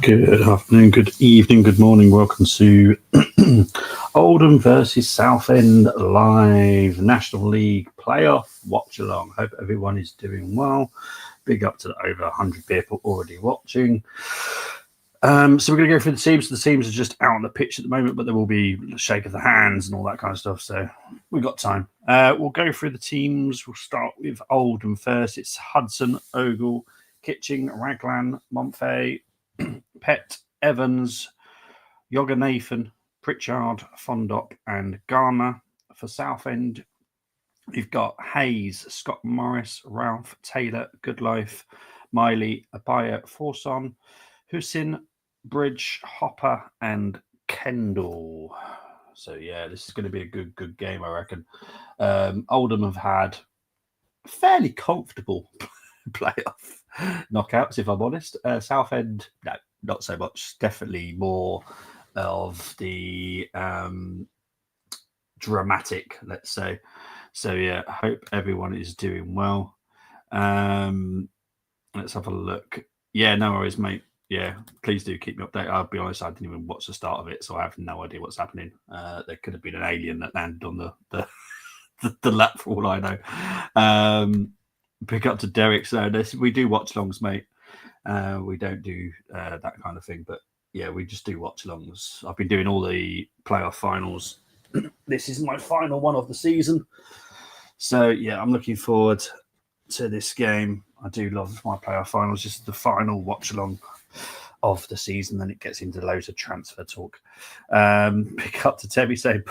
Good afternoon, good evening, good morning. Welcome to Oldham versus Southend live National League playoff watch along. Hope everyone is doing well. Big up to the over 100 people already watching. So we're going to go through the teams. The teams are just out on the pitch at the moment, but there will be a shake of the hands and all that kind of stuff. So we've got time. We'll go through the teams. We'll start with Oldham first. It's Hudson, Ogle, Kitching, Raglan, Montfay, Pett, Evans, Yoganathan, Pritchard, Fondop, and Garner. For Southend, we've got Hayes, Scott Morris, Ralph, Taylor, Goodlife, Miley, Abaya, Forson, Hussein, Bridge, Hopper, and Kendall. So yeah, this is going to be a good game, I reckon. Oldham have had fairly comfortable playoff knockouts, if I'm honest. Southend, no, not so much. Definitely more of the dramatic, let's say. So yeah, I hope everyone is doing well. Let's have a look. Yeah, no worries, mate. Yeah, please do keep me updated. I'll be honest, I didn't even watch the start of it, so I have no idea what's happening. There could have been an alien that landed on the lap for all I know. Pick up to Derek. So we do watch longs, mate. We don't do that kind of thing, but yeah, we just do watch alongs. I've been doing all the playoff finals. This is my final one of the season. So yeah, I'm looking forward to this game. I do love my playoff finals. Just the final watch along of the season. Then it gets into loads of transfer talk. Pick up to Tebby saying,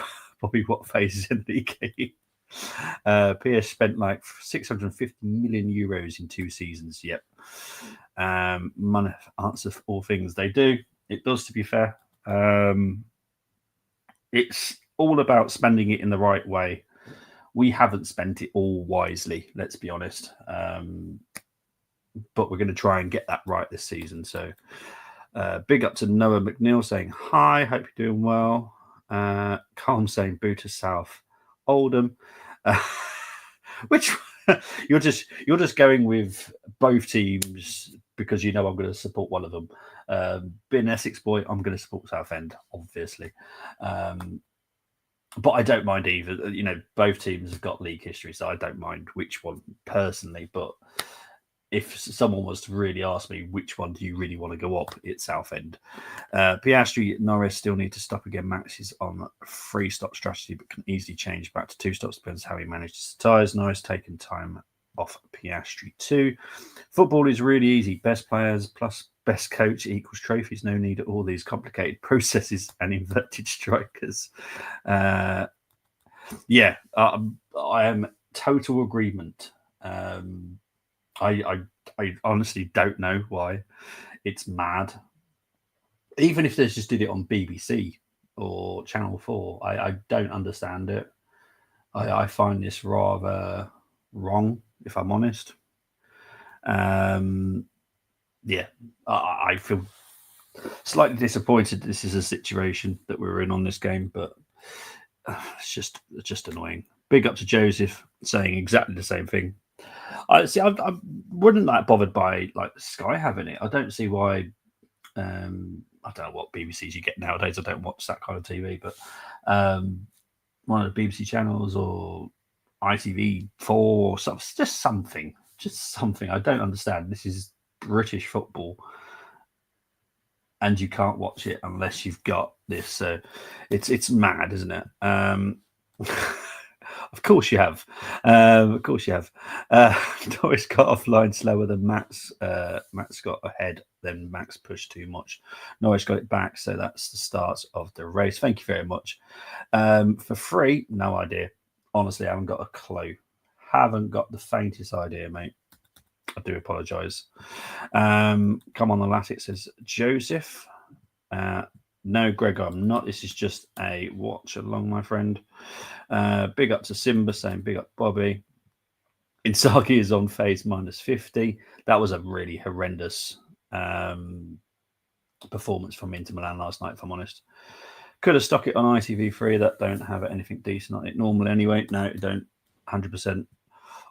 Bobby, what phase is in the game? PS spent like 650 million euros in 2 seasons. Yep. Money answers all things. They do. It does, to be fair. It's all about spending it in the right way. We haven't spent it all wisely, let's be honest. But we're going to try and get that right this season. So big up to Noah McNeil saying hi, hope you're doing well. Calm saying boo to South Oldham. Which you're just going with both teams because you know I'm going to support one of them. Being an Essex boy, I'm going to support Southend, obviously. But I don't mind either. You know, both teams have got league history, so I don't mind which one personally. But if someone was to really ask me which one do you really want to go up, it's Southend. Piastri, Norris still need to stop again. Max is on 3-stop strategy, but can easily change back to 2 stops. Depends how he manages the tyres. Norris taking time off Piastri too. Football is really easy. Best players plus best coach equals trophies. No need of all these complicated processes and inverted strikers. Yeah, I am total agreement. I honestly don't know why. It's mad. Even if they just did it on BBC or Channel 4, I don't understand it. I find this rather wrong, if I'm honest. Yeah, I feel slightly disappointed this is a situation that we're in on this game, but it's just annoying. Big up to Joseph saying exactly the same thing. I wouldn't like bothered by like Sky having it. I don't see why. I don't know what BBCs you get nowadays. I don't watch that kind of TV, but one of the BBC channels or ITV4 or something, just something. I don't understand. This is British football, and you can't watch it unless you've got this. So it's mad, isn't it? Of course you have. Norris got offline slower than Max. Max got ahead, then Max pushed too much. Norris got it back, so that's the start of the race. Thank you very much. For free, no idea. Honestly, I haven't got a clue. Haven't got the faintest idea, mate. I do apologise. Come on the lat, it says Joseph. No, Greg, I'm not. This is just a watch along, my friend. Big up to Simba saying big up Bobby. Inzaghi is on phase -50. That was a really horrendous performance from Inter Milan last night, if I'm honest. Could have stuck it on ITV3 that don't have anything decent on it normally anyway. No, it don't. 100%.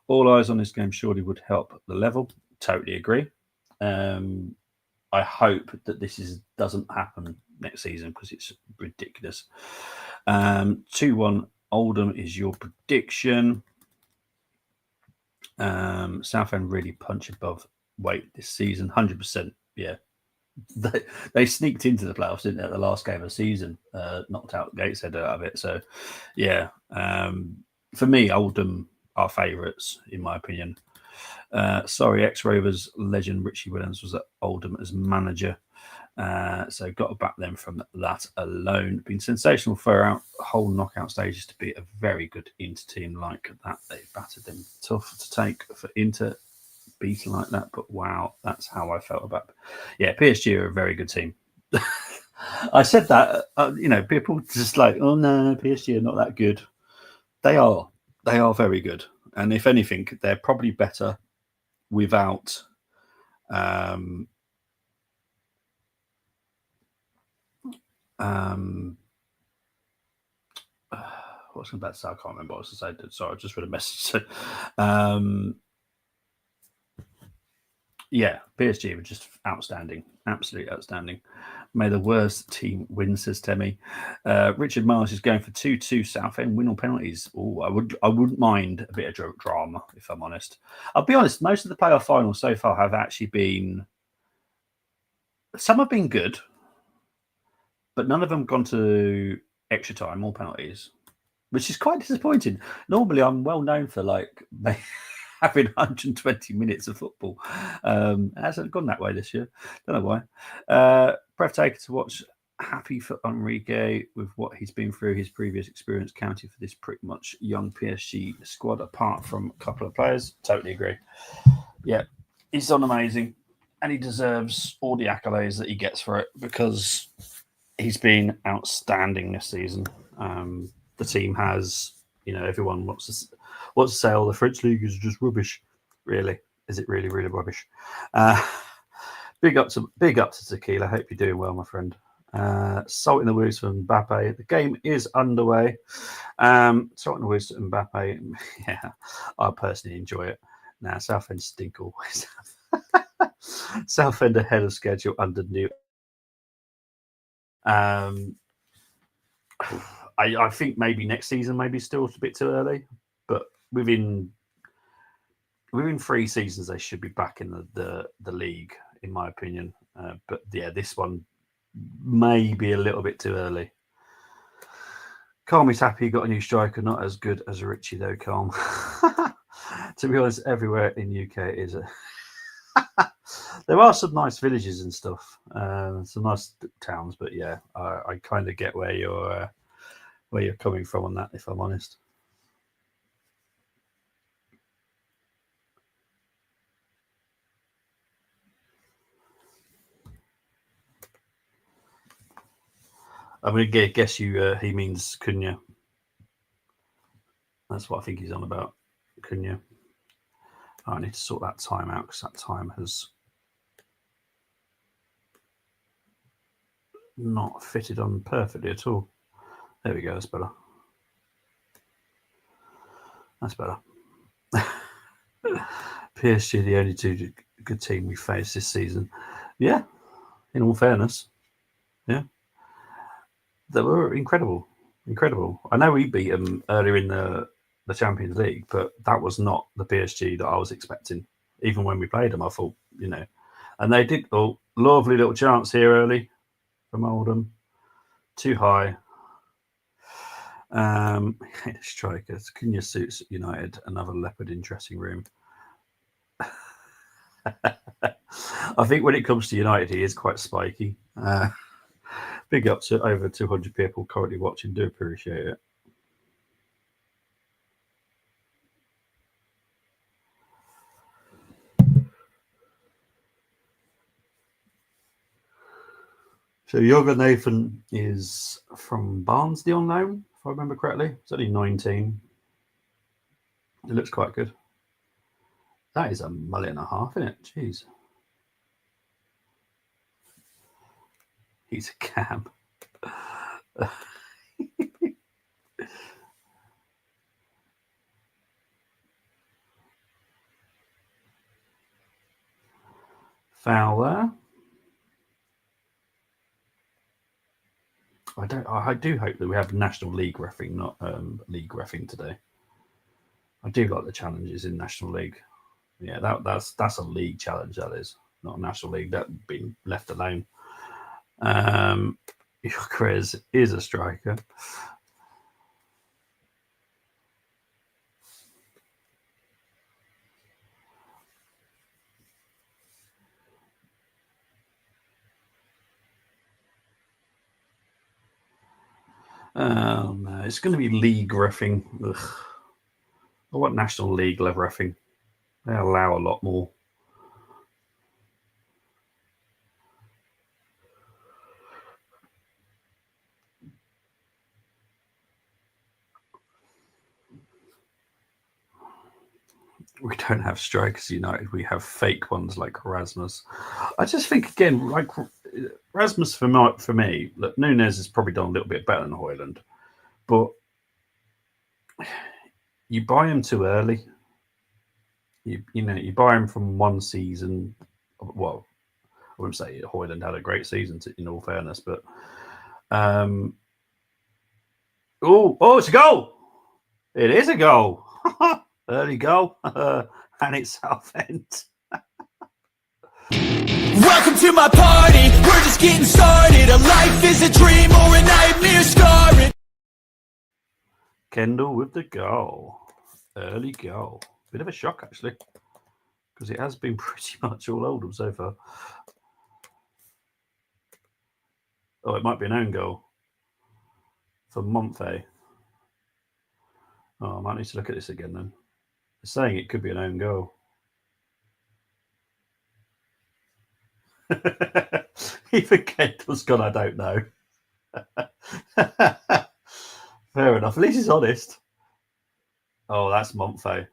All eyes on this game surely would help the level. Totally agree. I hope that doesn't happen next season because it's ridiculous. 2-1 Oldham is your prediction. Southend really punch above weight this season, 100%. Yeah, they sneaked into the playoffs, didn't they, at the last game of the season, knocked out Gateshead out of it. So, yeah, for me, Oldham are favourites in my opinion. Sorry, ex-Rovers legend Richie Williams was at Oldham as manager. So got to back them from that alone. Been sensational throughout whole knockout stages to beat a very good Inter team like that. They battered them. Tough to take for Inter beating like that, but wow, that's how I felt about it. Yeah, PSG are a very good team. I said that, people just like, oh no, PSG are not that good. They are. They are very good. And if anything, they're probably better without what's about to say? I can't remember what I was going to say. Sorry, I just read a message. Yeah, PSG were just outstanding, absolutely outstanding. May the worst team win, says Temi. Richard Miles is going for 2-2 Southend win on penalties. Oh, I wouldn't mind a bit of drama if I'm honest. I'll be honest. Most of the playoff finals so far have actually been. Some have been good, but none of them gone to extra time or penalties, which is quite disappointing. Normally, I'm well known for having 120 minutes of football. It hasn't gone that way this year. Don't know why. Breathtaking to watch. Happy for Enrique with what he's been through. His previous experience counted for this pretty much young PSG squad, apart from a couple of players. Totally agree. Yeah, he's done amazing, and he deserves all the accolades that he gets for it because he's been outstanding this season. The team has, everyone wants to say, "Oh, the French league is just rubbish." Really, is it really, really rubbish? Big up to Tequila. Hope you're doing well, my friend. Salt in the wounds from Mbappe. The game is underway. Salt in the wounds from Mbappe. Yeah, I personally enjoy it. Now, Southend stink always. Southend ahead of schedule under new. I think maybe next season, maybe still a bit too early, but within 3 seasons they should be back in the league, in my opinion. But yeah, this one may be a little bit too early. Calm is happy he got a new striker, not as good as Richie though. Calm. To be honest, everywhere in UK is a. There are some nice villages and stuff, some nice towns, but yeah, I kind of get where you're coming from on that, if I'm honest. I'm going to guess you. He means Cunha. That's what I think he's on about. Cunha. Oh, I need to sort that time out because that time has not fitted on perfectly at all. There we go. That's better. That's better. PSG, the only two good team we faced this season. Yeah, in all fairness, yeah, they were incredible. Incredible. I know we beat them earlier in the Champions League, but that was not the PSG that I was expecting. Even when we played them, I thought, and they did. Oh, lovely little chance here early from Oldham. Too high. Strikers. Cunha suits United. Another leopard in dressing room. I think when it comes to United, he is quite spiky. Big up to over 200 people currently watching. Do appreciate it. So Yoga Nathan is from Barnsley on loan, if I remember correctly. It's only 19. It looks quite good. That is a mullet and a half, isn't it? Jeez. He's a cam. Foul there. I do hope that we have National League refereeing, not league refereeing today. I do like the challenges in National League. Yeah, that's a league challenge. That is not a National League. That being left alone. Chris is a striker. No, it's going to be league reffing. Ugh. I want National League level reffing. They allow a lot more. We don't have strikers united. We have fake ones like Erasmus. I just think again, like Erasmus for me, look, Nunes has probably done a little bit better than Hoyland, but you buy him too early. You buy him from one season. Well, I wouldn't say Hoyland had a great season, in all fairness, but it's a goal! It is a goal. Early goal, and it's Southend. Welcome to my party, we're just getting started. A life is a dream or a nightmare scarring. Kendall with the goal. Early goal. Bit of a shock, actually, because it has been pretty much all Oldham so far. Oh, it might be an own goal for Montfay. Oh, I might need to look at this again then. They're saying it could be an own goal. Even Kendall's gone, I don't know. Fair enough. At least he's honest. Oh, that's Montfay.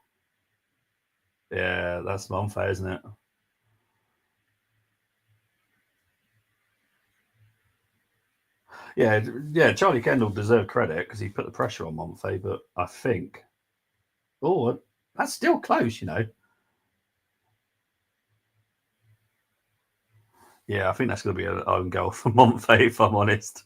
Yeah, that's Montfay, isn't it? Yeah. Charlie Kendall deserved credit because he put the pressure on Montfay, but I think, that's still close, Yeah, I think that's going to be an own goal for Montfay, if I'm honest.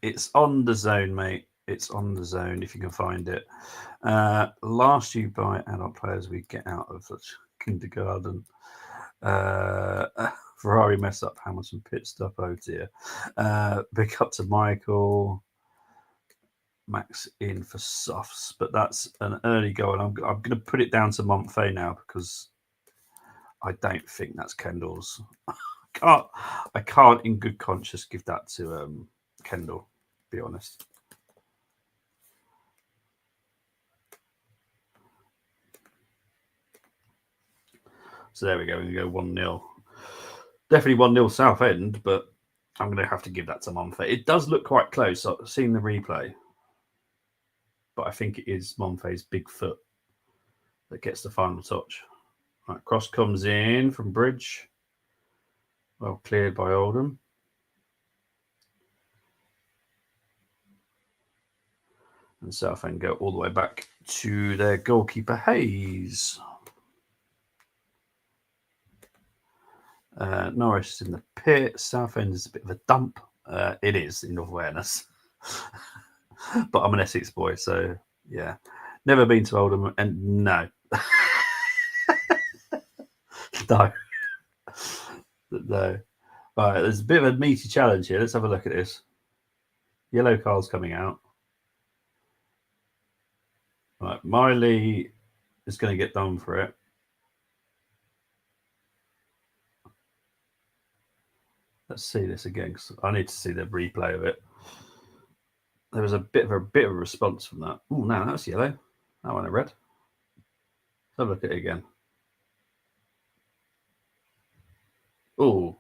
It's on the zone, mate. It's on the zone if you can find it. Last you buy adult players, we get out of such kindergarten. Ferrari messed up Hamilton pit stop. Oh dear. Big up to Michael. Max in for softs, but that's an early goal, and I'm going to put it down to Montfay now because I don't think that's Kendall's. I can't in good conscience give that to Kendall, be honest. So there we go. We go 1-0. Definitely 1-0 Southend, but I'm going to have to give that to Montfay. It does look quite close. I've seen the replay, but I think it is Montfay's big foot that gets the final touch. Right, cross comes in from Bridge. Well cleared by Oldham. And Southend go all the way back to their goalkeeper, Hayes. Norris is in the pit. Southend is a bit of a dump. It is, in all fairness. But I'm an Essex boy, so yeah. Never been to Oldham, and no. No. No. All right, there's a bit of a meaty challenge here. Let's have a look at this. Yellow card's coming out. Right, Miley is going to get done for it. Let's see this again because I need to see the replay of it. There was a bit of a response from that. Oh, no, that's yellow. That one I read. Let's have a look at it again. Oh,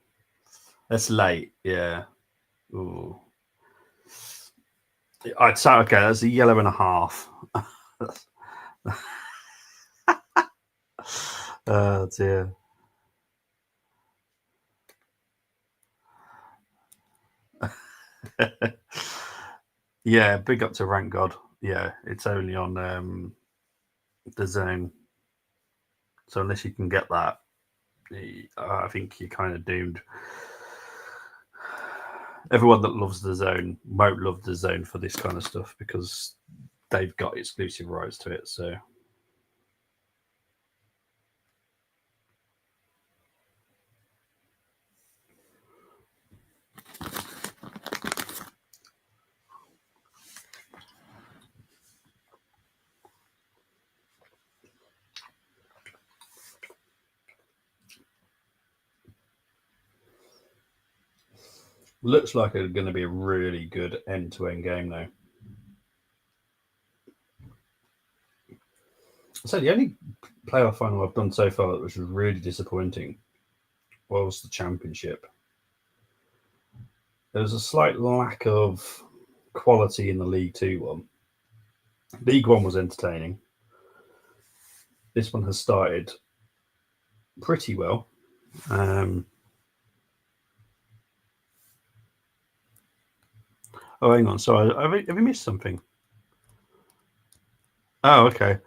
that's late. Yeah. Oh. I'd say, okay, that's a yellow and a half. Oh, dear. Yeah, big up to Rank God. Yeah, it's only on the zone. So unless you can get that, I think you're kind of doomed. Everyone that loves the zone won't love the zone for this kind of stuff because they've got exclusive rights to it. So looks like it's going to be a really good end-to-end game now. So the only playoff final I've done so far that was really disappointing was the championship. There was a slight lack of quality in the League Two one. League One was entertaining. This one has started pretty well. Oh, hang on. Sorry, have you missed something? Oh, okay.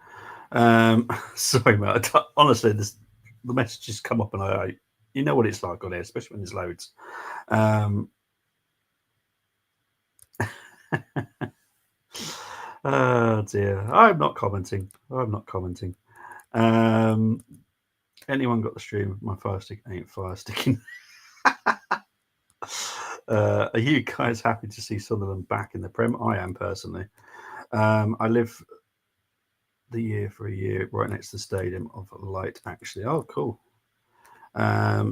Sorry, mate. Honestly, the messages come up, and you know what it's like on here, especially when there's loads. Oh dear, I'm not commenting. Anyone got the stream? My fire stick ain't fire sticking. Are you guys happy to see Sunderland back in the Prem? I am personally. I live the year for a year right next to the Stadium of Light, actually. Oh, cool.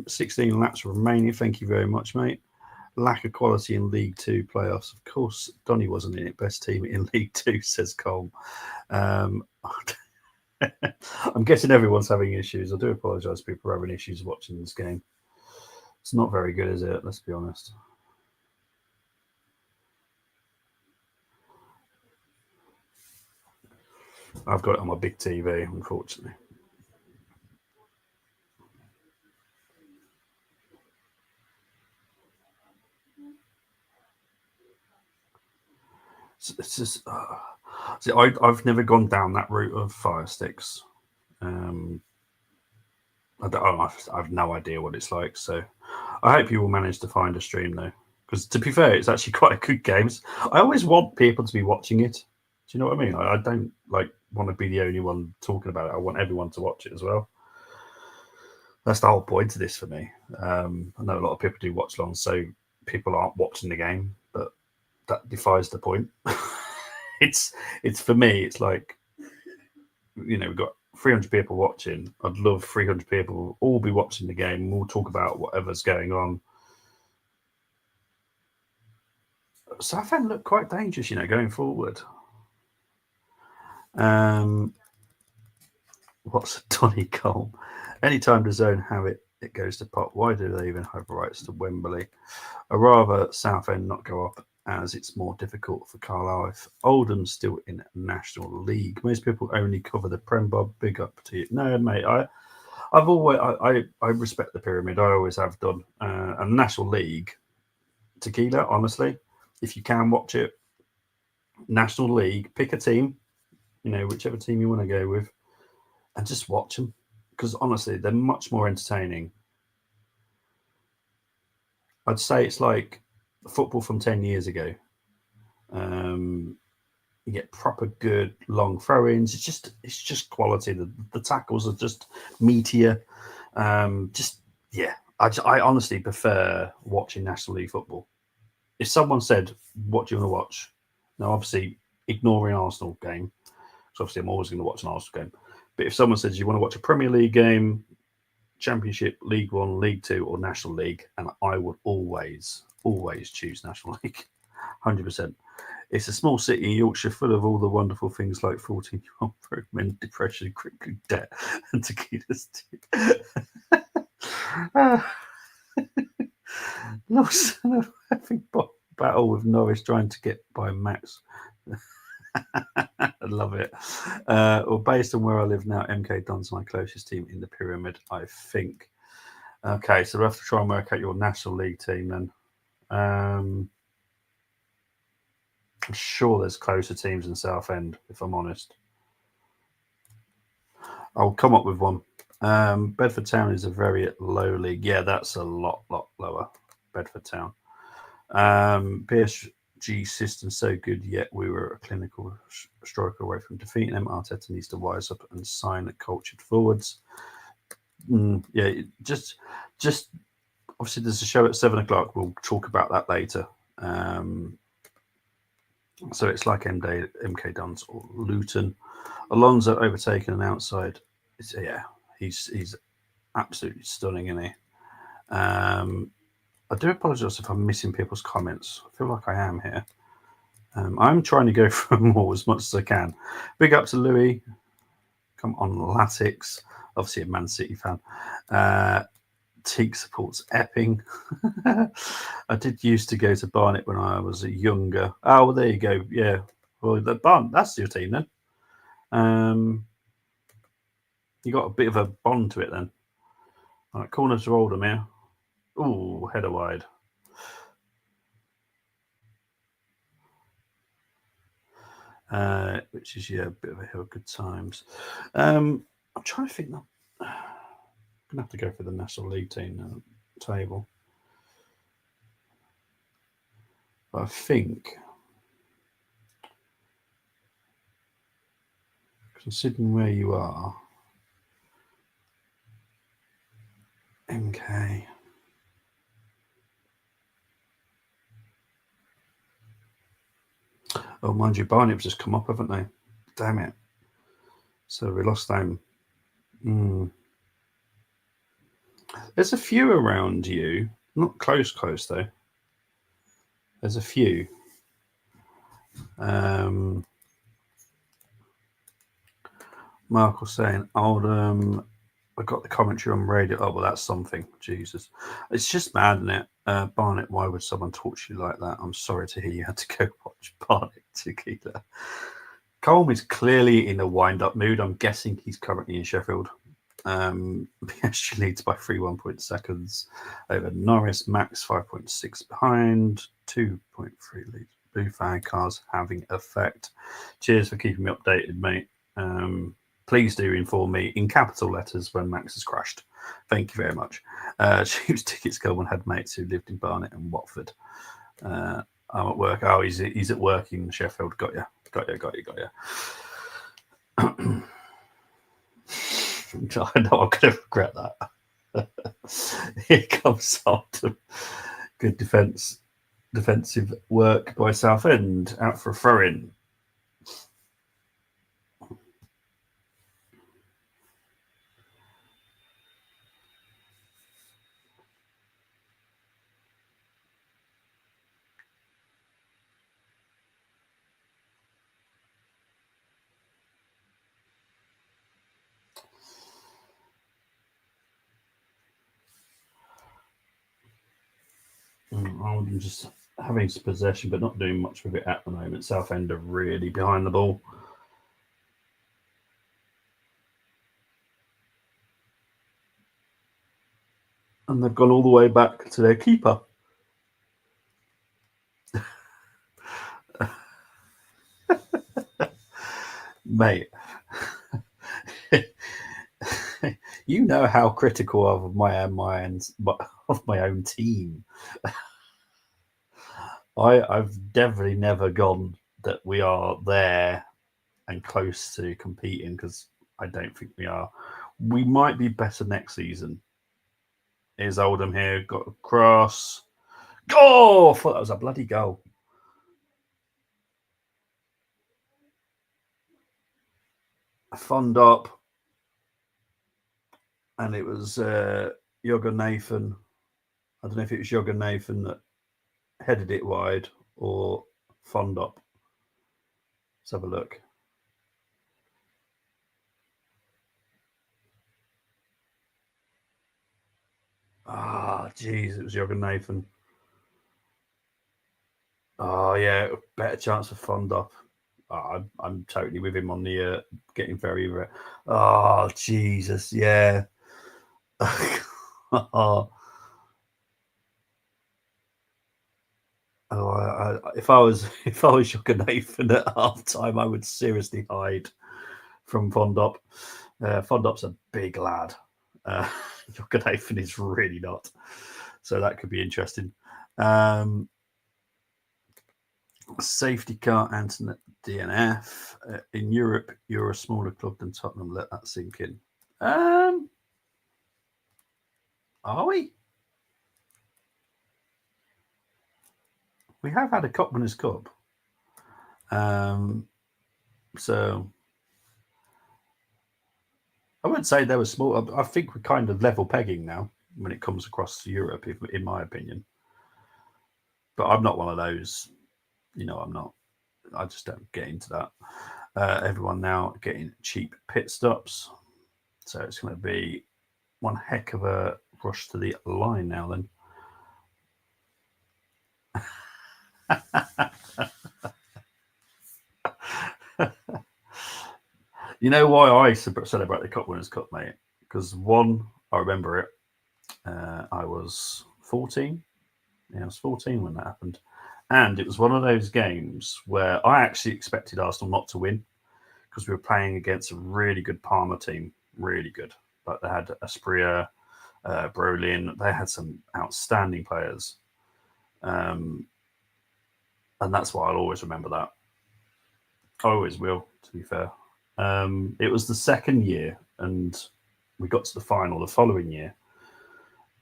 16 laps remaining. Thank you very much, mate. Lack of quality in League Two playoffs. Of course, Donny wasn't in it. Best team in League Two, says Cole. I'm guessing everyone's having issues. I do apologise to people having issues watching this game. It's not very good, is it? Let's be honest. I've got it on my big TV, unfortunately. It's just, see, I've never gone down that route of fire sticks. I've no idea what it's like. So I hope you will manage to find a stream though, because to be fair, it's actually quite a good game. I always want people to be watching it. Do you know what I mean? I don't want to be the only one talking about it. I want everyone to watch it as well. That's the whole point of this for me. I know a lot of people do watch long, so people aren't watching the game, but that defies the point. it's for me. It's like, we've got 300 people watching. I'd love 300 people all be watching the game. We'll talk about whatever's going on. Southend look quite dangerous, going forward. What's Donny Cole? Anytime the zone have it, it goes to pot. Why do they even have rights to Wembley? I'd rather Southend not go up, as it's more difficult for Carlisle if Oldham's still in National League. Most people only cover the Prem. Bob, big up to you. No, mate, I've always I respect the pyramid. I always have done. And National League, tequila, honestly, if you can watch it, National League, pick a team, whichever team you want to go with, and just watch them, because honestly, they're much more entertaining. I'd say it's like football from 10 years ago. You get proper good long throw-ins. It's just quality. The tackles are just meatier. I honestly prefer watching National League football. If someone said, "What do you want to watch?" Now, obviously, ignoring Arsenal game, so obviously I'm always going to watch an Arsenal game. But if someone says, "You want to watch a Premier League game, Championship, League One, League Two, or National League," and I would always choose National League, 100%. It's a small city in Yorkshire full of all the wonderful things like 14-year-old men, depression, crippling debt, and tequila's. Lost having battle with Norwich trying to get by Max. I love it. Well, based on where I live now, MK Don's my closest team in the pyramid, I think. Okay, so we'll have to try and work out your National League team then. I'm sure there's closer teams in Southend, if I'm honest. I'll come up with one. Bedford Town is a very low league. Yeah, that's a lot lower. Bedford Town. PSG system so good, yet we were a clinical striker away from defeating them. Arteta needs to wise up and sign cultured forwards. Yeah, just obviously there's a show at 7 o'clock. We'll talk about that later. So it's like MK Dons or Luton. Alonso overtaken and outside. He's absolutely stunning, isn't he? I do apologise if I'm missing people's comments. I feel like I am here. I'm trying to go through them all as much as I can. Big up to Louis. Come on, Latix. Obviously a Man City fan. Teak supports Epping. I did used to go to Barnet when I was younger. Oh, well, there you go. Yeah. Well, that's your team then. You got a bit of a bond to it then. All right, corner to Oldham here. Ooh, header wide. Which is a bit of a hill. Good times. I'm trying to think. I'm gonna have to go for the National League team table. But I think, considering where you are, MK. Oh, mind you, Barnet have just come up, haven't they? Damn it. So we lost them. There's a few around you. Not close, though. There's a few. Mark was saying, Oldham, I got the commentary on radio. Oh, well, that's something. Jesus. It's just mad, isn't it? Barnet, why would someone torture you like that? I'm sorry to hear you had to go watch Barnet Tequila. Colm is clearly in a wind-up mood. I'm guessing he's currently in Sheffield. PSG leads by 3 seconds over Norris. Max 5.6 behind. 2.3 leads. Blue flag cars having effect. Cheers for keeping me updated, mate. Please do inform me in capital letters when Max has crashed. Thank you very much. Cheap tickets Coleman had mates who lived in Barnet and Watford. I'm at work. Oh, he's at work in Sheffield. Got you. I know I'm going to regret that. Here comes Oldham. Good defensive work by Southend. Out for a throw-in. I'm just having some possession, but not doing much with it at the moment. Southend are really behind the ball. And they've gone all the way back to their keeper. Mate, you know how critical of my own team. I've definitely never gone that we are there and close to competing, because I don't think we are. We might be better next season. Here's Oldham here, got a cross. Oh, I thought that was a bloody goal. Fond up. And it was Yoga Nathan. I don't know if it was Yoga Nathan that headed it wide or Fond up. Let's have a look. Ah, jeez, it was Yoga Nathan. Oh, yeah, better chance for Fond up. Oh, I'm totally with him on the getting very. Oh, Jesus, yeah. Oh, if I was Yoga Nathan at half time, I would seriously hide from Fondop. Fondop's a big lad. Jorgenhafen is really not. So that could be interesting. Safety car, Antonet DNF. In Europe, you're a smaller club than Tottenham. Let that sink in. Are we? We have had a Cup Winners' Cup. So I wouldn't say they were small. I think we're kind of level pegging now when it comes across Europe, in my opinion. But I'm not one of those. I'm not. I just don't get into that. Everyone now getting cheap pit stops. So it's going to be one heck of a rush to the line now then. You know why I celebrate the Cup Winners' Cup, mate? Because one, I remember it. I was 14. Yeah, I was 14 when that happened. And it was one of those games where I actually expected Arsenal not to win because we were playing against a really good Parma team. Really good. But they had Aspria, Brolin. They had some outstanding players. And that's why I'll always remember that. I always will, to be fair. It was the second year, and we got to the final the following year.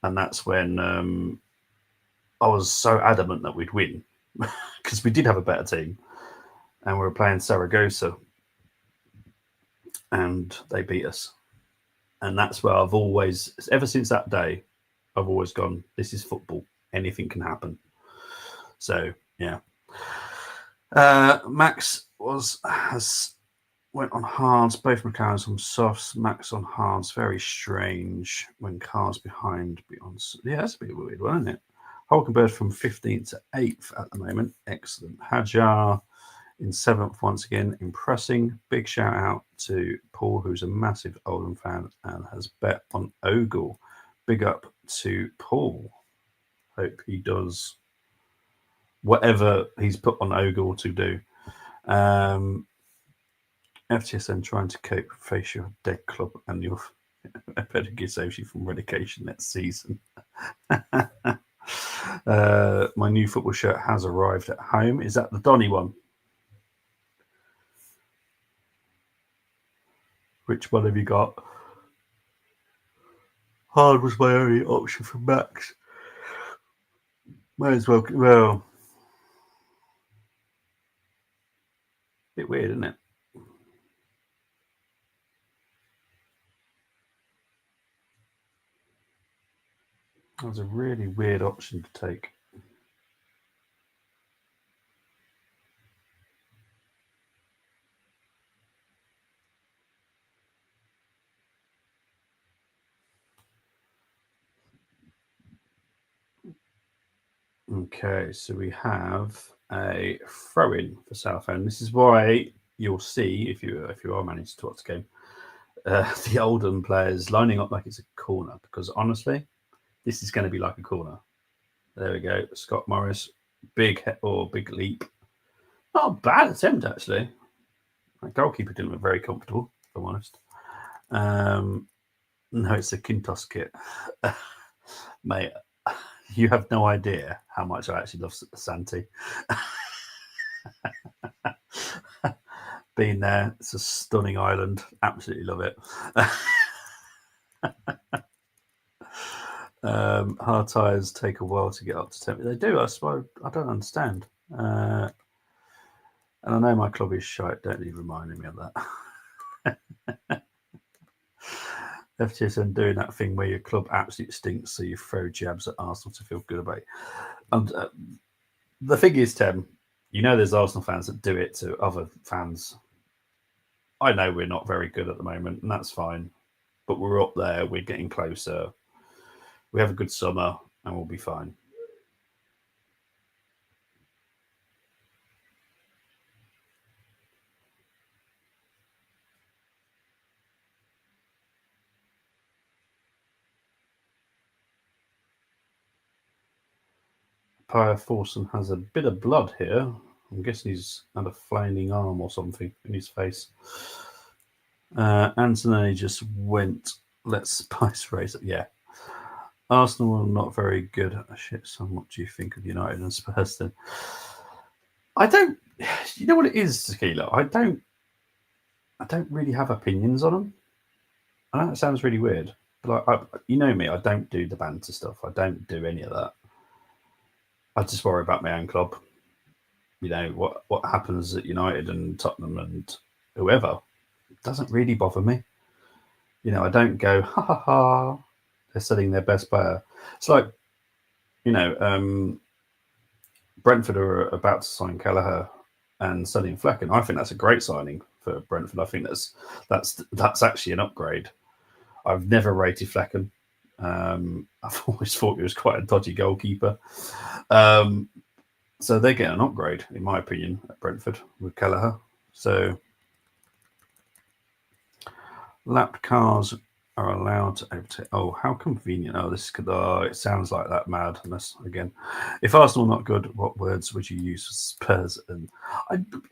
And that's when I was so adamant that we'd win because we did have a better team. And we were playing Saragossa, and they beat us. And that's where I've always, ever since that day, I've always gone, this is football. Anything can happen. So, yeah. Max went on hards. Both McLarens on softs. Max on hards. Very strange when cars behind be on. Yeah, that's a bit weird, wasn't it? Hulkenberg from 15th to 8th at the moment. Excellent. Hajar in 7th once again. Impressing. Big shout out to Paul, who's a massive Oldham fan and has bet on Ogle. Big up to Paul. Hope he does whatever he's put on Ogle to do. FTSN trying to cope, face your dead club and your pedigree saves you from relegation next season. My new football shirt has arrived at home. Is that the Donny one? Which one have you got? Hard was my only option for Max. Might as well. Well, bit weird, isn't it? That was a really weird option to take. Okay, so we have a throw-in for Southend. This is why you'll see, if you are managed to watch the game, the Oldham players lining up like it's a corner, because honestly, this is going to be like a corner. There we go. Scott Morris, big leap. Not a bad attempt, actually. That goalkeeper didn't look very comfortable, if I'm honest. No, it's a Quintos kit. Mate, you have no idea how much I actually love Santi. Been there. It's a stunning island. Absolutely love it. Hard tyres take a while to get up to 10. They do. I don't understand. And I know my club is shite. Don't even remind me of that. FTSN doing that thing where your club absolutely stinks, so you throw jabs at Arsenal to feel good about it. And the thing is, Tim, there's Arsenal fans that do it to other fans. I know we're not very good at the moment, and that's fine. But we're up there. We're getting closer. We have a good summer, and we'll be fine. Pierre Forson has a bit of blood here. I'm guessing he's had a flaming arm or something in his face. Anthony just went Let's spice race it. Yeah. Arsenal are not very good. Oh, shit, son, what do you think of United and Spurs then? I don't. You know what it is, Tequila? I don't really have opinions on them. I know it sounds really weird, but you know me, I don't do the banter stuff. I don't do any of that. I just worry about my own club. You know what happens at United and Tottenham and whoever doesn't really bother me. You know, I don't go ha ha ha. They're selling their best player. It's like you know, Brentford are about to sign Kelleher and selling Flecken. I think that's a great signing for Brentford. I think that's actually an upgrade. I've never rated Flecken. I've always thought he was quite a dodgy goalkeeper. Um, so they get an upgrade, in my opinion, at Brentford with Kelleher. So lapped cars are allowed to overtake. Oh, how convenient! Oh, this could. Oh, it sounds like that madness again. If Arsenal not good, what words would you use for Spurs? And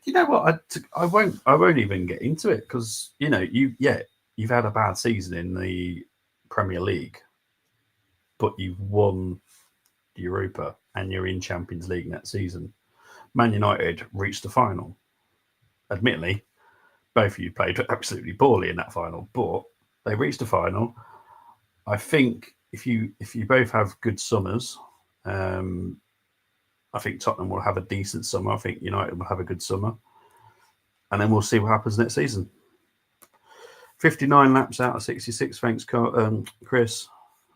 you know what? I won't. I won't even get into it because you've had a bad season in the Premier League, but you've won the Europa and you're in Champions League next season. Man United reached the final. Admittedly, both of you played absolutely poorly in that final, but they reached the final. I think if you both have good summers, I think Tottenham will have a decent summer. I think United will have a good summer, and then we'll see what happens next season. 59 laps out of 66. Thanks, Chris.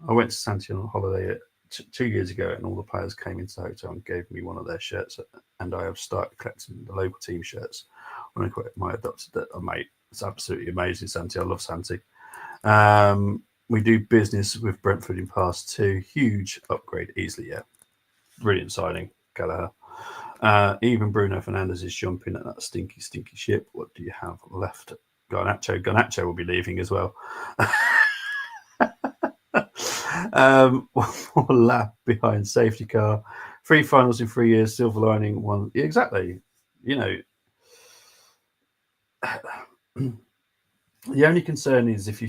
I went to Santiago on holiday 2 years ago, and all the players came into the hotel and gave me one of their shirts, and I have started collecting the local team shirts. When I quit my adopted mate, it's absolutely amazing, Santi. I love Santi. We do business with Brentford in past two. Huge upgrade, easily, yeah. Brilliant signing, Gallagher. Even Bruno Fernandes is jumping at that stinky ship. What do you have left? Garnacho will be leaving as well. One more lap behind safety car. 3 finals in 3 years, silver lining, one. Yeah, exactly. You know, the only concern is if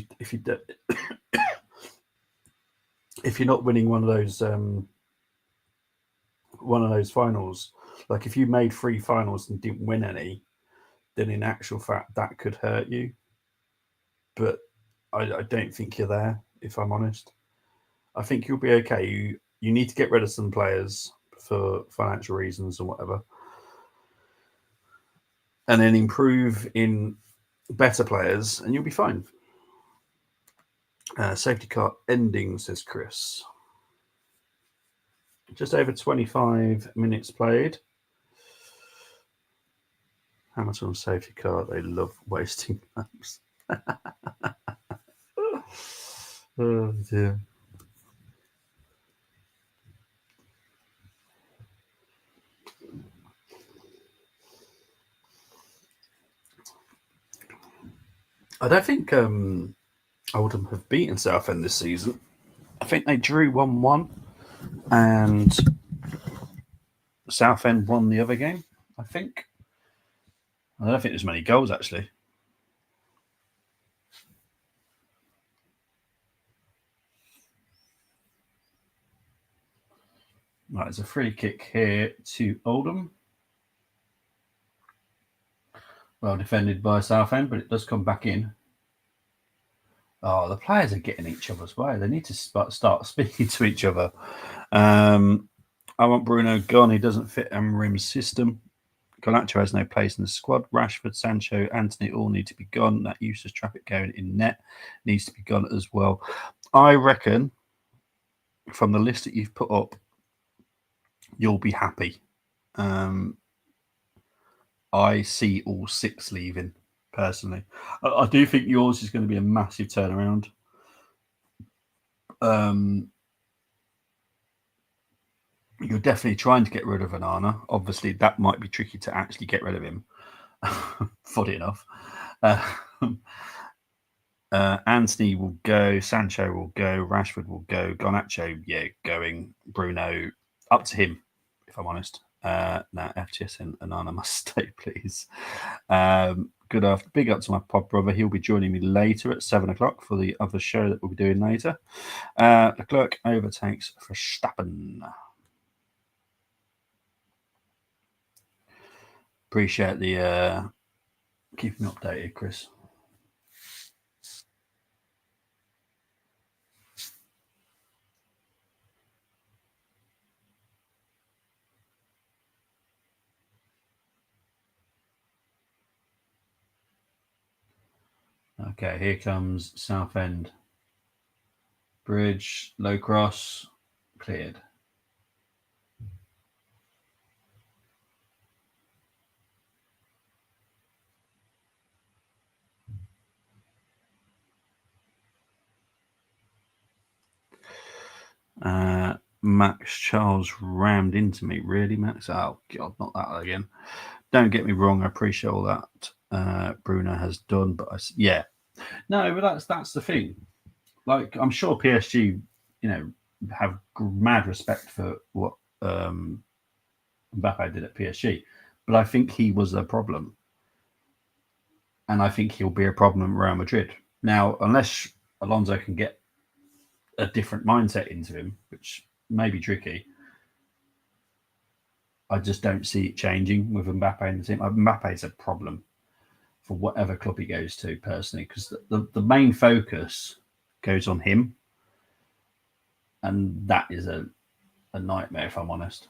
you're not winning one of those finals, like if you made 3 finals and didn't win any, then in actual fact that could hurt you. But I don't think you're there, if I'm honest. I think you'll be okay. You need to get rid of some players for financial reasons or whatever, and then improve in better players, and you'll be fine. Safety car ending, says Chris. Just over 25 minutes played. Hamilton safety car. They love wasting laps. Oh dear. I don't think Oldham have beaten Southend this season. I think they drew 1-1 and Southend won the other game, I think. I don't think there's many goals, actually. Right, there's a free kick here to Oldham. Well defended by Southend, but it does come back in. Oh, the players are getting each other's way. They need to start speaking to each other. I want Bruno gone. He doesn't fit Amorim's system. Garnacho has no place in the squad. Rashford, Sancho, Anthony all need to be gone. That useless traffic going in net needs to be gone as well. I reckon from the list that you've put up, you'll be happy. I see all 6 leaving, personally. I do think yours is going to be a massive turnaround. You're definitely trying to get rid of Onana. Obviously, that might be tricky to actually get rid of him. Funny enough. Anthony will go. Sancho will go. Rashford will go. Garnacho, yeah, going. Bruno, up to him, if I'm honest. FTS and Onana must stay, please. Good Big up to my pod brother. He'll be joining me later at 7 o'clock for the other show that we'll be doing later. Leclerc overtakes Verstappen. Appreciate the keeping me updated, Chris. Okay, here comes Southend. Bridge, low cross, cleared. Max Charles rammed into me. Really, Max? Oh, God, not that again. Don't get me wrong. I appreciate all that Bruno has done. But, yeah. No, but that's the thing. Like, I'm sure PSG, have mad respect for what Mbappe did at PSG. But I think he was a problem. And I think he'll be a problem at Real Madrid. Now, unless Alonso can get a different mindset into him, which may be tricky, I just don't see it changing with Mbappe in the team. Mbappe is a problem for whatever club he goes to, personally, because the main focus goes on him, and that is a nightmare, if I'm honest.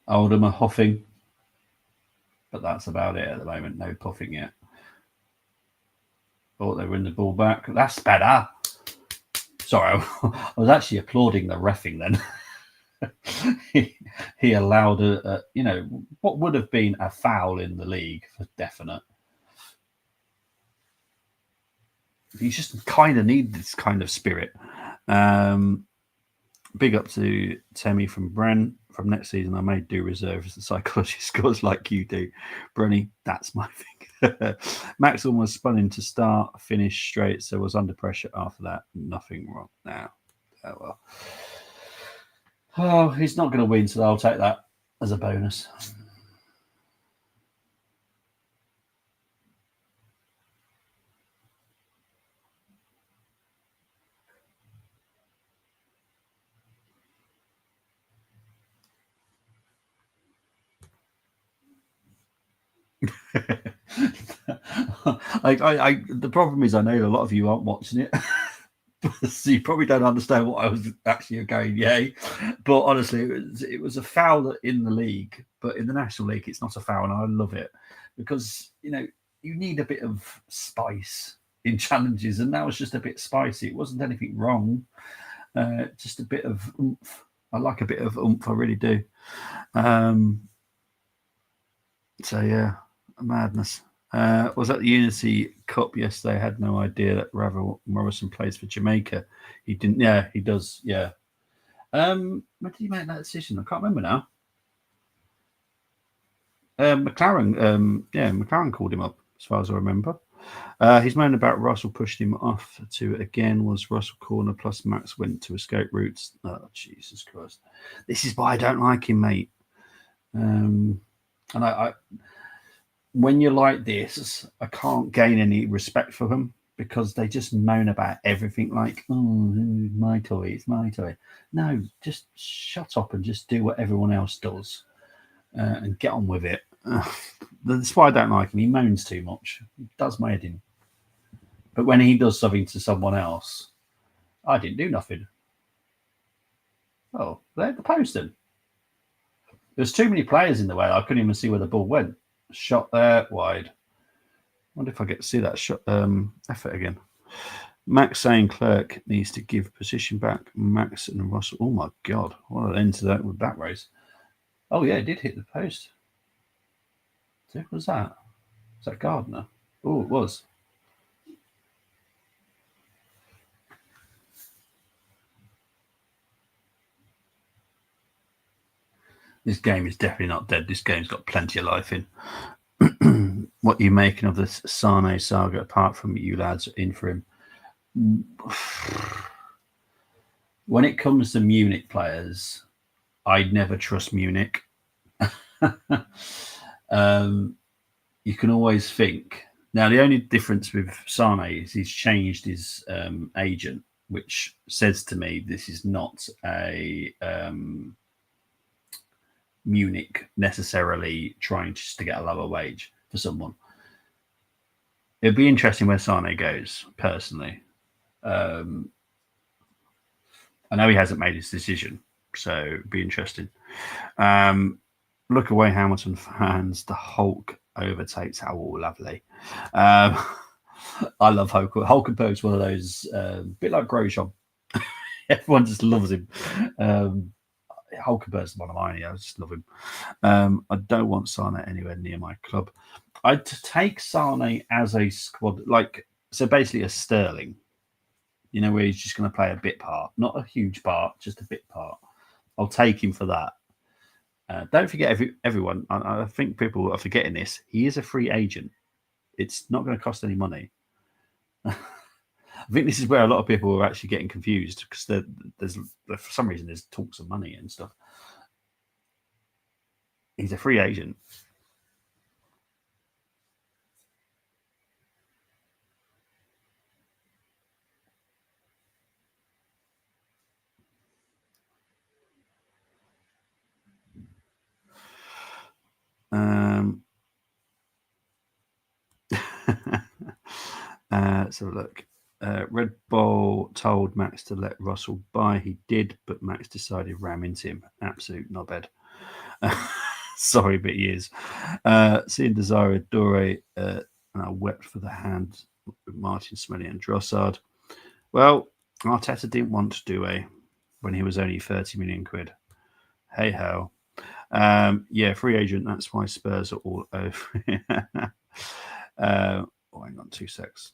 Oldham are huffing, but that's about it at the moment. No puffing yet. Oh, they win the ball back. That's better. Sorry, I was actually applauding the reffing then. he allowed what would have been a foul in the league for definite. You just kind of need this kind of spirit. Big up to Temi from Bren. From next season, I may do reserves the psychology scores like you do. Brenny, that's my thing. Max almost spun him to start, finish straight, so was under pressure after that. Nothing wrong now. Oh, well. Oh, he's not going to win, so I'll take that as a bonus. The problem is I know a lot of you aren't watching it. So you probably don't understand what I was actually going, yay. But honestly, it was a foul in the league, but in the National League, it's not a foul, and I love it because, you need a bit of spice in challenges, and that was just a bit spicy. It wasn't anything wrong, just a bit of oomph. I like a bit of oomph, I really do. So, yeah, madness. Was at the Unity Cup yesterday. I had no idea that Morrison plays for Jamaica. He didn't. Yeah, he does. Yeah. When did he make that decision? I can't remember now. McLaren. McLaren called him up, as far as I remember. He's moaned about Russell pushed him off to again. Was Russell corner plus Max went to escape routes. Oh, Jesus Christ! This is why I don't like him, mate. And I when you're like this, I can't gain any respect for them because they just moan about everything like, oh, my toy, it's my toy. No, just shut up and just do what everyone else does and get on with it. That's why I don't like him. He moans too much. He does my head in. But when he does something to someone else, I didn't do nothing. Oh, they're the post then. There's too many players in the way. I couldn't even see where the ball went. Shot there, wide. I wonder if I get to see that shot effort again. Max saying Clerk needs to give position back. Max and Russell. Oh my God, what an end to that with that race. Oh yeah, it did hit the post. So who was that? Was that Gardner? Oh, it was. This game is definitely not dead. This game's got plenty of life in. What are you making of this Sane saga, apart from you lads in for him? When it comes to Munich players, I'd never trust Munich. You can always think. Now, the only difference with Sane is he's changed his agent, which says to me this is not a Munich necessarily trying just to get a lower wage for someone. It'd be interesting where Sane goes, personally. Um, I know he hasn't made his decision, so it'd be interesting. Um, Look away, Hamilton fans. The Hulk overtakes. Oh, lovely. Um, I love Hulk. Hulkenberg's one of those, bit like Grosjean. Everyone just loves him. Hulkenberg's one of mine. I just love him. I don't want Sane anywhere near my club. I'd take Sane as a squad, so basically a Sterling. Where he's just going to play a bit part, not a huge part, just a bit part. I'll take him for that. Don't forget, everyone. I think people are forgetting this. He is a free agent. It's not going to cost any money. I think this is where a lot of people are actually getting confused because there's for some reason there's talks of money and stuff. He's a free agent. So look, Red Bull told Max to let Russell by. He did, but Max decided ram into him. Absolute knobhead. Sorry, but he is. Seeing Desire Dore, and I wept for the hand with Martin Smelly and Drossard. Well, Arteta didn't want to do when he was only 30 million quid. Hey ho. Yeah, free agent. That's why Spurs are all over. Hang on 2 secs.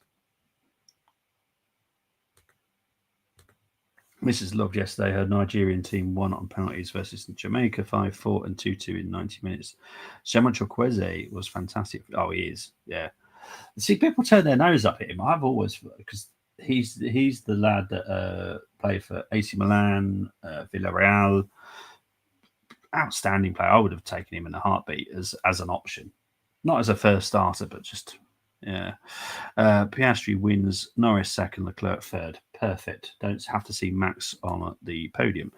Mrs. loved yesterday. Her Nigerian team won on penalties versus Jamaica 5-4 and 2-2 in 90 minutes. Shema Chukwueze was fantastic. Oh, he is. Yeah. See, people turn their nose up at him. I've always, because he's the lad that played for AC Milan, Villarreal. Outstanding player. I would have taken him in a heartbeat as an option, not as a first starter, but just yeah. Piastri wins. Norris second. Leclerc third. Perfect. Don't have to see Max on the podium.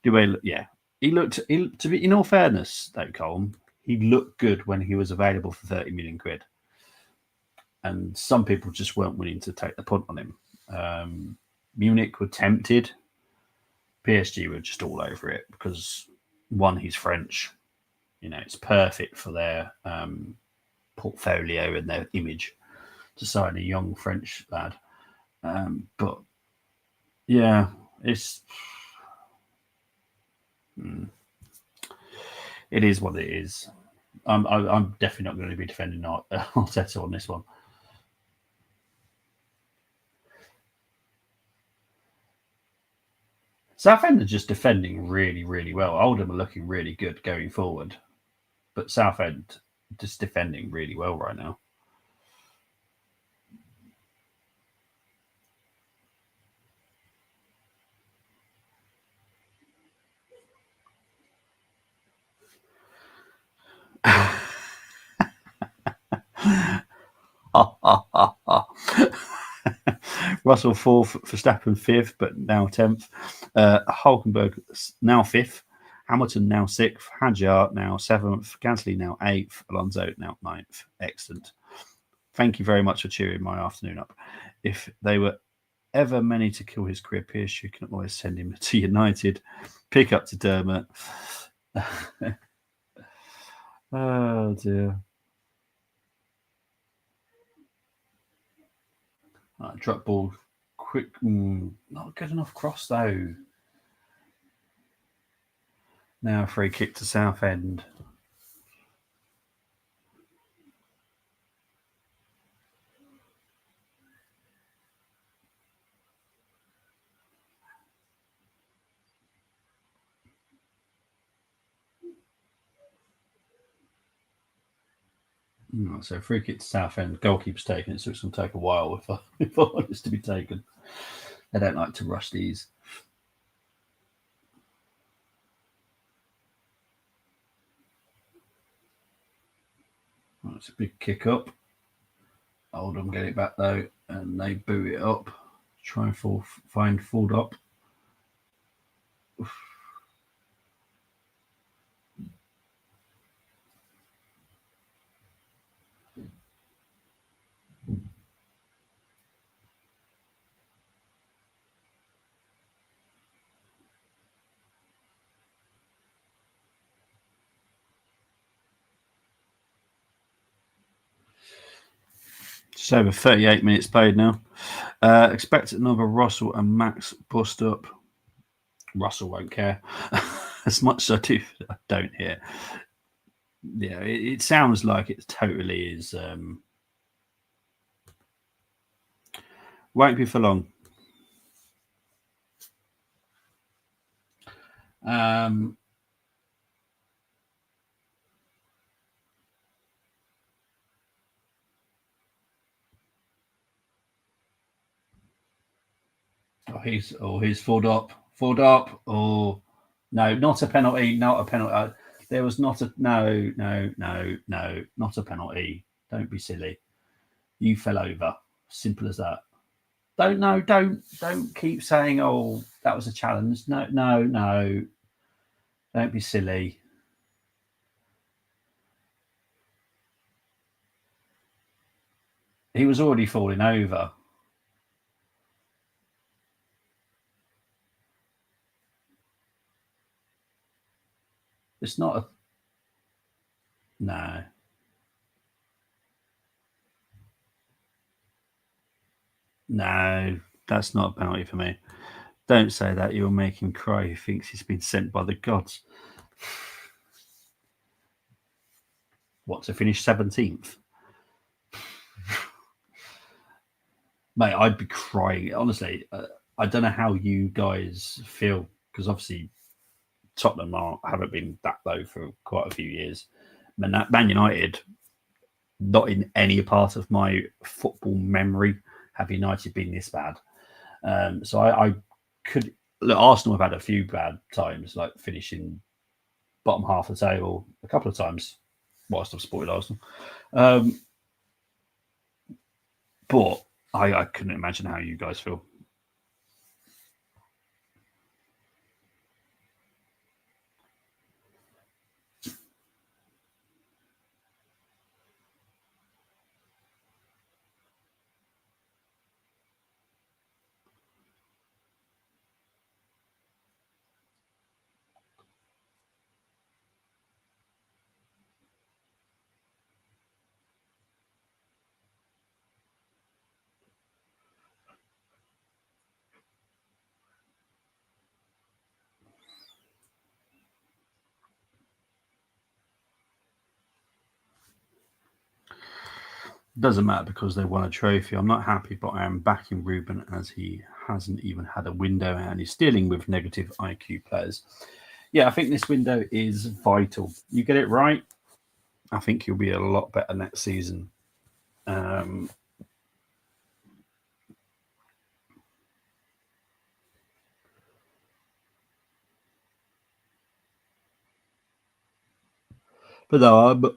Yeah, he looked. To be in all fairness, though, Colm, he looked good when he was available for 30 million quid, and some people just weren't willing to take the punt on him. Munich were tempted. PSG were just all over it because. One, he's French. It's perfect for their portfolio and their image to sign a young French lad. But yeah, it is what it is. I'm definitely not going to be defending Arteta on this one. Southend are just defending really, really well. Oldham are looking really good going forward, but Southend just defending really well right now. Russell fourth, Verstappen fifth, but now 10th. Hulkenberg now fifth. Hamilton now sixth. Hadjar now seventh. Gasly now eighth. Alonso now ninth. Excellent. Thank you very much for cheering my afternoon up. If they were ever many to kill his career, Pierce, you can always send him to United. Pick up to Dermot. Oh dear. Drop ball, quick, not good enough cross though. Now a free kick to Southend. So free kick to Southend. Goalkeeper's taken it, so it's going to take a while if I want this to be taken. They don't like to rush these. It's a big kick up. Oldham get it back though, and they boot it up. Try and find Ford up. Just over 38 minutes played now. Expect another Russell and Max bust up. Russell won't care as much as I don't hear. Yeah, it sounds like it totally is. Won't be for long. He's fulled up. Oh, no, not a penalty. Not a penalty. There was not a no, not a penalty. Don't be silly. You fell over. Simple as that. Don't keep saying, oh, that was a challenge. No. Don't be silly. He was already falling over. It's not a no. No, that's not a penalty for me. Don't say that. You'll make him cry. He thinks he's been sent by the gods. What, to finish 17th? Mate, I'd be crying. Honestly, I don't know how you guys feel, because obviously Tottenham haven't been that low for quite a few years. Man United, not in any part of my football memory have United been this bad. So I could look. Arsenal have had a few bad times, like finishing bottom half of the table a couple of times whilst I've supported Arsenal. But I couldn't imagine how you guys feel. Doesn't matter because they won a trophy. I'm not happy, but I am backing Ruben as he hasn't even had a window and he's dealing with negative IQ players. Yeah, I think this window is vital. You get it right, I think you'll be a lot better next season. But no,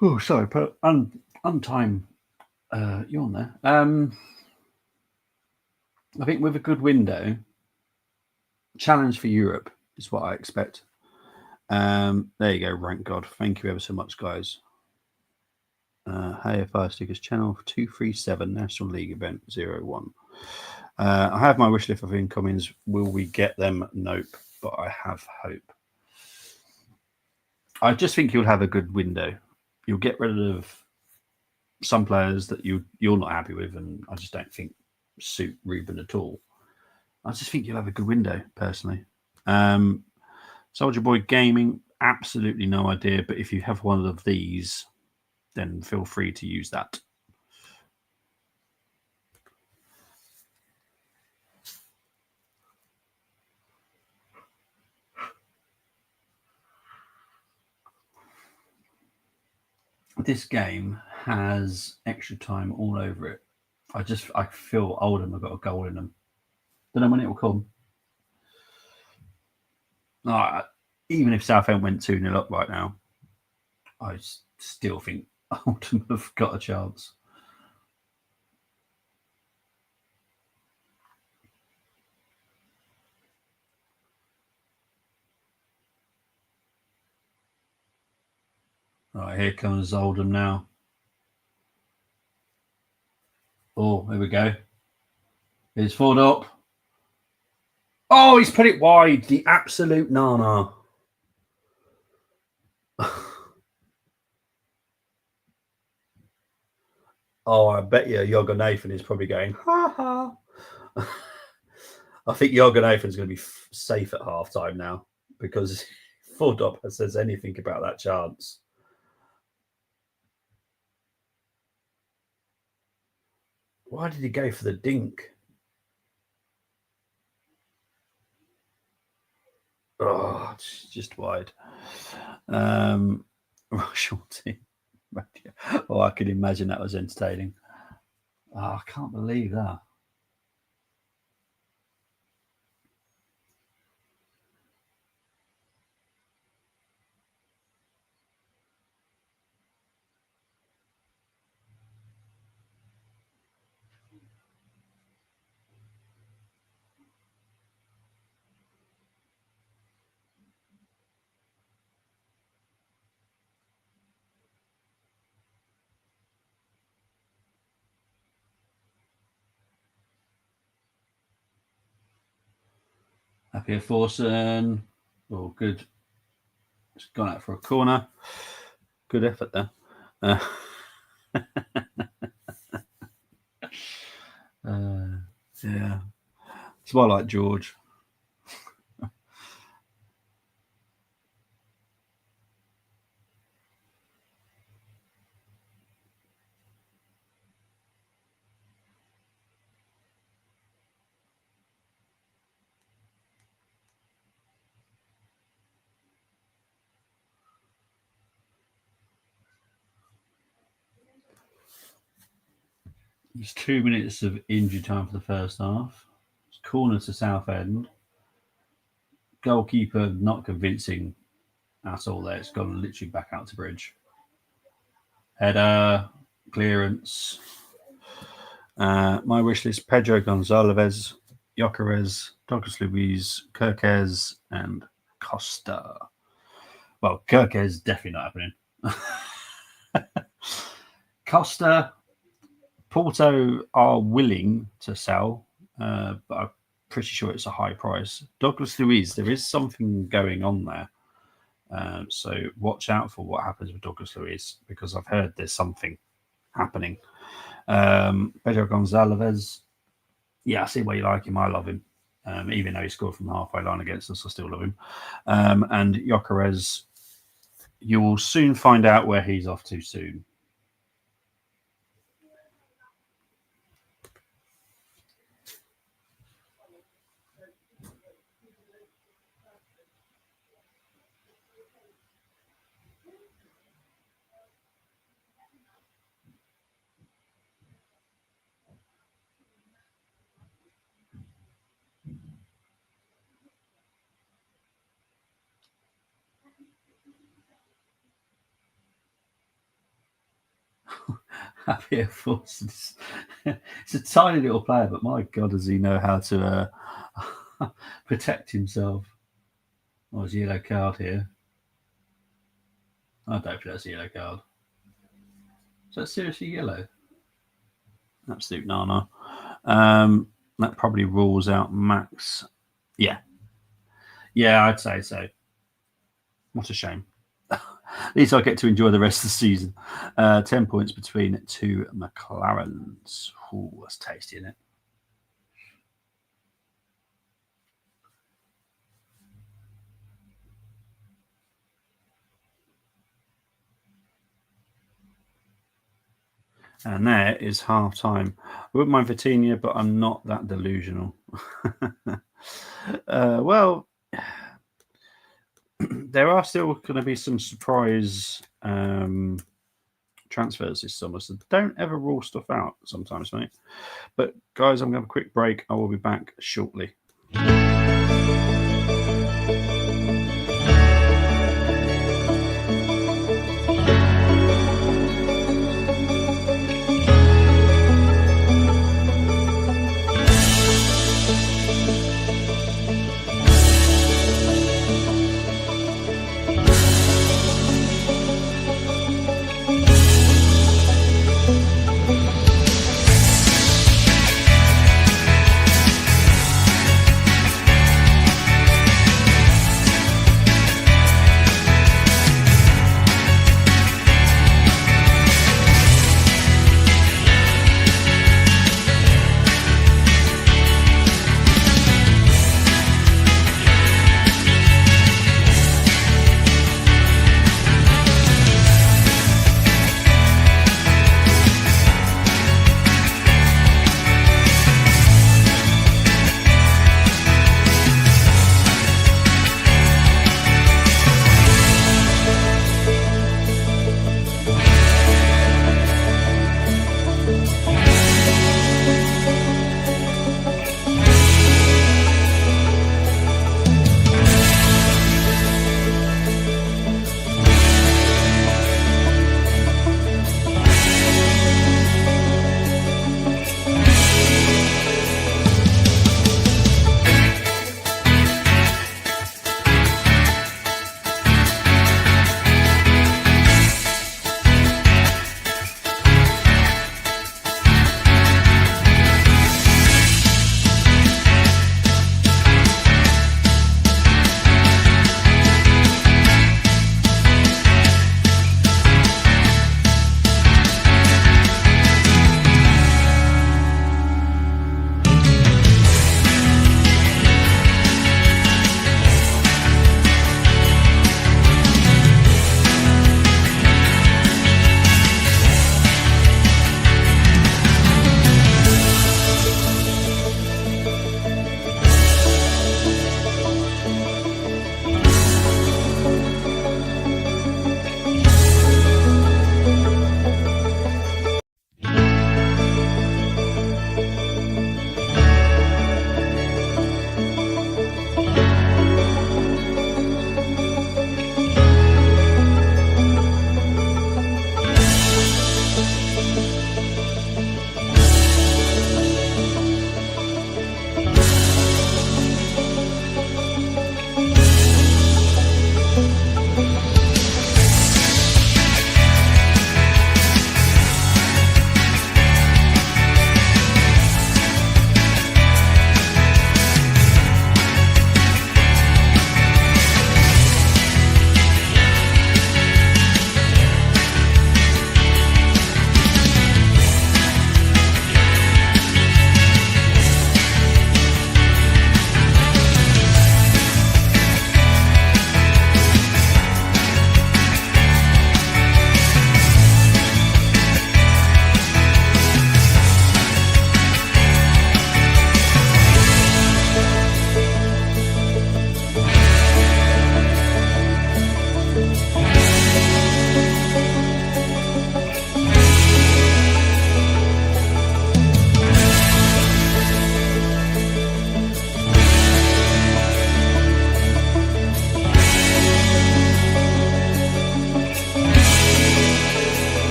oh, sorry, but untime yawn there. I think with a good window, challenge for Europe is what I expect. There you go, rank God. Thank you ever so much, guys. Hey, Fire Stickers channel 237 National League event 01. I have my wish list of incomings. Will we get them? Nope, but I have hope. I just think you'll have a good window. You'll get rid of some players that you're not happy with, and I just don't think suit Ruben at all. I just think you'll have a good window, personally. Soldier Boy Gaming, absolutely no idea, but if you have one of these, then feel free to use that. This game has extra time all over it. I feel Oldham have got a goal in them. Don't know when it will come. even if Southend went 2-0 up right now, I still think Oldham have got a chance. Right, here comes Oldham now. Oh, here we go. Here's Ford up. Oh, he's put it wide. The absolute nana. Oh, I bet you Yoga Nathan is probably going, ha ha. I think Yoga Nathan's going to be safe at half time now because Ford up says anything about that chance. Why did he go for the dink? Oh, it's just wide. Russell team. Oh, I could imagine that was entertaining. Oh, I can't believe that. Happy Forson. Oh, good. It's gone out for a corner. Good effort there. Yeah. It's why I like George. It's 2 minutes of injury time for the first half. It's corner to Southend. Goalkeeper not convincing at all there. It's gone literally back out to Bridge. Header, clearance. My wish list: Pedro Gonzalez, Jokeres, Douglas Luiz, Kirkes, and Costa. Well, Kirkes definitely not happening. Costa, Porto are willing to sell, but I'm pretty sure it's a high price. Douglas Luiz, there is something going on there. So watch out for what happens with Douglas Luiz because I've heard there's something happening. Pedro Gonzalez, yeah, I see why you like him. I love him. Even though he scored from the halfway line against us, I still love him. And Jokeres, you will soon find out where he's off to soon. Happy Force. It's a tiny little player, but my God, does he know how to protect himself? Oh, there's a yellow card here. I don't think that's a yellow card. Is that seriously yellow? Absolute nana. That probably rules out Max. Yeah. Yeah, I'd say so. What a shame. At least I get to enjoy the rest of the season. 10 points between two McLarens. Ooh, that's tasty, isn't it? And there is half time. I wouldn't mind Vitinha, but I'm not that delusional. Well, there are still going to be some surprise transfers this summer, so don't ever rule stuff out sometimes, mate. But guys, I'm going to have a quick break. I will be back shortly.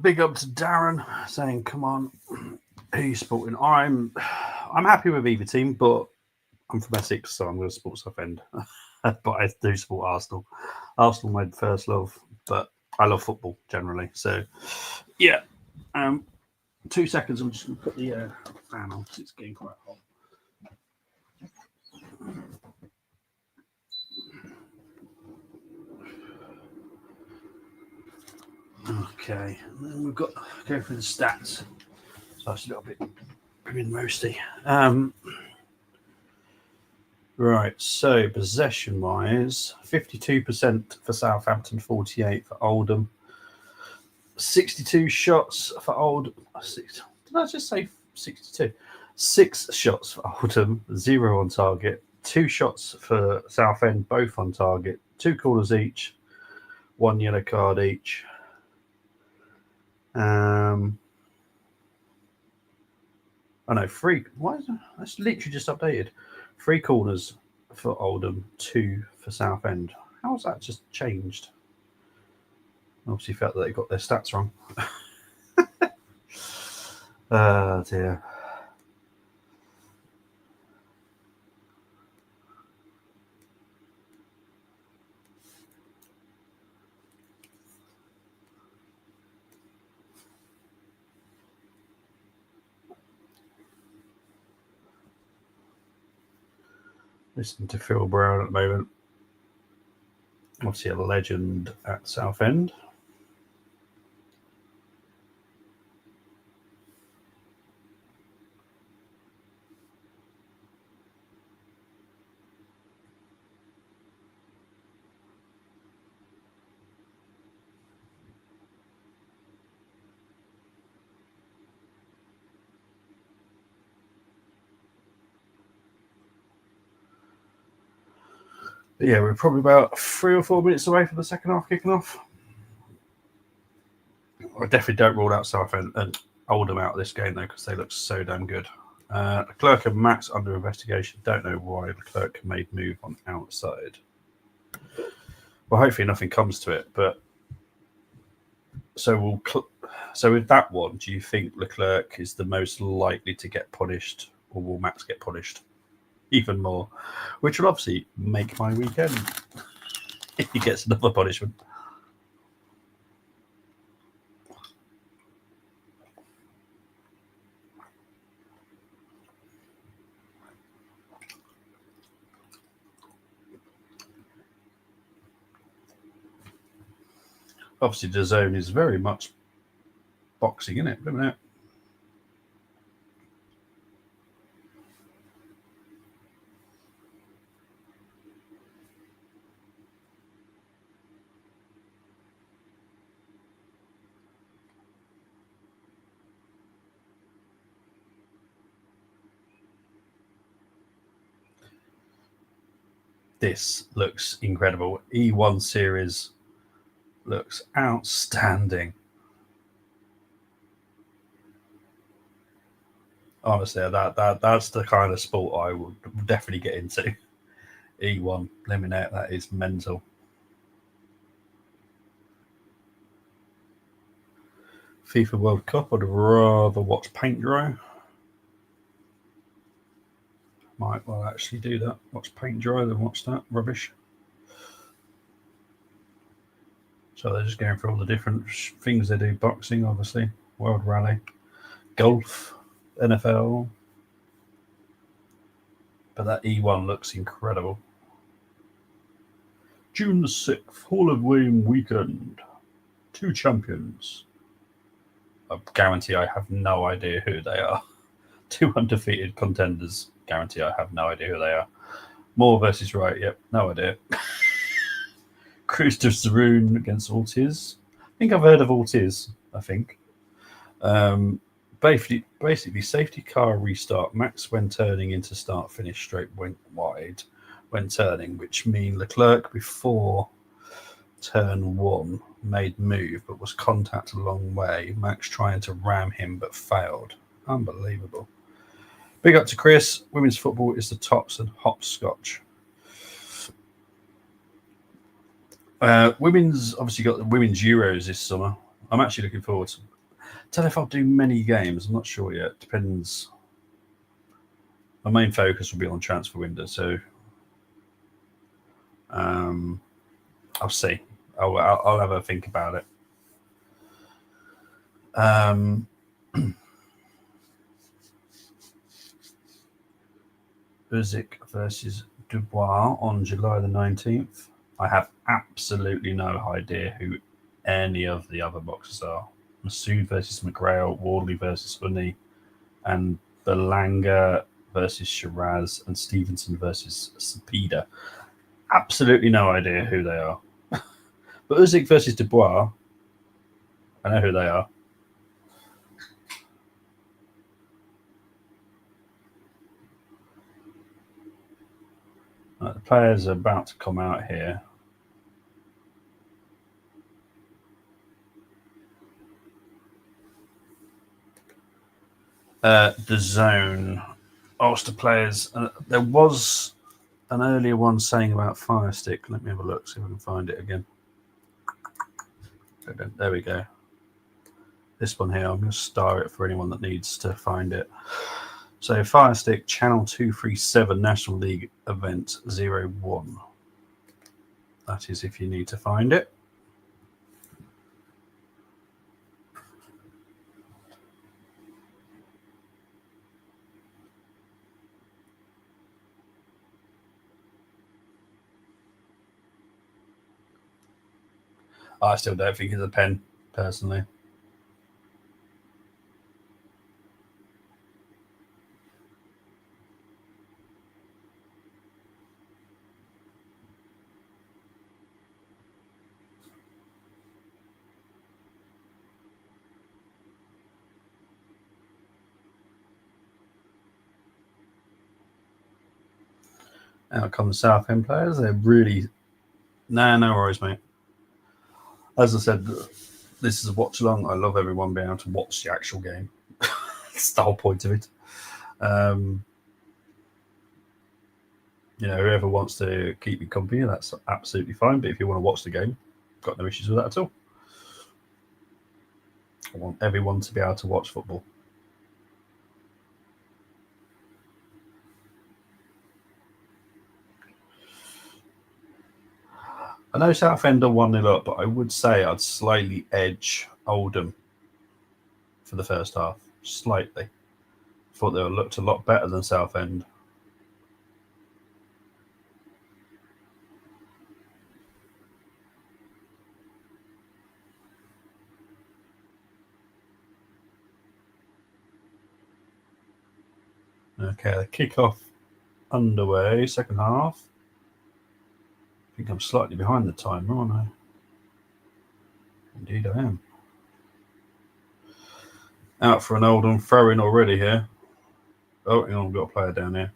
Big up to Darren saying, "Come on, who you supporting?" I'm happy with either team, but I'm from Essex, so I'm going to support Southend. But I do support Arsenal. Arsenal my first love, but I love football generally. So yeah. 2 seconds. I'm just going to put the fan on because it's getting quite hot. Okay, and then we've got to go through the stats. So it's a little bit roasty. Right, so possession wise, 52% for Southampton, 48% for Oldham. 62 shots for Oldham. Did I just say 62? 6 shots for Oldham, 0 on target. 2 shots for Southend, both on target. 2 corners each, 1 yellow card each. Oh no, 3. Why is that? That's literally just updated. 3 corners for Oldham, 2 for Southend. How has that just changed? Obviously felt that they got their stats wrong. Oh dear. Listening to Phil Brown at the moment. Obviously a legend at Southend. But yeah, we're probably about 3 or 4 minutes away from the second half kicking off. I definitely don't rule out Southend and Oldham out of this game though, because they look so damn good. Leclerc and Max under investigation. Don't know why Leclerc made move on outside. Well, hopefully nothing comes to it. But so with that one, do you think Leclerc is the most likely to get punished, or will Max get punished even more? Which will obviously make my weekend if he gets another punishment. Obviously, the zone is very much boxing, isn't it? Isn't it? This looks incredible. E1 series looks outstanding. Honestly, that's the kind of sport I would definitely get into. E1 Lemonade, that is mental. FIFA World Cup, I'd rather watch paint dry. Might well actually do that. Watch paint dry than watch that rubbish. So they're just going through all the different things they do. Boxing, obviously. World Rally. Golf. NFL. But that E1 looks incredible. June the 6th, Hall of Fame weekend. 2 champions. I guarantee I have no idea who they are. 2 undefeated contenders. Guarantee I have no idea who they are. Moore versus Wright. Yep, no idea. Cruz de Saroon against Ortiz. I think I've heard of Ortiz. I think. Basically, safety car restart. Max when turning into start finish straight went wide when turning, which mean Leclerc before turn 1 made move but was contact a long way. Max trying to ram him but failed. Unbelievable. Big up to Chris. Women's football is the tops and hopscotch. Women's obviously got the women's Euros this summer. I'm actually looking forward to. Don't know if I'll do many games. I'm not sure yet. Depends. My main focus will be on transfer window, so I'll see. I'll have a think about it. Usyk versus Dubois on July the 19th. I have absolutely no idea who any of the other boxers are. Masood versus McGrail, Wardley versus Honey, and Belanga versus Shiraz, and Stevenson versus Sapida. Absolutely no idea who they are. But Usyk versus Dubois, I know who they are. The players are about to come out here. The zone. Ulster players. There was an earlier one saying about Fire Stick. Let me have a look, see if I can find it again. There we go. This one here, I'm going to star it for anyone that needs to find it. So Fire Stick Channel 237 National League Event 01. That is if you need to find it. I still don't think it's a pen, personally. Out come the Southend players. They're really... no worries, mate. As I said, this is a watch along. I love everyone being able to watch the actual game. That's the whole point of it. Whoever wants to keep me company, that's absolutely fine. But if you want to watch the game, got no issues with that at all. I want everyone to be able to watch football. I know Southend are 1-0 up, but I would say I'd slightly edge Oldham for the first half. Slightly. Thought they looked a lot better than Southend. Okay, the kick-off underway, second half. I think I'm slightly behind the timer, aren't I? Indeed I am. Out for an Oldham throw-in already here. Oh, hang on, we've got a player down here.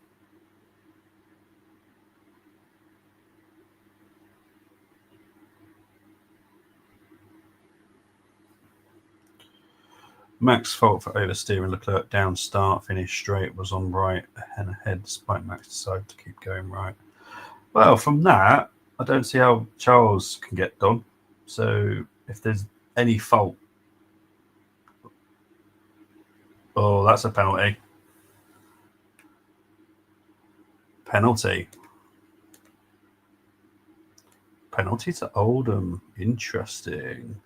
Max fault for oversteering Leclerc down start, finish straight, was on right and ahead despite Max decided to keep going right. Well, from that, I don't see how Charles can get done. So if there's any fault... oh, that's a penalty. Penalty to Oldham. Interesting.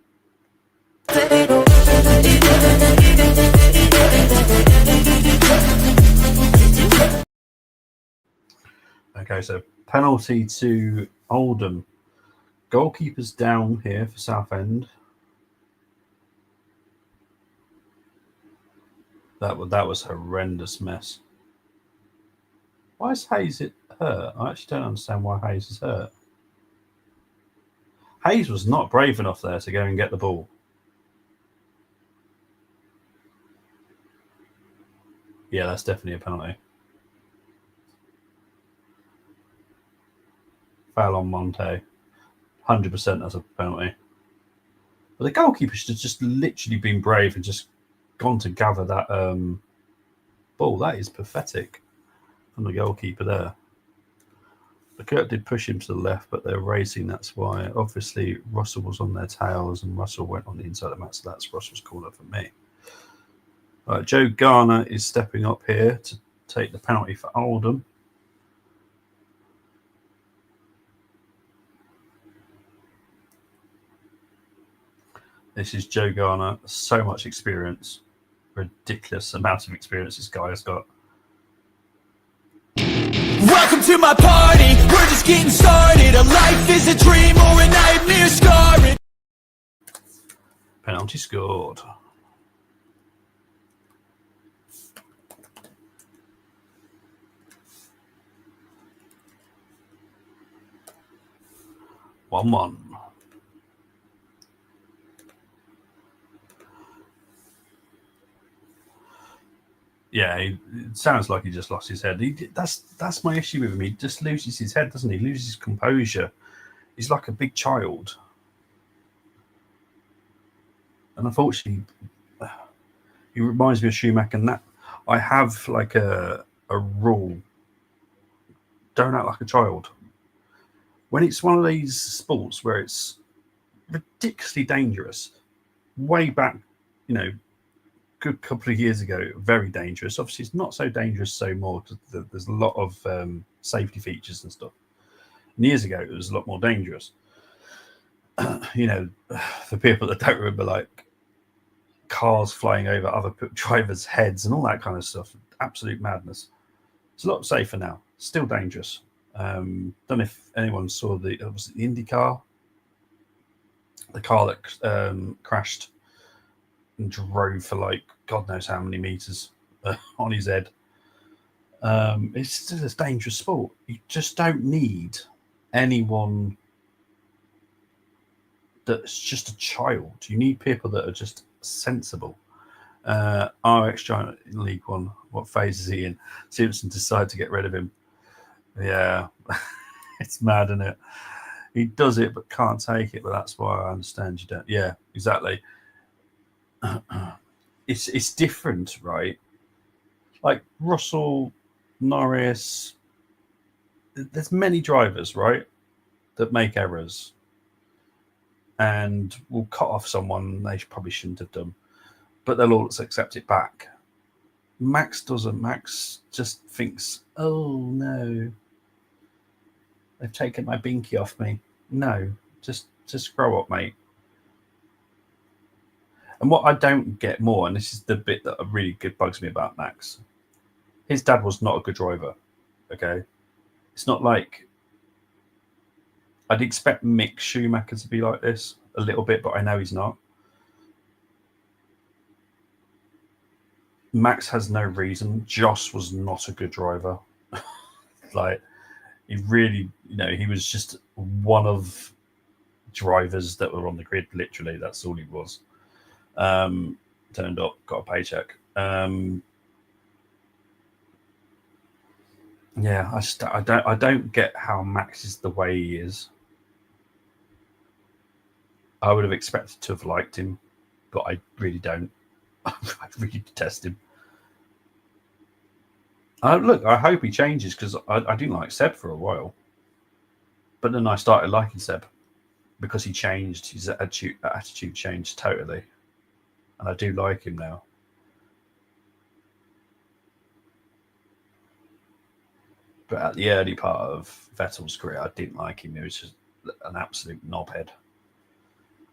Okay, so penalty to Oldham. Goalkeeper's down here for Southend. That was a horrendous mess. Why is Hayes hurt? I actually don't understand why Hayes is hurt. Hayes was not brave enough there to go and get the ball. Yeah, that's definitely a penalty. Foul on Monte. 100% that's a penalty. But the goalkeeper should have just literally been brave and just gone to gather that ball. That is pathetic from the goalkeeper there. Leclerc did push him to the left, but they're racing. That's why. Obviously, Russell was on their tails, and Russell went on the inside of the mat. So that's Russell's corner for me. Right, Joe Garner is stepping up here to take the penalty for Oldham. This is Joe Garner. So much experience. Ridiculous amount of experience this guy has got. Welcome to my party, we're just getting started. A life is a dream or a nightmare scarring. Penalty scored. One. Yeah, it sounds like he just lost his head. That's my issue with him. He just loses his head, doesn't he? He loses his composure. He's like a big child. And unfortunately, he reminds me of Schumacher. And that I have like a rule: don't act like a child. When it's one of these sports where it's ridiculously dangerous, way back, good couple of years ago, very dangerous. Obviously, it's not so dangerous so more because there's a lot of safety features and stuff. And years ago, it was a lot more dangerous. For people that don't remember, like cars flying over other drivers' heads and all that kind of stuff, absolute madness. It's a lot safer now. Still dangerous. Don't know if anyone saw the Indy car, the car that crashed and drove for like God knows how many meters on his head. It's still a dangerous sport. You just don't need anyone that's just a child. You need people that are just sensible. RX Giant in League One. What phase is he in? Simpson decided to get rid of him. Yeah, it's mad, isn't it? He does it but can't take it. But that's why I understand you don't. Yeah, exactly. It's different, right? Like Russell, Norris. There's many drivers, right, that make errors and will cut off someone they probably shouldn't have done, but they'll always accept it back. Max doesn't. Max just thinks, "Oh no, they've taken my binky off me." No, just grow up, mate. And what I don't get more, and this is the bit that really good bugs me about Max, his dad was not a good driver. Okay, it's not like I'd expect Mick Schumacher to be like this a little bit, but I know he's not. Max has no reason. Joss was not a good driver. Like, he really, he was just one of drivers that were on the grid. Literally, that's all he was. Turned up, got a paycheck. Yeah, I don't get how Max is the way he is. I would have expected to have liked him, but I really don't. I really detest him. Look, I hope he changes because I didn't like Seb for a while, but then I started liking Seb because he changed. His attitude changed totally, and I do like him now. But at the early part of Vettel's career, I didn't like him. He was just an absolute knobhead.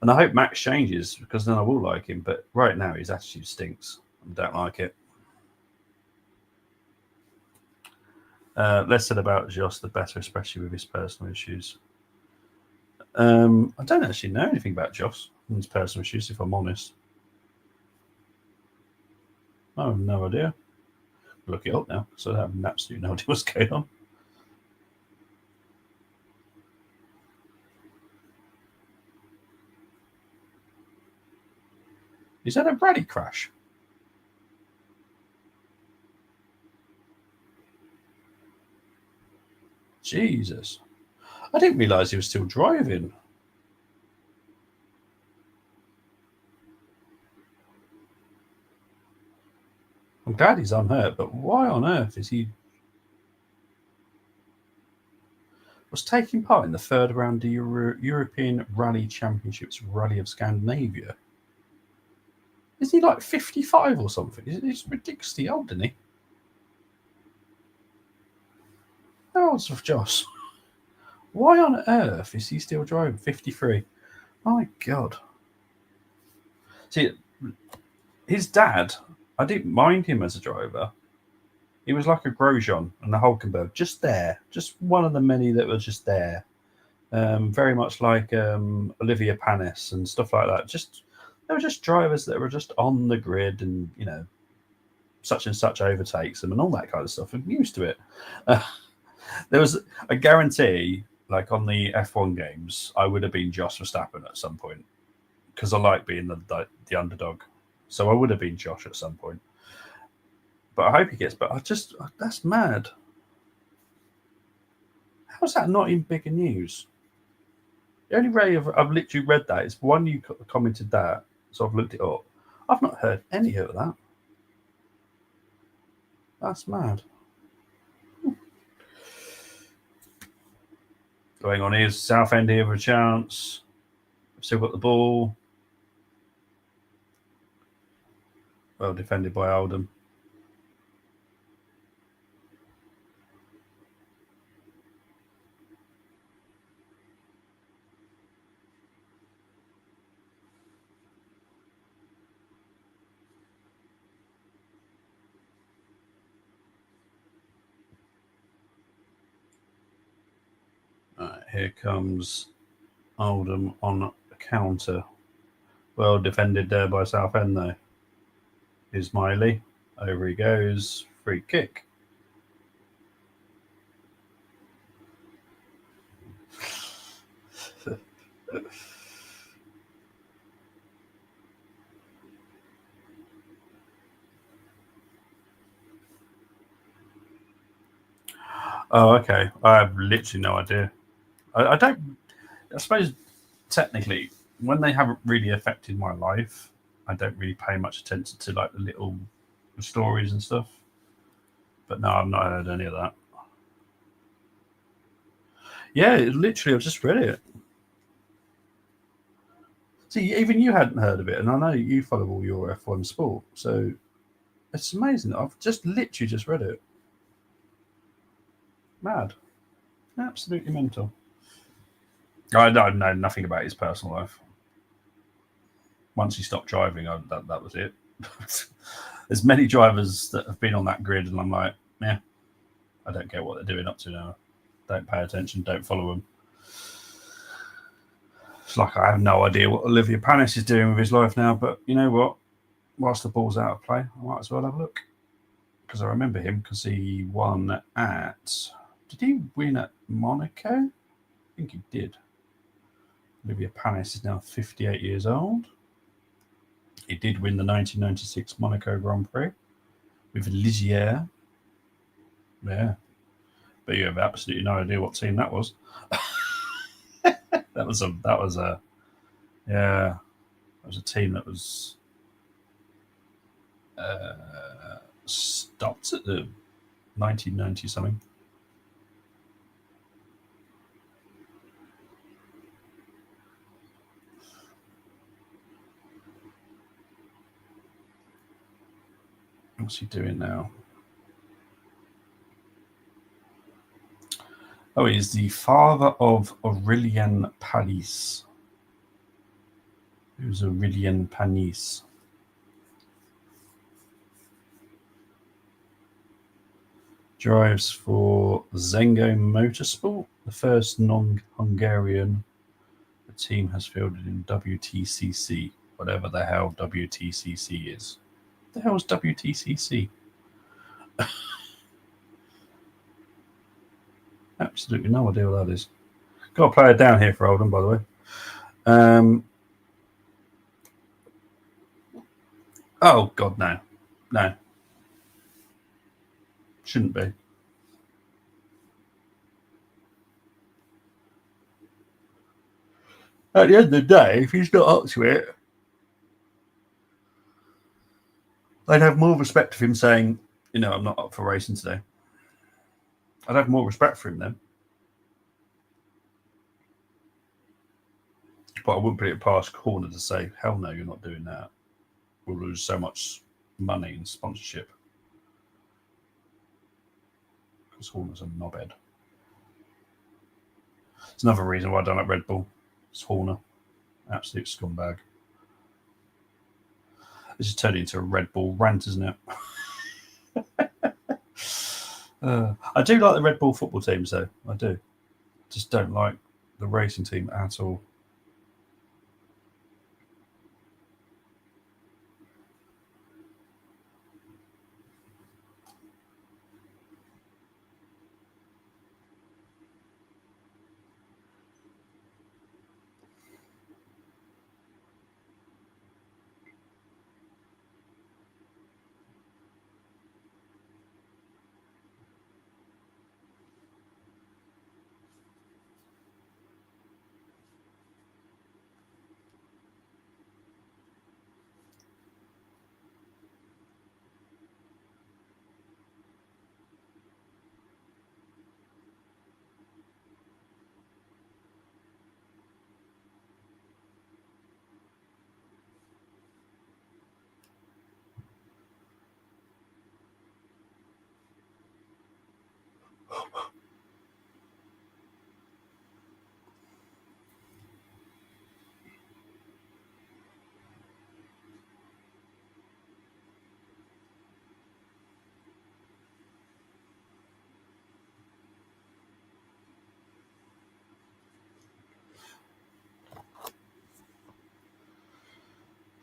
And I hope Max changes because then I will like him. But right now, his attitude stinks. I don't like it. Less said about Joss, the better, especially with his personal issues. I don't actually know anything about Joss and his personal issues, if I'm honest. I have no idea. Look it up now, so I have absolutely no idea what's going on. Is that a rally crash? Jesus. I didn't realise he was still driving. I'm glad he's unhurt, but why on earth is he? was taking part in the third round of the European Rally Championships Rally of Scandinavia. Isn't he like 55 or something? He's ridiculously old, isn't he? How old's Josh? Why on earth is he still driving? 53. My God. See, his dad, I didn't mind him as a driver. He was like a Grosjean and the Hulkenberg, just there. Just one of the many that were just there. Very much like Olivia Panis and stuff like that. They were just drivers that were just on the grid and, such and such overtakes them and all that kind of stuff. I'm used to it. There was a guarantee, like on the F1 games, I would have been Josh Verstappen at some point because I like being the underdog. So I would have been Josh at some point. But I hope he gets. But that's mad. How's that not in bigger news? The only way I've literally read that is one you commented that, so I've looked it up. I've not heard any of that. That's mad. Going on here, Southend here for a chance. Still got the ball. Well defended by Oldham. Right, here comes Oldham on a counter. Well defended there by Southend, though. Here's Miley. Over he goes. Free kick. Oh, okay. I have literally no idea. I don't. I suppose technically, when they haven't really affected my life, I don't really pay much attention to like the little stories and stuff. But no, I've not heard any of that. Yeah, literally, I've just read it. See, even you hadn't heard of it, and I know you follow all your F1 sport, so it's amazing. I've just literally just read it. Mad. Absolutely mental. I don't know nothing about his personal life. Once he stopped driving, that was it. There's many drivers that have been on that grid, and I'm like, yeah, I don't care what they're doing up to now. Don't pay attention. Don't follow them. It's like I have no idea what Olivia Panis is doing with his life now. But you know what? Whilst the ball's out of play, I might as well have a look. Because I remember him because he won at... Did he win at Monaco? I think he did. Olivia Panis is now 58 years old. He did win the 1996 Monaco Grand Prix with Ligier. Yeah. But you have absolutely no idea what team that was. That was a team that was stopped at the 1990 something. What's he doing now? Oh, he's the father of Aurélien Panis. Who's Aurélien Panis? Drives for Zengo Motorsport, the first non-Hungarian the team has fielded in WTCC, whatever the hell WTCC is. What the hell is WTCC? Absolutely no idea what that is. Got a player down here for Oldham, by the way. Oh, God, no. No. Shouldn't be. At the end of the day, if he's not up to it, I'd have more respect for him saying, I'm not up for racing today. I'd have more respect for him then. But I wouldn't put it past Corner to say, hell no, you're not doing that. We'll lose so much money in sponsorship. Because Horner's a knobhead. It's another reason why I don't like Red Bull. It's Horner. Absolute scumbag. This is turning into a Red Bull rant, isn't it? I do like the Red Bull football teams, though. I do. Just don't like the racing team at all.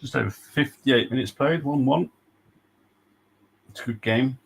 Just over 58 minutes played, 1-1. It's a good game.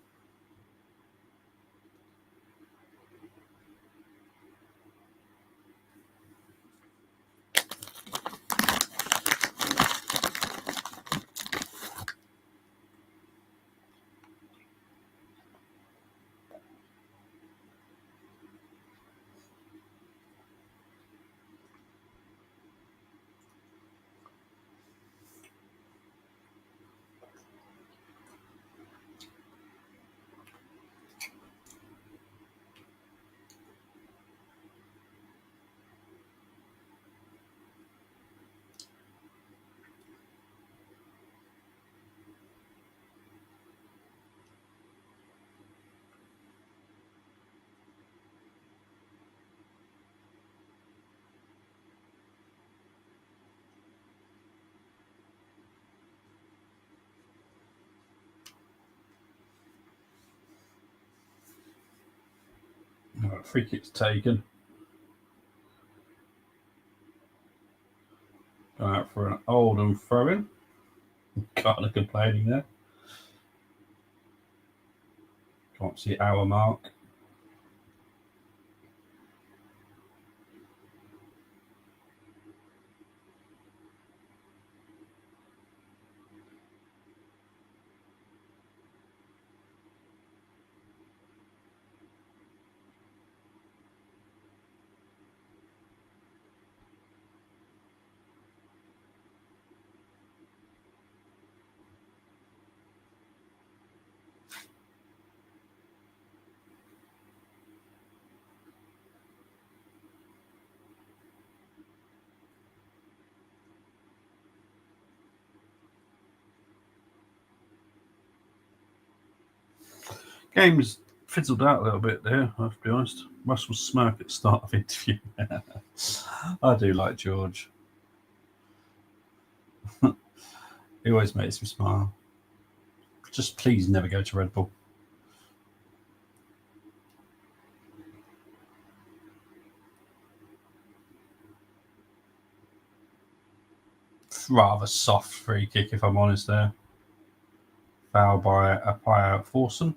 Right, free kick's taken. Going out for an Oldham throw-in. Kind of complaining there. Can't see hour mark. Game's fizzled out a little bit there, I have to be honest. Russell smirk at the start of interview. I do like George. He always makes me smile. Just please never go to Red Bull. Rather soft free kick, if I'm honest there. Foul by Apaya Forson.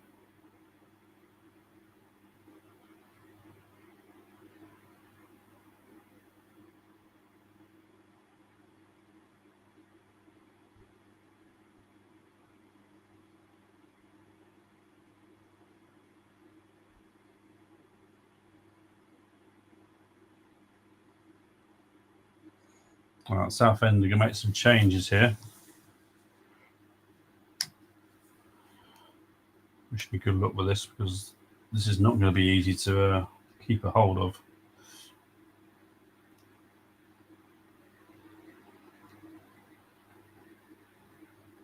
All right, Southend are going to make some changes here. Wish me good luck with this because this is not going to be easy to keep a hold of.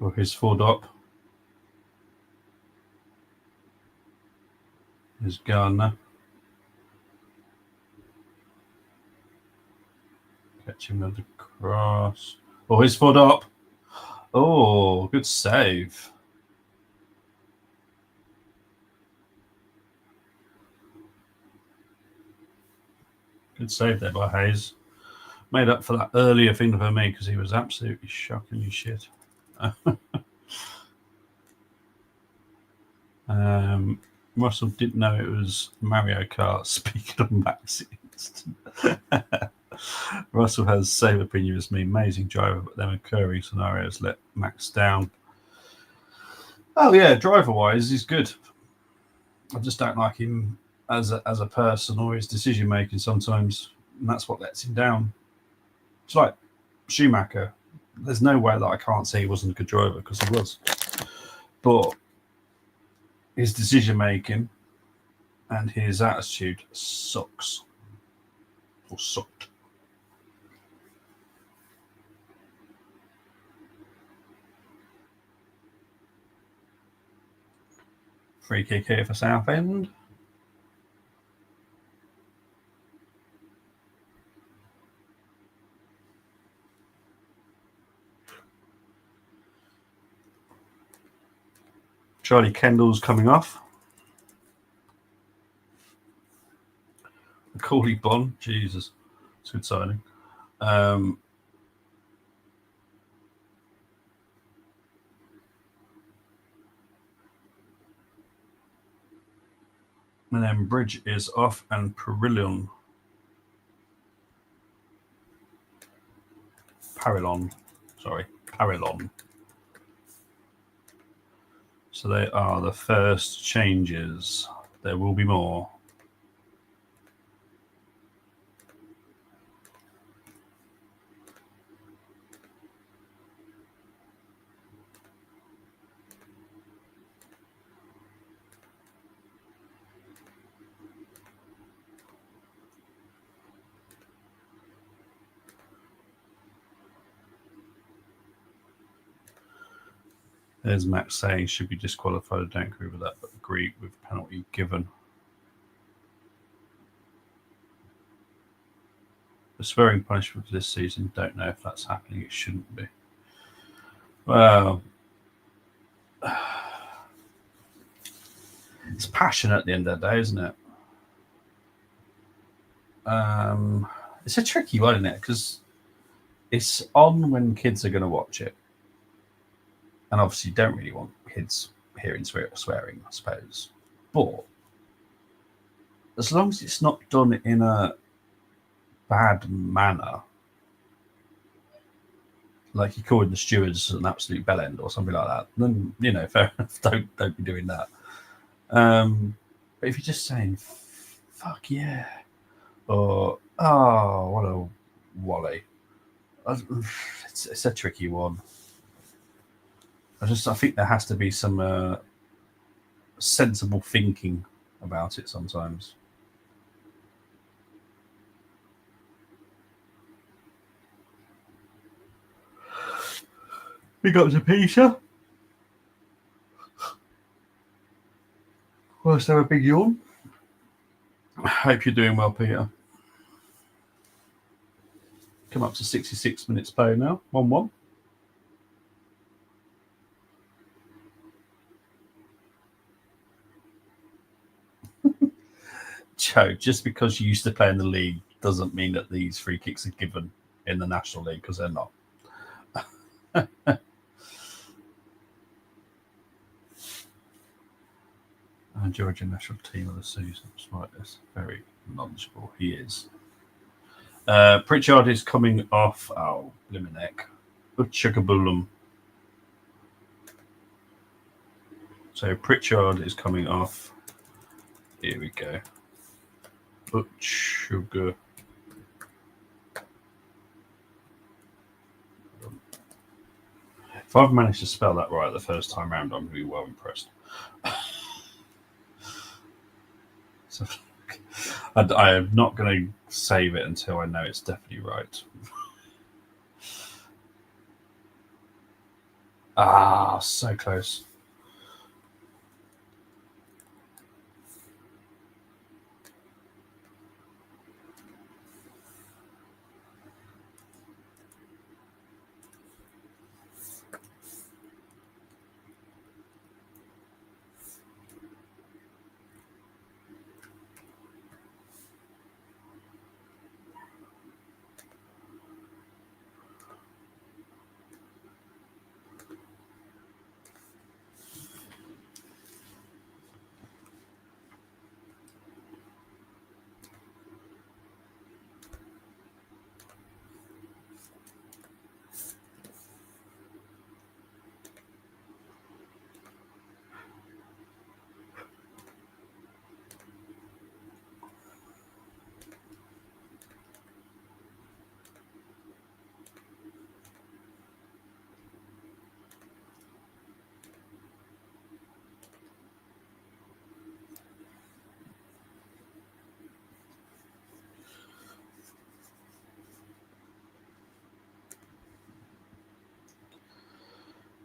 Or his forward up. Is Gardner. Catch him with the cross. Oh, his foot up. Oh, good save. Good save there by Hayes. Made up for that earlier thing for me because he was absolutely shockingly shit. Russell didn't know it was Mario Kart. Speaking of Max, Russell has the same opinion as me. Amazing driver, but then occurring scenarios let Max down. Oh yeah, driver-wise, he's good. I just don't like him as a person or his decision making sometimes, and that's what lets him down. It's like Schumacher. There's no way that I can't say he wasn't a good driver because he was, but his decision making and his attitude sucks or sucked. Free kick here for Southend. Charlie Kendall's coming off. Macaulay Bonne, Jesus, it's a good signing. And then Bridge is off and Parillon. So they are the first changes. There will be more. There's Max saying should be disqualified. I don't agree with that, but agree with penalty given. The swearing punishment for this season, don't know if that's happening. It shouldn't be. Well, it's passion at the end of the day, isn't it? It's a tricky one, isn't it? Because it's on when kids are going to watch it. And obviously, you don't really want kids hearing swearing, I suppose. But as long as it's not done in a bad manner, like you calling the stewards an absolute bellend or something like that, then fair enough. Don't be doing that. But if you're just saying "fuck yeah" or "oh, what a wally," it's a tricky one. I think there has to be some sensible thinking about it sometimes. Big up to Peter. Let's have a big yawn. I hope you're doing well, Peter. Come up to 66 minutes play now. 1-1. Joe, just because you used to play in the league doesn't mean that these free kicks are given in the National League, because they're not. Georgia national team of the season. Right, that's very knowledgeable. He is. Pritchard is coming off. Oh, Bliminek. Uchakabulum. So Pritchard is coming off. Here we go. Sugar. If I've managed to spell that right the first time round, I'm really well impressed. So, I am not going to save it until I know it's definitely right. Ah, so close.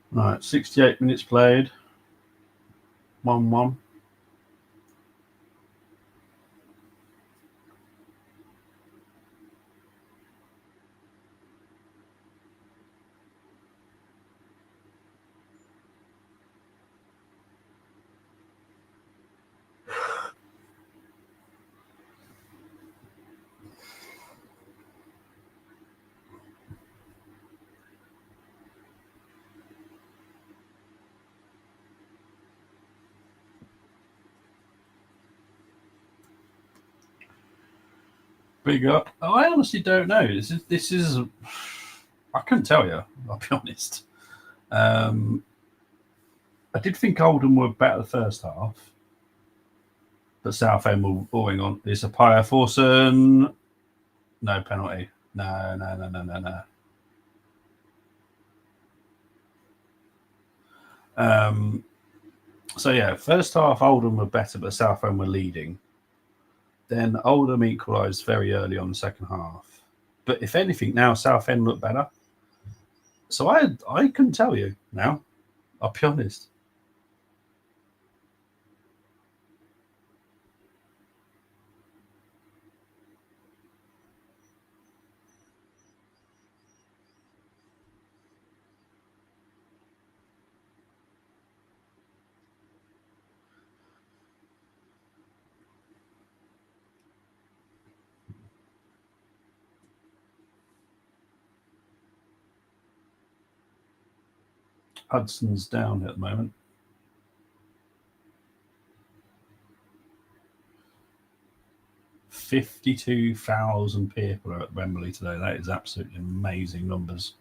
Right, 68 minutes played. 1-1. Big up. Oh, I honestly don't know. This is. I couldn't tell you. I'll be honest. I did think Oldham were better the first half, but Southend were balling on. It's a Pia Forson. No penalty. No. So yeah, first half Oldham were better, but Southend were leading. Then Oldham equalised very early on the second half. But if anything, now Southend look better. So I couldn't tell you now. I'll be honest. Hudson's down at the moment. $52,000 people are at Wembley today. That is absolutely amazing numbers.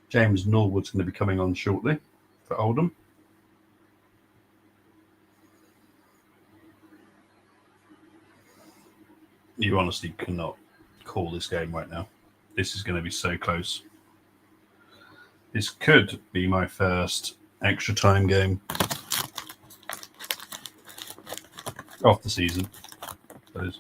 James Norwood's going to be coming on shortly for Oldham. You honestly cannot call this game right now. This is going to be so close. This could be my first extra time game of the season. That is.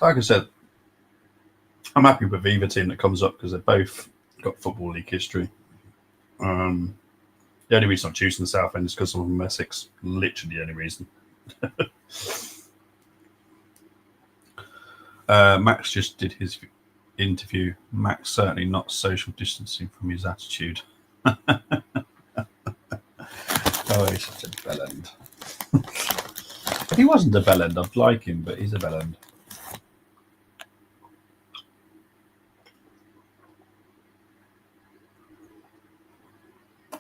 Like I said, I'm happy with either team that comes up because they've both got Football League history. The only reason I'm choosing the Southend is because I'm from Essex. Literally the only reason. Max just did his interview. Max certainly not social distancing from his attitude. Oh, he's such a bellend. If he wasn't a bellend, I'd like him, but he's a bellend.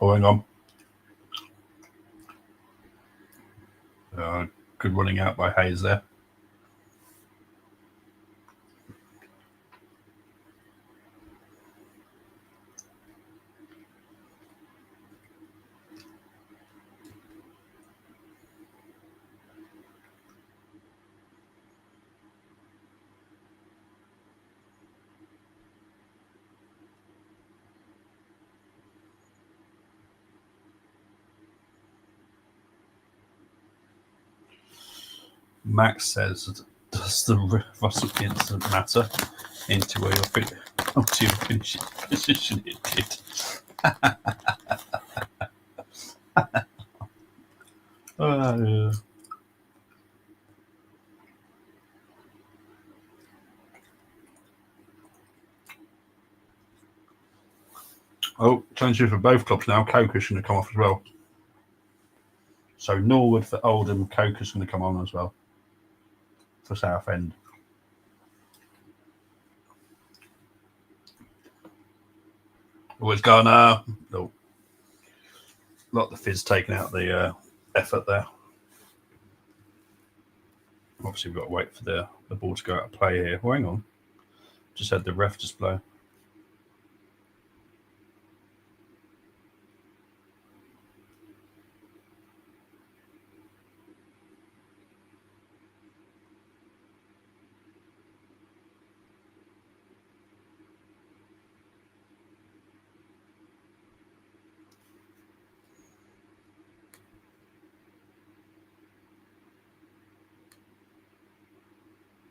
Oh, hang on. Good running out by Hayes there. Max says, does the Russell incident matter into where your finishing position it did? Oh, challenge for both clubs now. Coker's going to come off as well. So Norwood for Oldham, Coker's going to come on as well for Southend. Always gone. No. Lot of the fizz taking out the effort there. Obviously, we've got to wait for the ball to go out of play here. Oh, hang on. Just had the ref just blow.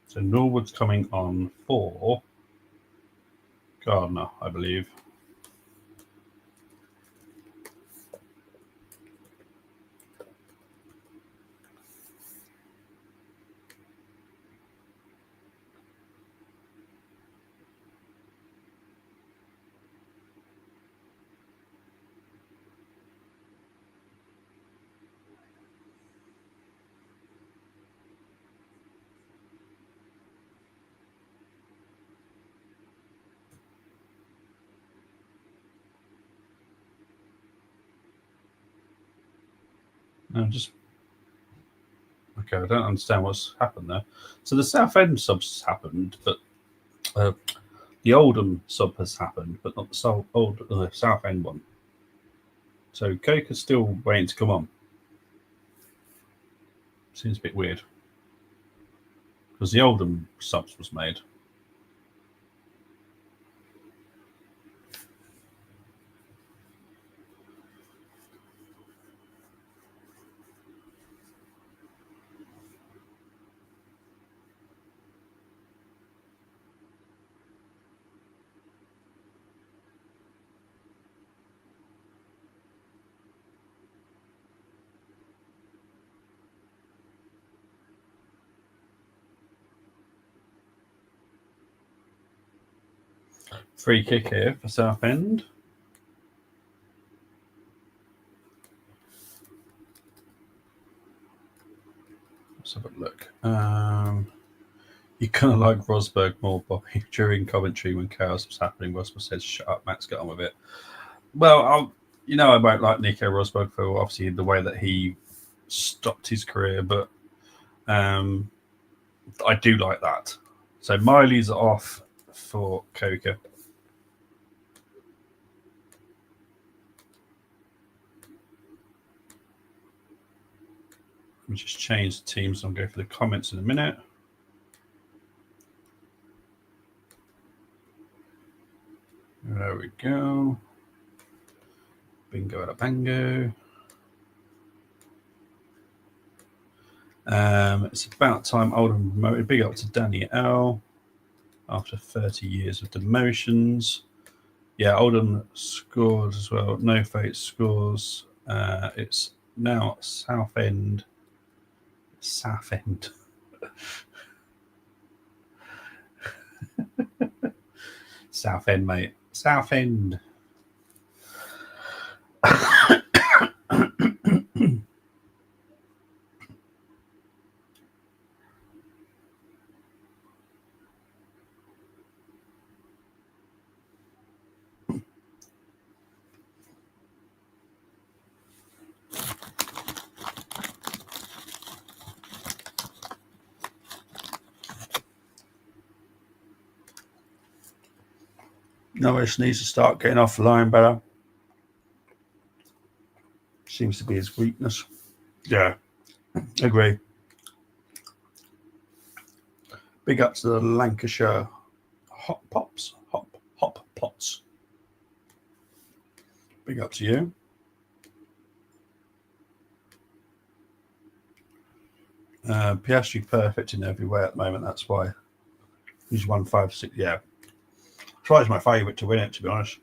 So Norwood's coming on for Gardner, I believe. No, just okay. I don't understand what's happened there. So the Southend subs happened, but the Oldham sub has happened, but not the Southend one. So Coker's still waiting to come on. Seems a bit weird because the Oldham subs was made. Free kick here for Southend. Let's have a look. You kind of like Rosberg more, Bobby. During commentary when chaos was happening, Rosberg says, "Shut up, Max, get on with it." Well, I won't like Nico Rosberg for obviously the way that he stopped his career, but I do like that. So Miley's off for Coker. Let me just change the teams and I'll go for the comments in a minute. There we go. Bingo and a bango. It's about time Oldham promoted. Big up to Danny L. After 30 years of demotions. Yeah, Oldham scored as well. No Fate scores. It's now Southend. Southend, mate. Southend. Norris needs to start getting off the line better. Seems to be his weakness. Yeah, agree. Big up to the Lancashire Hop Pots. Hop Pots. Big up to you. Piastri perfect in every way at the moment. That's why he's won 5-6. Yeah. That's why he's my favourite to win it, to be honest.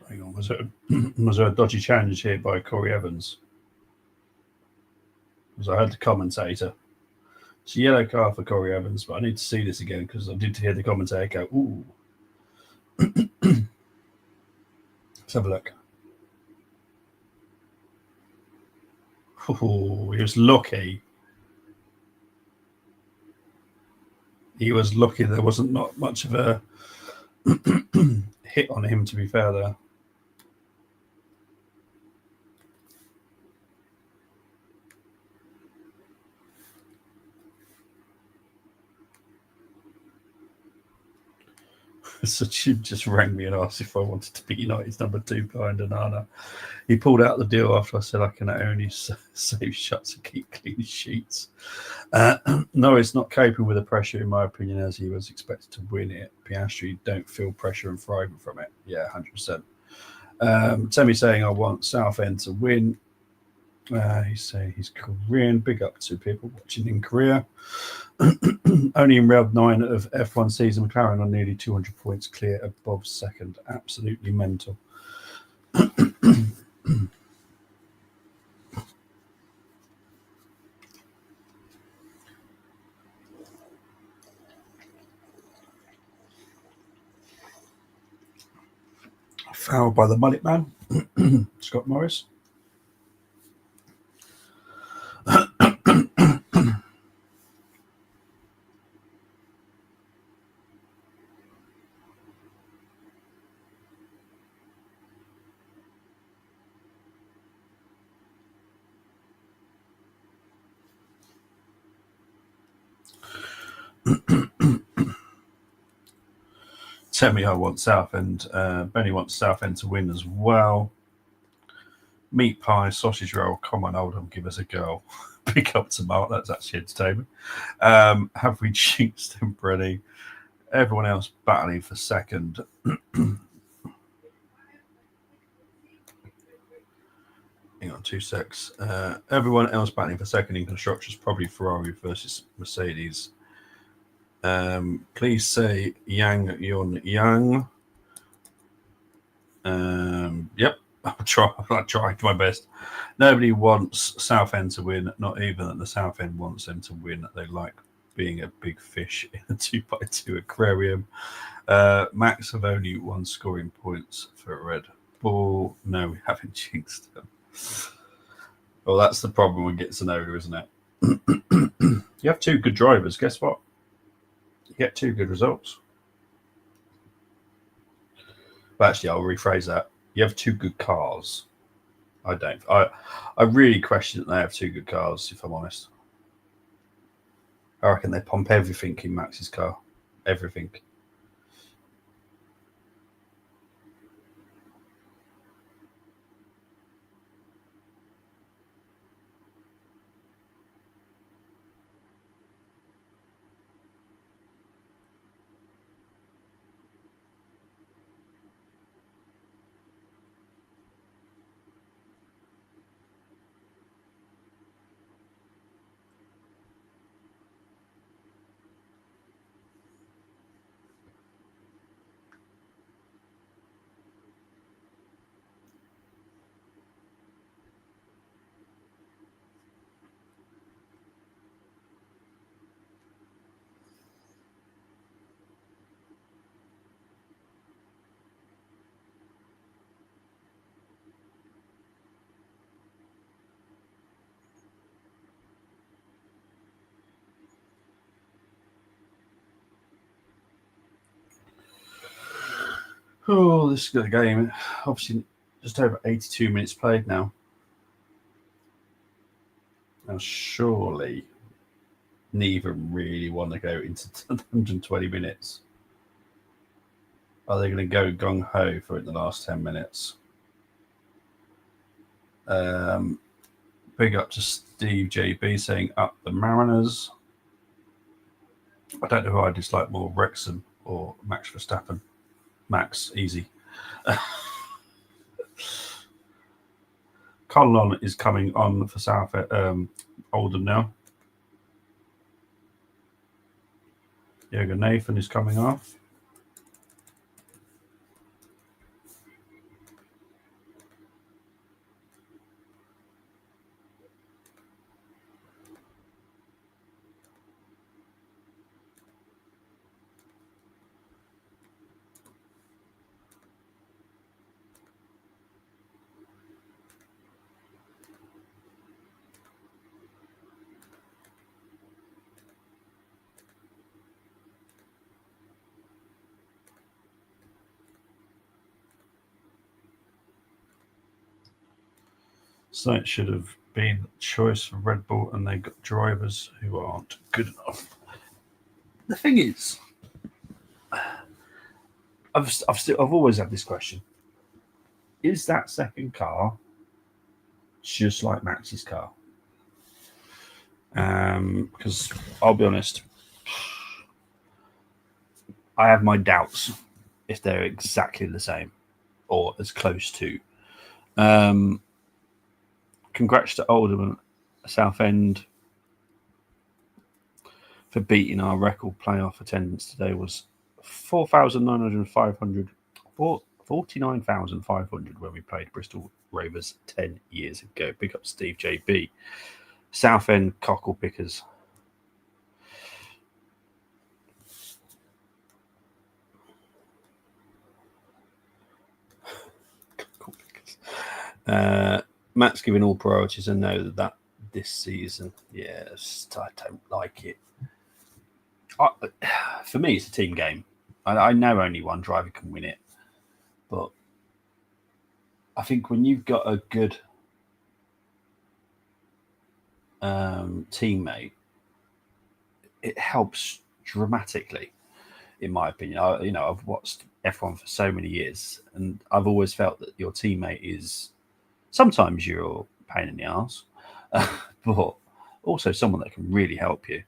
Hang on, was there a dodgy challenge here by Corey Evans? Because I heard the commentator. It's a yellow card for Corey Evans, but I need to see this again because I did hear the commentator go, ooh. Let's have a look. Ooh, he was lucky. He was lucky there wasn't not much of a hit on him, to be fair, there. So Jim just rang me and asked if I wanted to be United's number 2 behind Onana. He pulled out the deal after I said I can only save shots and keep clean sheets. No, it's not coping with the pressure, in my opinion, as he was expected to win it. Piastri don't feel pressure and thriving from it. Yeah, 100%. Temi saying I want Southend to win. He's saying he's Korean. Big up to people watching in Korea. Only in round 9 of F1 season, McLaren on nearly 200 points clear above second. Absolutely mental. Fouled by the mullet man, Scott Morris. Temi, I want Southend. Benny wants Southend to win as well. Meat pie, sausage roll. Come on, Oldham, give us a go. Pick up to Mark. That's actually entertainment. Have we jinxed him, Brenny? Everyone else battling for second. Hang on, 2 secs. Everyone else battling for second in construction is probably Ferrari versus Mercedes. Please say Yang Yun Yang. Yep, I tried my best. Nobody wants Southend to win, not even the Southend wants them to win. They like being a big fish in a 2x2 aquarium. Max have only 1 scoring points for Red Bull. No, we haven't jinxed them. Well, that's the problem with Gitsunoda, isn't it? You have 2 good drivers. Guess what? You get 2 good results. Well, actually, I'll rephrase that. You have 2 good cars. I don't. I really question that they have 2 good cars, if I'm honest. I reckon they pump everything in Max's car. Everything. Oh, this is a good game. Obviously, just over 82 minutes played now. Now, surely neither really want to go into 120 minutes. Are they going to go gung ho for it in the last 10 minutes? Big up to Steve JB saying up the Mariners. I don't know who I dislike more, Wrexham or Max Verstappen. Max, easy. Colin is coming on for South Oldham now. Yoga Nathan is coming off. So it should have been choice for Red Bull, and they got drivers who aren't good enough. The thing is, I've always had this question: is that second car just like Max's car? Because I'll be honest, I have my doubts if they're exactly the same or as close to. Congrats to Oldham and Southend for beating our record playoff attendance today. Was 49,500 when we played Bristol Rovers 10 years ago. Big up Steve JB. Southend cockle pickers. Matt's giving all priorities and know that this season, yes, I don't like it. For me, it's a team game. I know only one driver can win it, but I think when you've got a good teammate, it helps dramatically, in my opinion. I've watched F1 for so many years, and I've always felt that your teammate is sometimes you're a pain in the arse, but also someone that can really help you.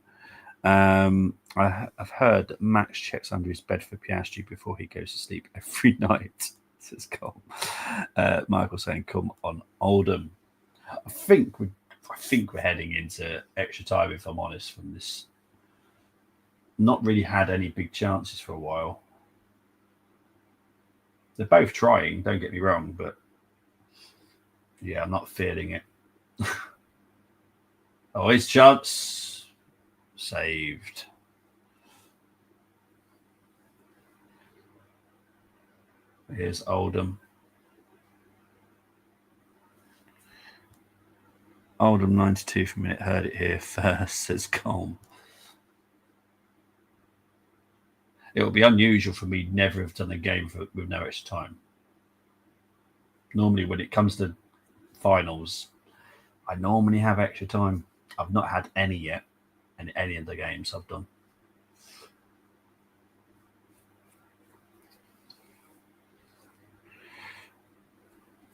I've heard that Max checks under his bed for Piastri before he goes to sleep every night. Says Cole. Michael saying, "Come on, Oldham." I think we're heading into extra time. If I'm honest, from this, not really had any big chances for a while. They're both trying. Don't get me wrong, but yeah, I'm not feeling it. Oh, his chance saved. Here's Oldham. Oldham 92 for a minute. Heard it here first, says Colm. It would be unusual for me never have done a game with no extra time. Normally, when it comes to finals, I normally have extra time. I've not had any yet, in any of the games I've done.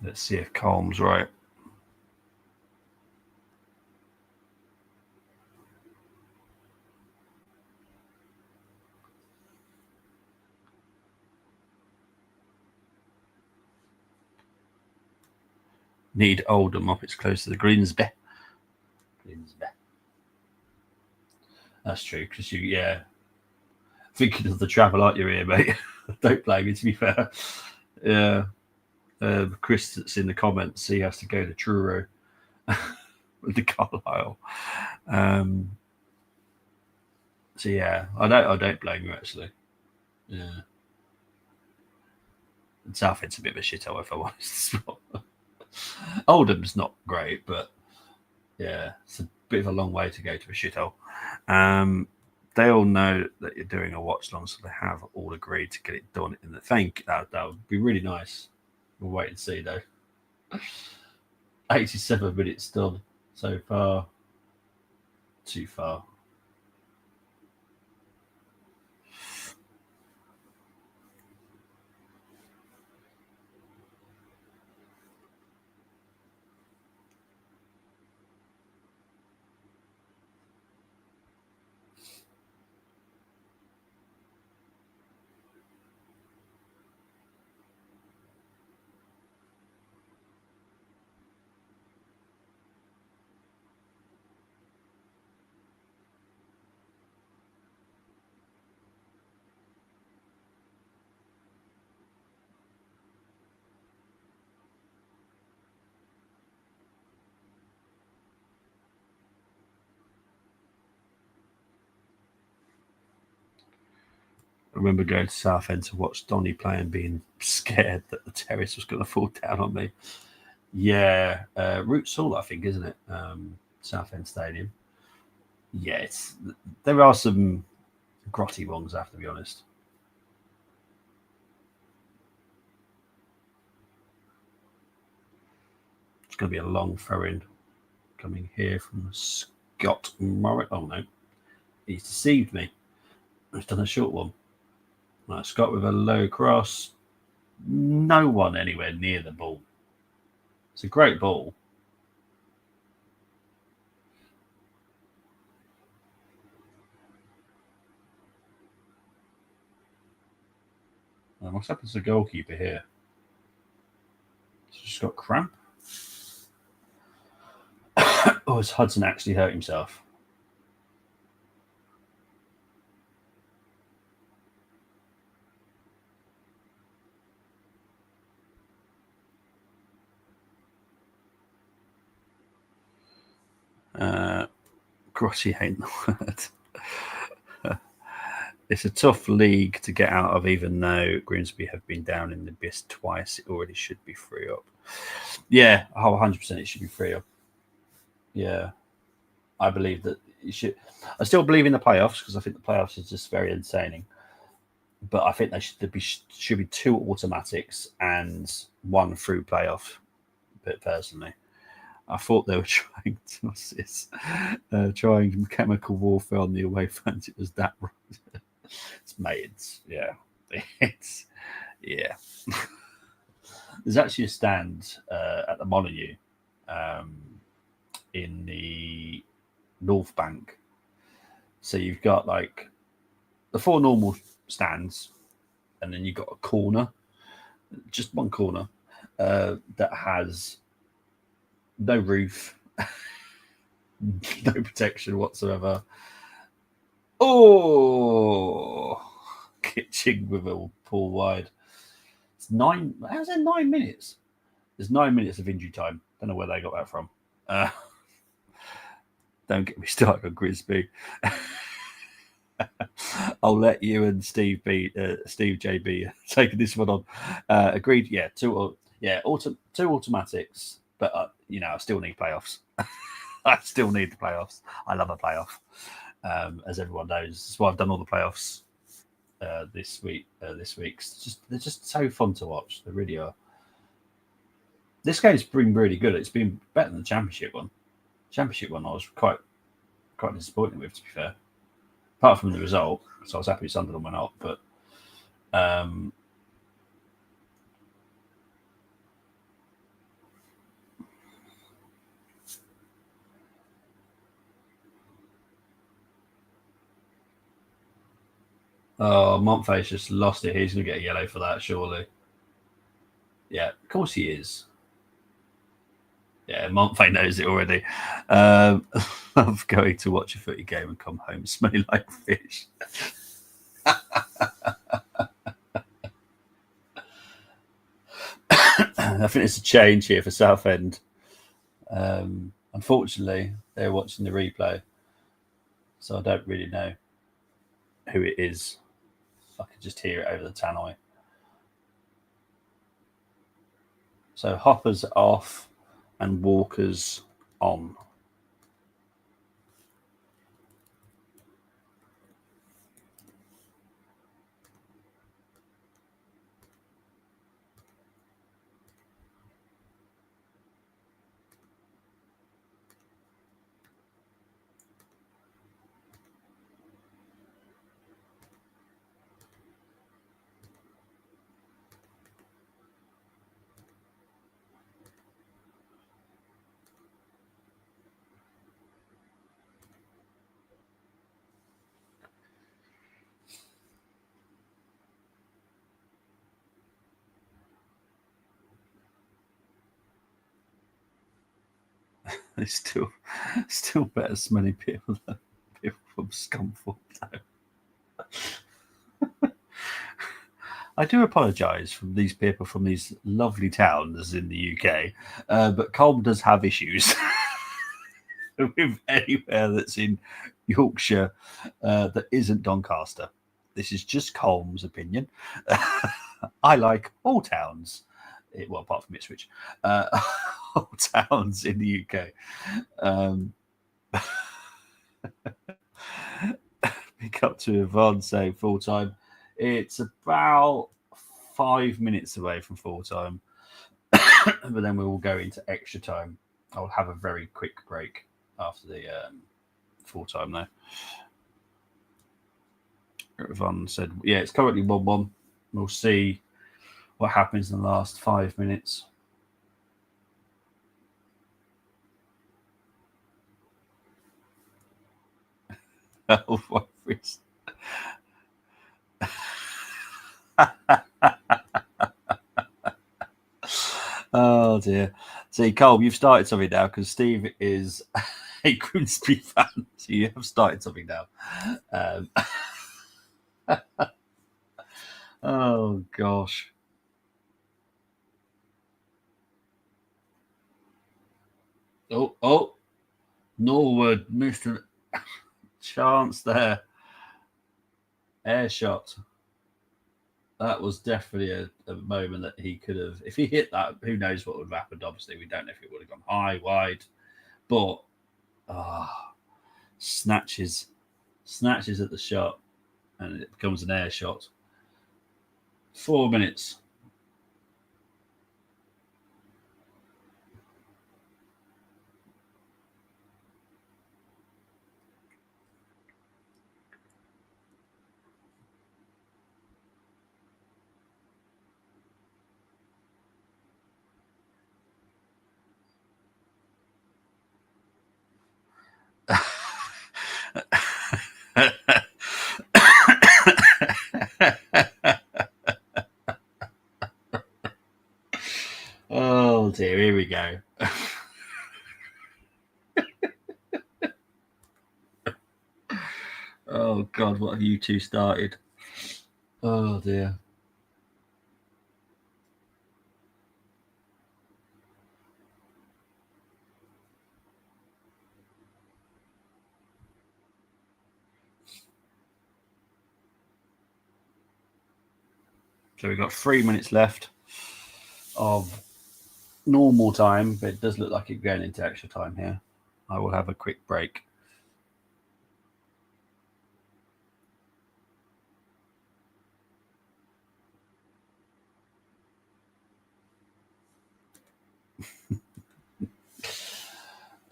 Let's see if Colm's right. Need Oldham up. It's close to the Greensby. That's true, because thinking of the travel, aren't you here, mate? Don't blame me, to be fair. Yeah. Chris that's in the comments, he has to go to Truro with the Carlisle. So yeah, I don't blame you actually. Yeah. And Southend's a bit of a shithole, if I'm honest as well. Oldham's not great, but yeah, it's a bit of a long way to go to a shithole. they all know that you're doing a watch long, so they have all agreed to get it done in the thank. That would be really nice. We'll wait and see though. 87 minutes done so far. Too far. I remember going to Southend to watch Donny play and being scared that the terrace was going to fall down on me. Yeah, Roots Hall, I think, isn't it? Southend Stadium. Yeah, there are some grotty ones, I have to be honest. It's going to be a long throw-in coming here from Scott Morris. Oh, no. He's deceived me. He's done a short one. Right, Scott with a low cross. No one anywhere near the ball. It's a great ball. What's happened to the goalkeeper here? He's just got cramp. Oh, has Hudson actually hurt himself? Grotty ain't the word. It's a tough league to get out of, even though Grimsby have been down in the abyss twice. It already should be 3 up. Yeah, 100% it should be 3 up. Yeah, I believe that you should. I still believe in the playoffs because I think the playoffs is just very entertaining. But I think there should be 2 automatics and 1 through playoff. But personally, I thought they were trying trying chemical warfare on the away fans. It was that. It's mates, yeah. It's yeah. There's actually a stand at the Molyneux in the North Bank. So you've got like the 4 normal stands, and then you've got a corner, just one corner that has no roof, no protection whatsoever. Oh, kitchen with a pull wide. It's 9. How's that 9 minutes? There's 9 minutes of injury time. Don't know where they got that from. Don't get me started on Grimsby. I'll let you and Steve JB taking this one on. Agreed. Yeah, two automatics, but I still need playoffs. I still need the playoffs. I love a playoff, as everyone knows. That's why I've done all the playoffs this week. They're just so fun to watch. They really are. This game's been really good. It's been better than the championship one. Championship one I was quite disappointed with, to be fair. Apart from the result, so I was happy Sunderland went up. But Montfay's just lost it. He's going to get a yellow for that, surely. Yeah, of course he is. Yeah, Montfay knows it already. Love going to watch a footy game and come home smelling like fish. I think it's a change here for Southend. Unfortunately, they're watching the replay, so I don't really know who it is. I could just hear it over the tannoy. So Hopper's off and Walker's on. It's still better smelling people than people from Scunthorpe. I do apologise from these people from these lovely towns in the UK, but Colm does have issues with anywhere that's in Yorkshire that isn't Doncaster. This is just Colm's opinion. I like all towns, well, apart from Ipswich, all towns in the UK. Pick up to Yvonne saying full time. It's about 5 minutes away from full time, but then we will go into extra time. I'll have a very quick break after the full time though. Yvonne said, yeah, it's currently 1-1. We'll see what happens in the last 5 minutes. Oh dear. See, Cole, you've started something now because Steve is a Grimsby fan. So you have started something now. Oh gosh. Oh, Norwood missed a chance there. Air shot. That was definitely a moment that he could have. If he hit that, who knows what would have happened? Obviously, we don't know if it would have gone high, wide, but snatches at the shot, and it becomes an air shot. 4 minutes. Oh dear, here we go. Oh God, what have you two started? Oh dear. So we've got 3 minutes left of normal time, but it does look like it's going into extra time here. I will have a quick break.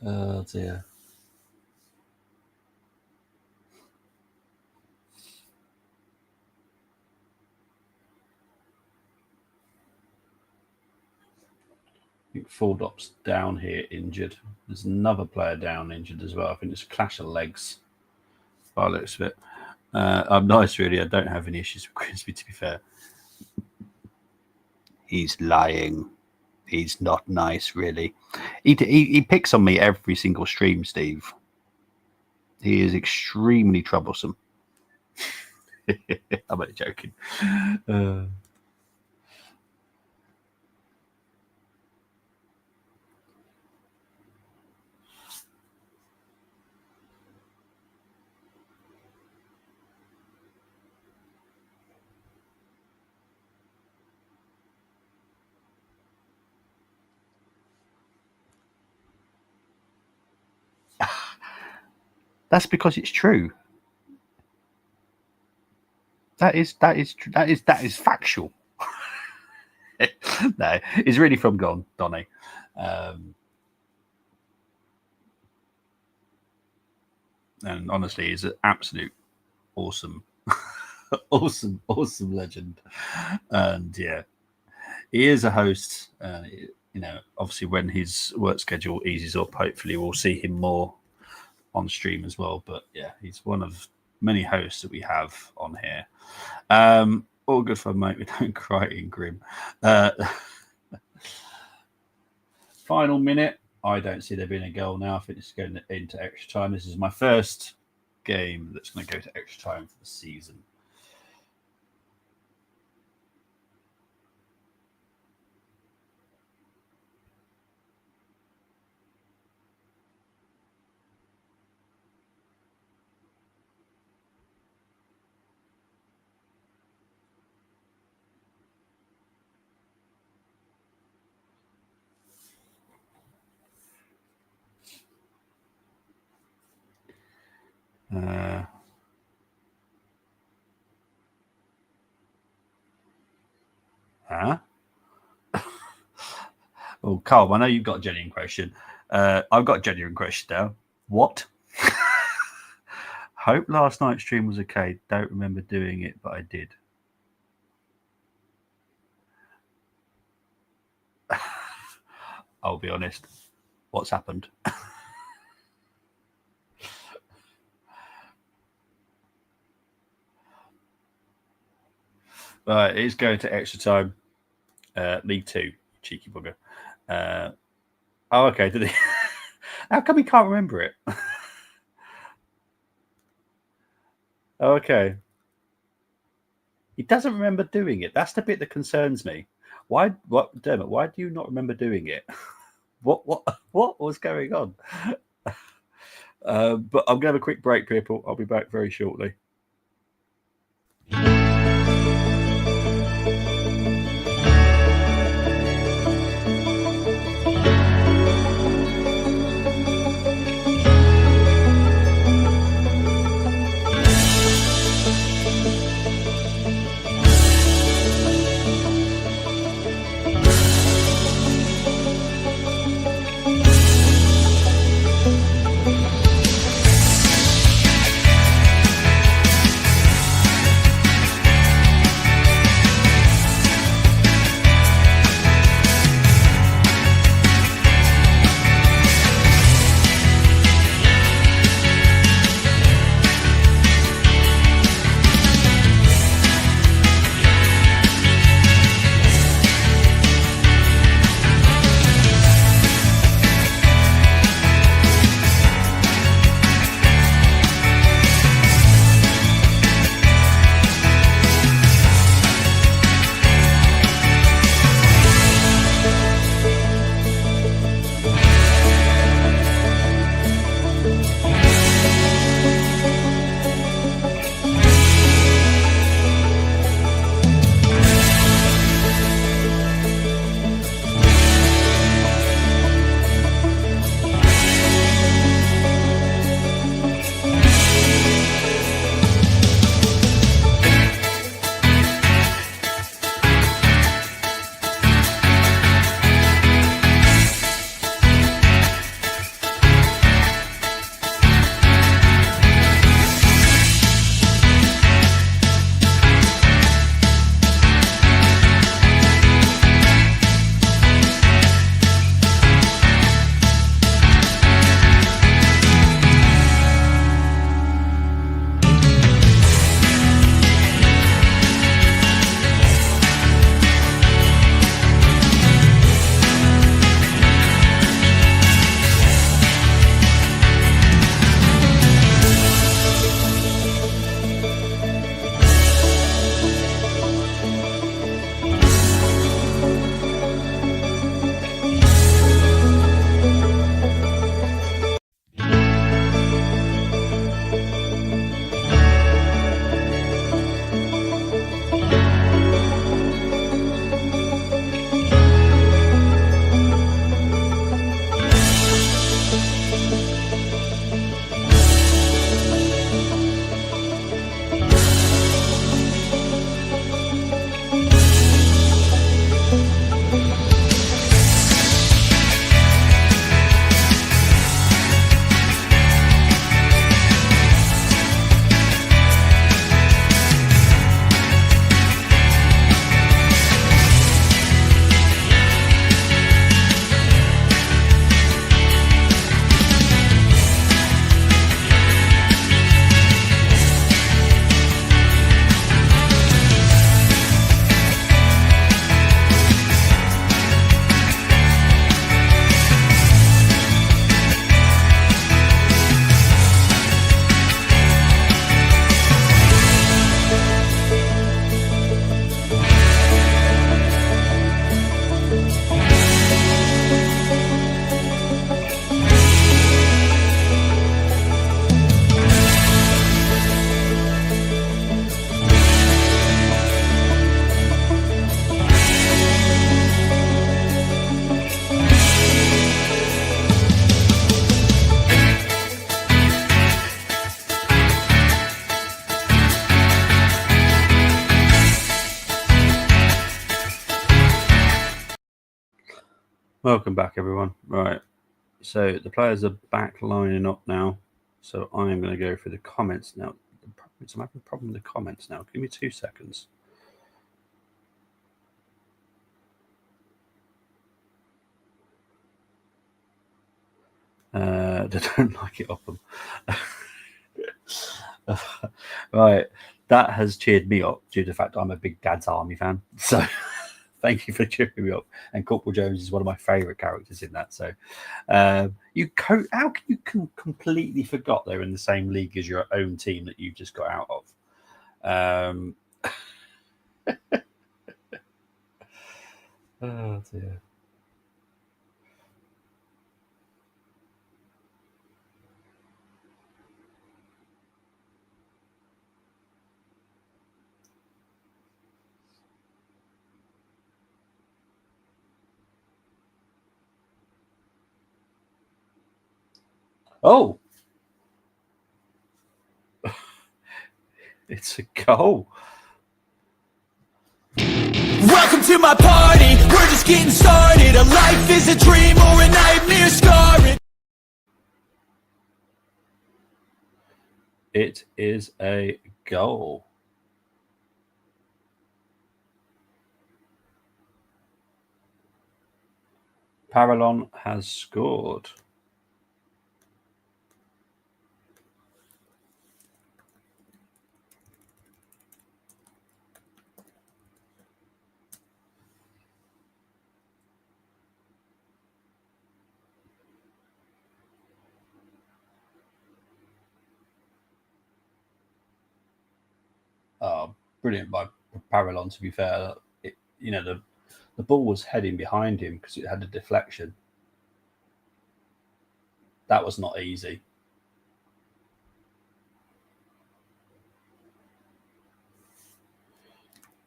Oh dear. I think Fordop's down here injured. There's another player down injured as well. I think it's a clash of legs by the looks of it. I'm nice, really. I don't have any issues with Grimsby, to be fair. He's lying. He's not nice, really. He picks on me every single stream, Steve. He is extremely troublesome. I'm only joking. That's because it's true. That is factual. No, it's really from Donny. And honestly, he's an absolute awesome, awesome legend. And yeah, he is a host. Obviously, when his work schedule eases up, hopefully we'll see him more on stream as well. But yeah, he's one of many hosts that we have on here. All good fun, mate. We don't cry in Grim. Final minute I don't see there being a goal now. I think it's going into extra time. This is my first game that's going to go to extra time for the season. Huh? Oh, Carl, I know you've got a genuine question. I've got a genuine question now. What? Hope last night's stream was okay. Don't remember doing it, but I did. I'll be honest. What's happened? Right, it's going to extra time. League 2, cheeky bugger. Oh, okay. Did he? How come he can't remember it? Oh, okay. He doesn't remember doing it. That's the bit that concerns me. Why? What, Dermot? Why do you not remember doing it? What was going on? But I'm going to have a quick break, people. I'll be back very shortly. Welcome back, everyone. Right, so the players are back lining up now. So I am going to go through the comments now. I'm having a problem with the comments now. Give me 2 seconds. They don't like it, Opham. Right, that has cheered me up due to the fact I'm a big Dad's Army fan. So thank you for cheering me up. And Corporal Jones is one of my favourite characters in that. So how can you completely forgot they're in the same league as your own team that you've just got out of? Oh dear. Oh, it's a goal. Welcome to my party, we're just getting started. A life is a dream or a nightmare scarring. It is a goal. Parallon has scored. Brilliant by Parallon, to be fair. The ball was heading behind him because it had a deflection. That was not easy.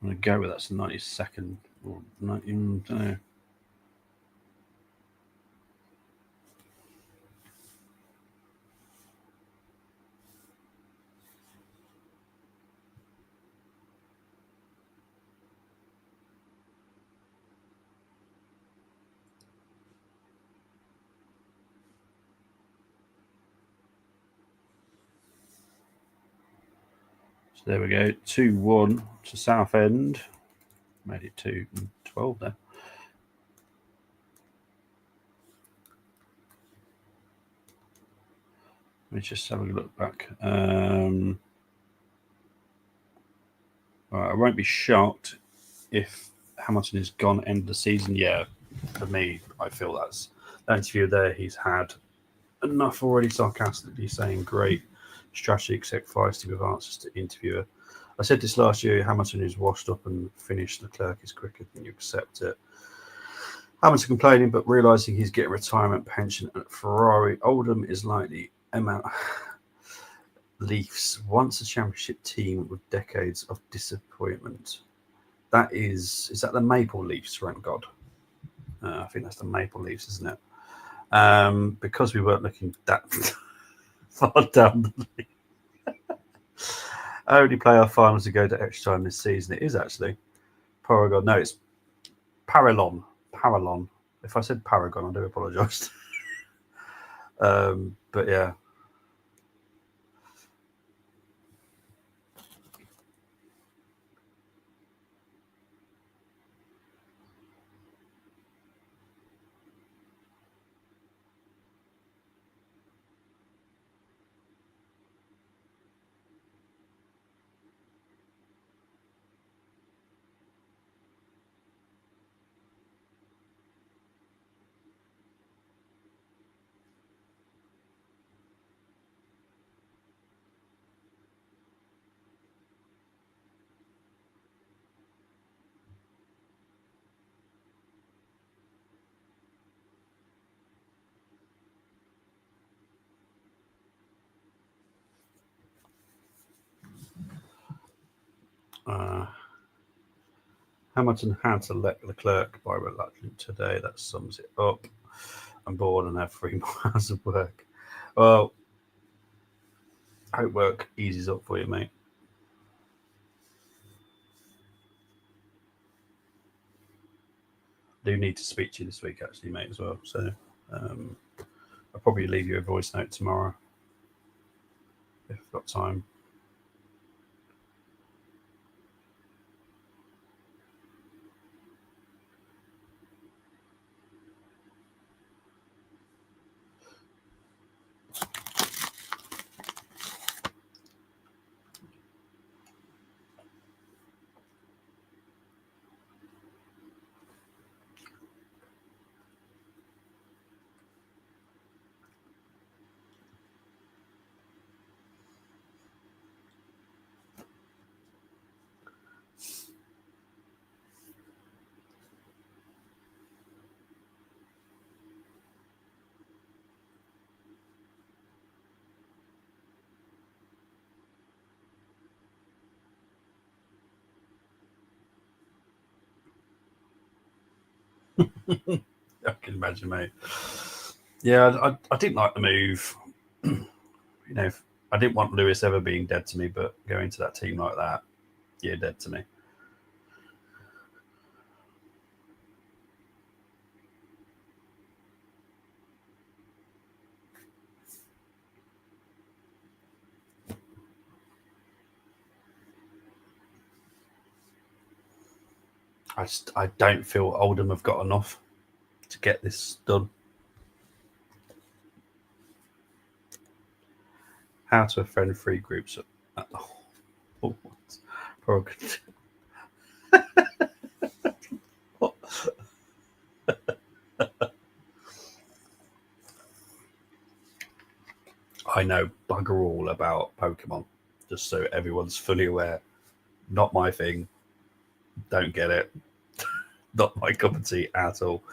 I'm going to go with that's 92nd or 90, I don't know. So there we go, 2-1 to Southend. Made it 2-12 there. Let me just have a look back. Right, I won't be shocked if Hamilton is gone end of the season. Yeah, for me, I feel that's that interview there. He's had enough already, sarcastically saying great strategy, except feisty with answers to interviewer. I said this last year, Hamilton is washed up and finished. Leclerc is quicker than you accept it. Hamilton complaining, but realising he's getting retirement pension at Ferrari. Oldham is likely Emma Leafs, once a championship team with decades of disappointment. Is that the Maple Leafs, thank God? I think that's the Maple Leafs, isn't it? Because we weren't looking that far down the league. Only playoff finals to go to extra time this season. It is actually Paragon. No, it's Parallon. Parallon. If I said Paragon, I do apologise. But yeah. Hamilton had to let Leclerc by reluctant today. That sums it up. I'm bored and have 3 more hours of work. Well, hope work eases up for you, mate. do need to speak to you this week, actually, mate, as well. So I'll probably leave you a voice note tomorrow if I've got time. I can imagine, mate. Yeah, I didn't like the move. You know, I didn't want Lewis ever being dead to me, but going to that team like that, yeah, dead to me. I don't feel Oldham have got enough to get this done. How to offend free groups. Oh, what? I know bugger all about Pokemon, just so everyone's fully aware. Not my thing. Don't get it. Not my cup of tea at all.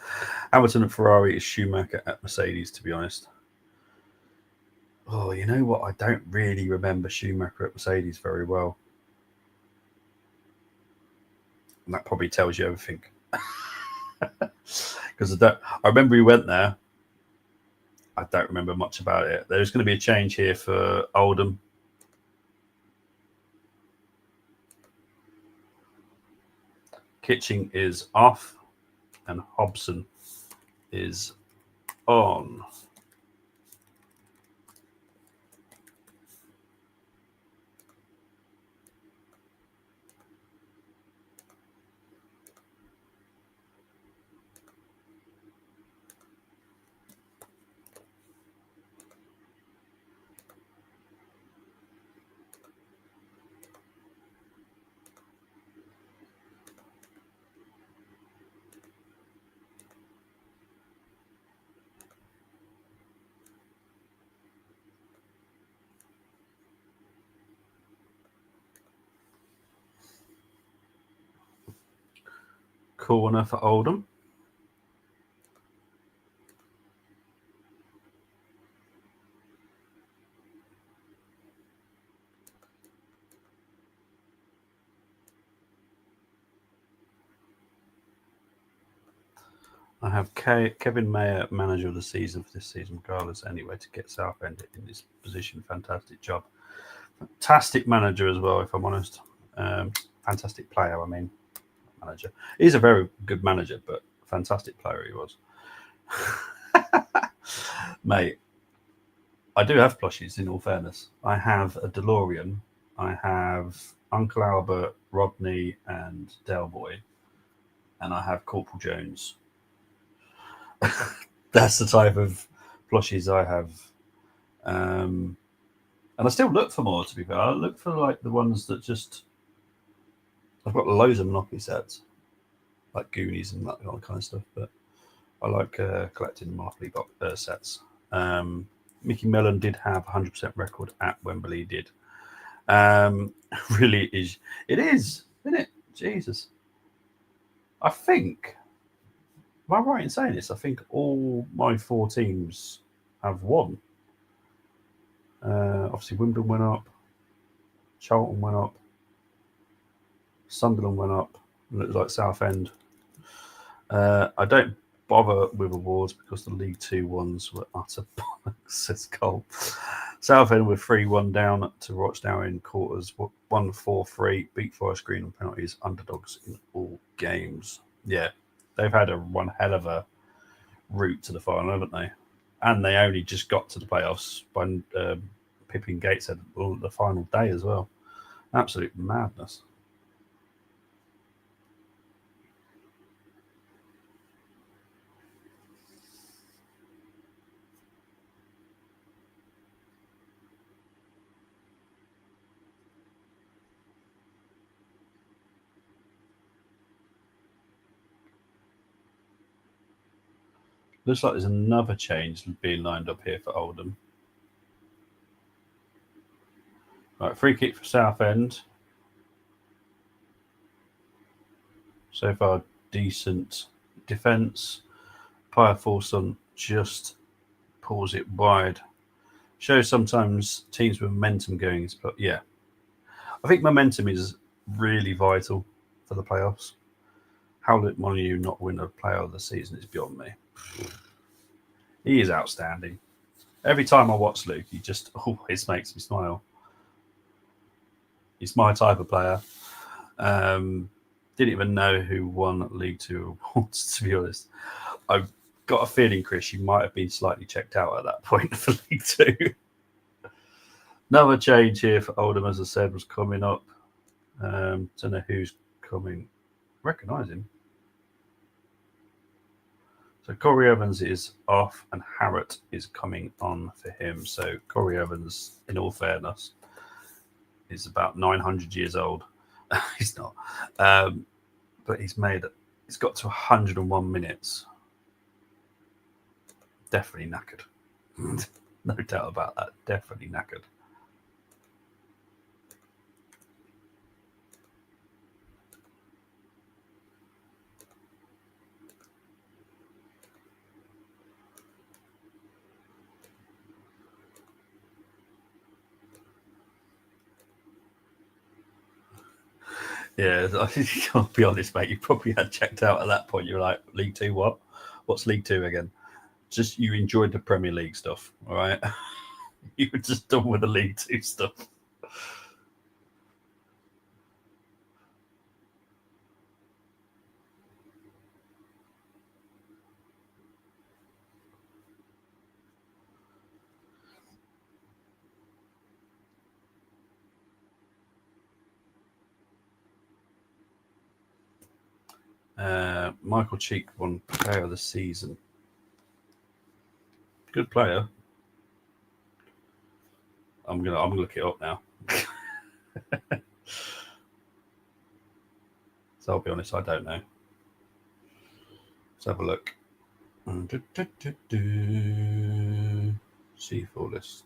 Hamilton at Ferrari is Schumacher at Mercedes, to be honest. Oh, you know what? I don't really remember Schumacher at Mercedes very well. And that probably tells you everything. Because I remember he went there. I don't remember much about it. There's going to be a change here for Oldham. Kitching is off and Hobson is on. Corner for Oldham. I have Kevin Mayer, manager of the season for this season, regardless anyway, to get Southend in this position. Fantastic job. Fantastic manager as well, if I'm honest. Fantastic player, I mean, manager. He's a very good manager, but fantastic player he was. Mate, I do have plushies, in all fairness. I have a DeLorean. I have Uncle Albert, Rodney, and Del Boy. And I have Corporal Jones. That's the type of plushies I have. And I still look for more, to be fair. I look for like the ones that just... I've got loads of Monopoly sets, like Goonies and that kind of stuff, but I like collecting Monopoly sets. Mickey Mellon did have 100% record at Wembley, did. Really is. It is, isn't it? Jesus. I think... Am I right in saying this? I think all my 4 teams have won. Obviously, Wimbledon went up. Charlton went up. Sunderland went up. It looks like Southend. I don't bother with awards because the League 2 ones were utter bollocks, says Cole. Southend were 3-1 down to Rochdale in quarters, 1-4-3, beat Forest Green on penalties, underdogs in all games. Yeah. they've had one hell of a route to the final, haven't they? And they only just got to the playoffs by Pippin Gateshead the final day as well. Absolute madness. Looks like there's another change being lined up here for Oldham. Right, free kick for Southend. So far, decent defence. Pia Forson just pulls it wide. Shows sometimes teams with momentum going, but yeah. I think momentum is really vital for the playoffs. How did Molyneux not win a player of the season is beyond me. He is outstanding. Every time I watch Luke, he just always makes me smile. He's my type of player. Didn't even know who won League Two awards, to be honest. I've got a feeling, Chris, you might have been slightly checked out at that point for League Two. Another change here for Oldham, as I said, was coming up. Don't know who's coming. Recognise him. So Corey Evans is off and Harrott is coming on for him. So Corey Evans, in all fairness, is about 900 years old. He's not. But he's got to 101 minutes. Definitely knackered. No doubt about that. Definitely knackered. Yeah, I'll be honest, mate. You probably had checked out at that point. You're like, League Two, what? What's League Two again? Just you enjoyed the Premier League stuff, all right? You were just done with the League Two stuff. Michael Cheek won Player of the Season. Good player. I'm gonna look it up now. So I'll be honest, I don't know. Let's have a look. C4 list.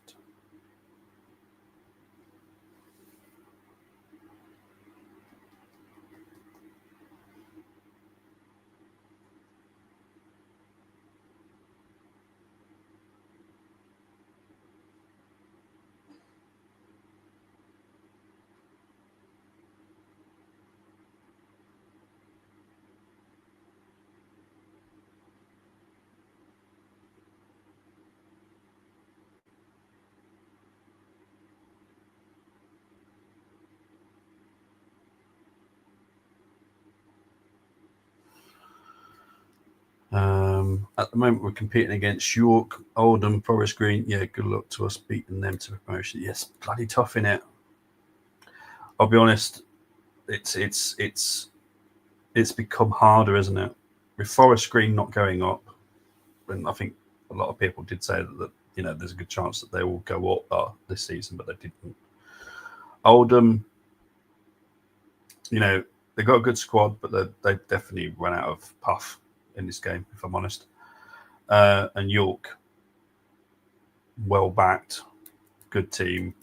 At the moment, we're competing against York, Oldham, Forest Green. Yeah, good luck to us beating them to promotion. Yes, bloody tough in it. I'll be honest, it's become harder, isn't it? With Forest Green not going up, and I think a lot of people did say that there's a good chance that they will go up this season, but they didn't. Oldham, they got a good squad, but they definitely run out of puff in this game, if I'm honest. And York, well backed, good team.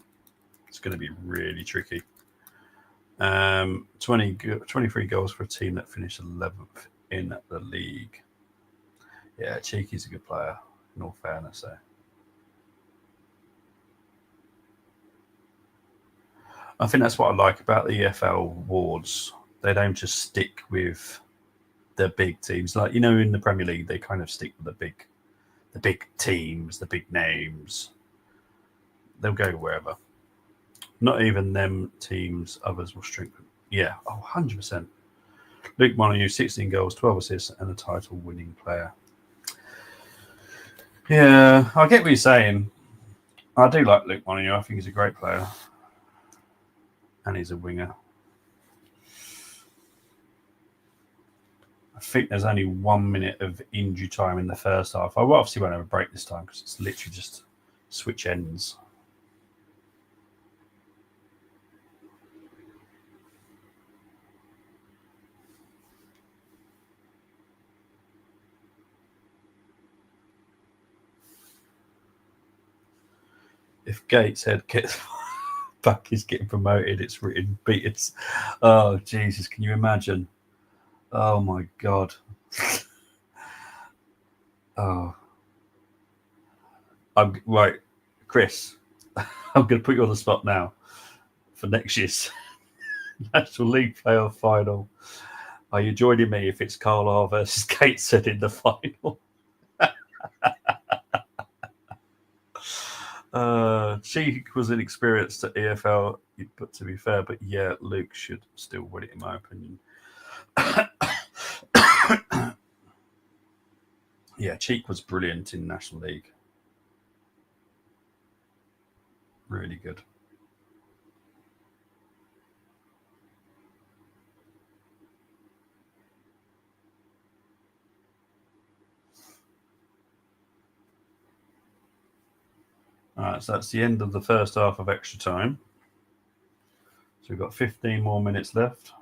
It's going to be really tricky. 23 goals for a team that finished 11th in the league. Yeah, Cheeky's a good player, in all fairness. So. I think that's what I like about the EFL awards. They don't just stick with the big teams. Like, in the Premier League, they kind of stick with the big teams, the big names. They'll go wherever. Not even them teams, others will strengthen. Yeah, 100%. Luke Montague, 16 goals, 12 assists, and a title-winning player. Yeah, I get what you're saying. I do like Luke Montague. I think he's a great player. And he's a winger. I think there's only 1 minute of injury time in the first half. I obviously won't have a break this time because it's literally just switch ends. If Gateshead gets back, he's getting promoted. It's written beat. Oh Jesus, can you imagine? Oh my God. Oh, I'm right, Chris. I'm going to put you on the spot now for next year's National League playoff final. Are you joining me if it's Carlisle versus Gateshead in the final? Cheek was inexperienced at EFL, but to be fair, but yeah, Luke should still win it in my opinion. Yeah, Cheek was brilliant in National League. Really good. All right, so that's the end of the first half of extra time. So we've got 15 more minutes left.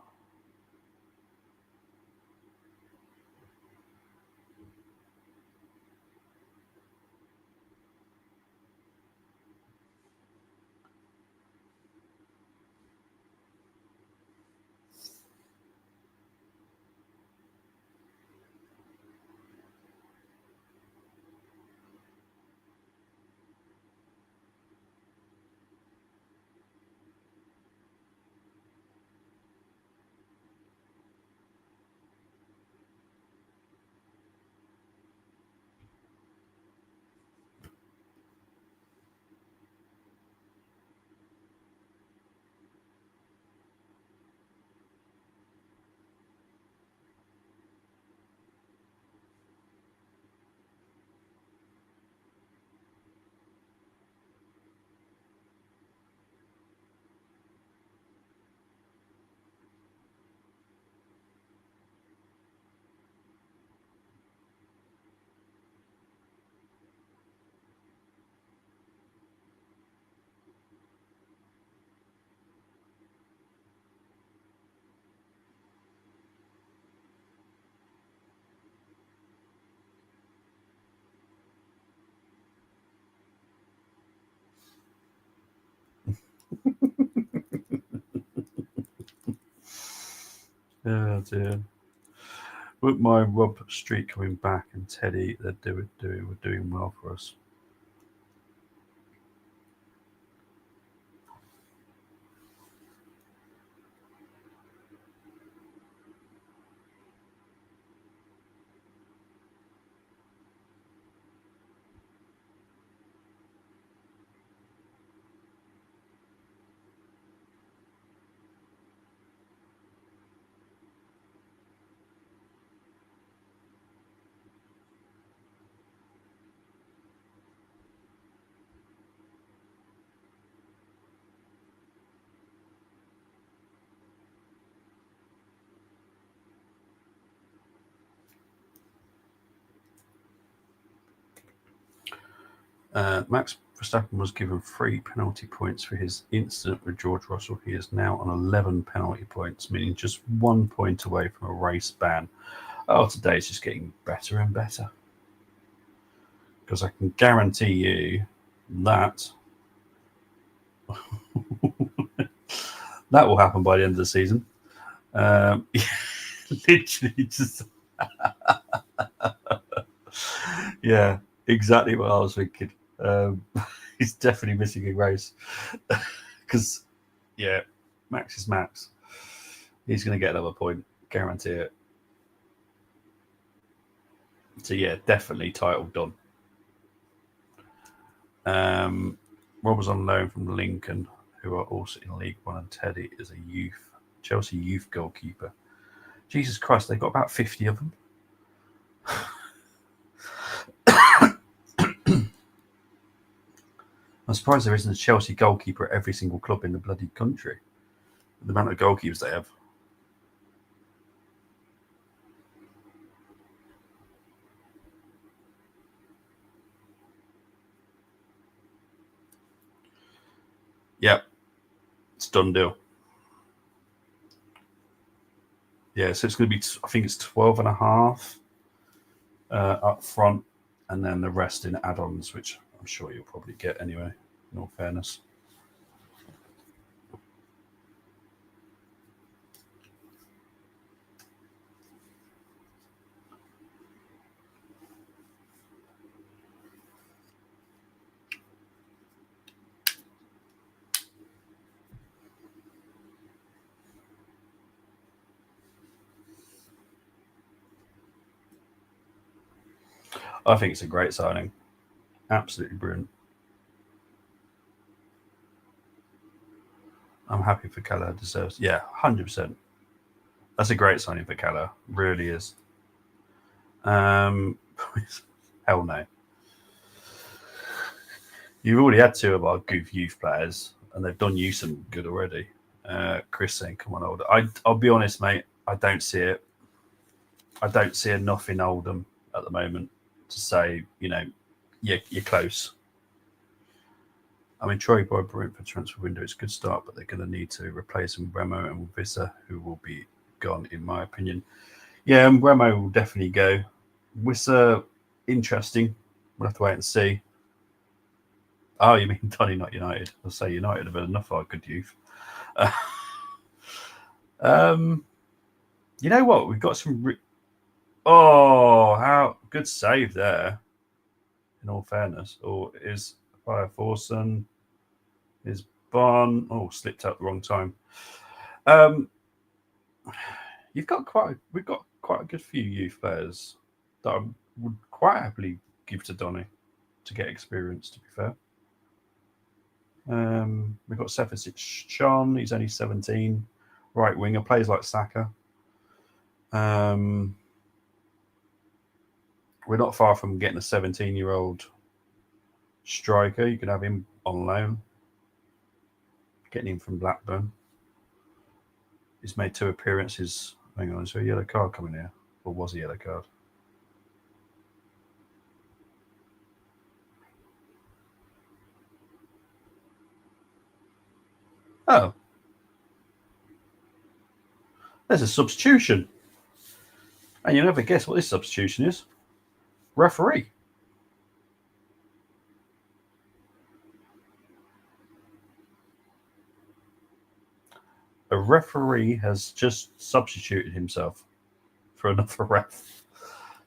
Oh dear. With my Rob Street coming back and Teddy, were doing well for us. Max Verstappen was given 3 penalty points for his incident with George Russell. He is now on 11 penalty points, meaning just 1 point away from a race ban. Oh, today's just getting better and better. Because I can guarantee you that that will happen by the end of the season. Literally just... yeah, exactly what I was thinking. He's definitely missing a race because, yeah, Max is Max. He's going to get another point, guarantee it. So yeah, definitely title done. Rob was on loan from Lincoln, who are also in League One, and Teddy is a Chelsea youth goalkeeper. Jesus Christ, they've got about 50 of them. I'm surprised there isn't a Chelsea goalkeeper at every single club in the bloody country. The amount of goalkeepers they have. Yep. It's done deal. Yeah, so it's going to be, I think it's 12.5 up front, and then the rest in add-ons, which I'm sure you'll probably get anyway, in all fairness. I think it's a great signing. Absolutely brilliant. I'm happy for Keller. Deserves, yeah, 100%. That's a great signing for Keller. Really is. Hell no. You've already had 2 of our goof youth players, and they've done you some good already. Chris saying, "Come on, Oldham." I'll be honest, mate. I don't see it. I don't see enough in Oldham at the moment to say, you're close. I mean, Troy Boyd brilliant for transfer window. It's a good start, but they're going to need to replace him, Remo and Wissa, who will be gone, in my opinion. Yeah, and Remo will definitely go. Wissa, interesting. We'll have to wait and see. Oh, you mean Donny, not United? I'll say United have had enough of our good youth. You know what? We've got some... how good save there, in all fairness. Or is Fire Forson, is Barn... slipped out the wrong time. We've got quite a good few youth players that I would quite happily give to Donny to get experience, to be fair. We've got Sefasic Sean, he's only 17, right winger, plays like Saka. We're not far from getting a 17-year-old striker. You could have him on loan. Getting him from Blackburn. He's made 2 appearances. Hang on, is there a yellow card coming here? Or was a yellow card? Oh. There's a substitution. And you'll never guess what this substitution is. Referee. A referee has just substituted himself for another ref.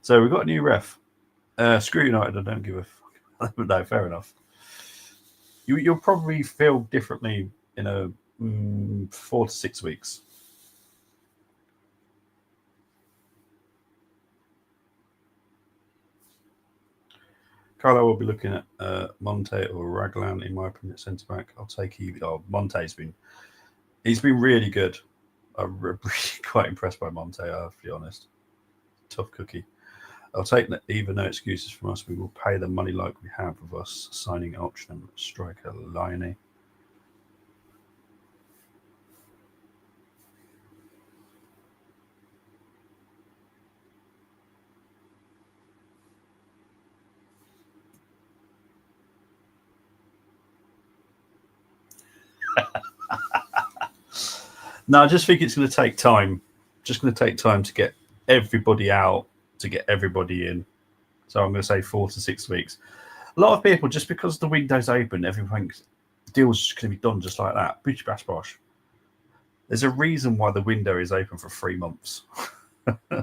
So we've got a new ref. Screw United, I don't give a fuck. No, fair enough. You'll probably feel differently in 4 to 6 weeks. Carlo will be looking at Monte or Raglan, in my opinion, at centre back. I'll take either. Monte's been really good. I'm really quite impressed by Monte, I have to be honest. Tough cookie. I'll take either. No excuses from us. We will pay the money like we have with us signing option striker Liney. No, I just think it's going to take time. Just going to take time to get everybody out, to get everybody in. So I'm going to say 4 to 6 weeks. A lot of people, just because the window's open, everything deals going to be done just like that. Boosh, bash, bosh. There's a reason why the window is open for 3 months. We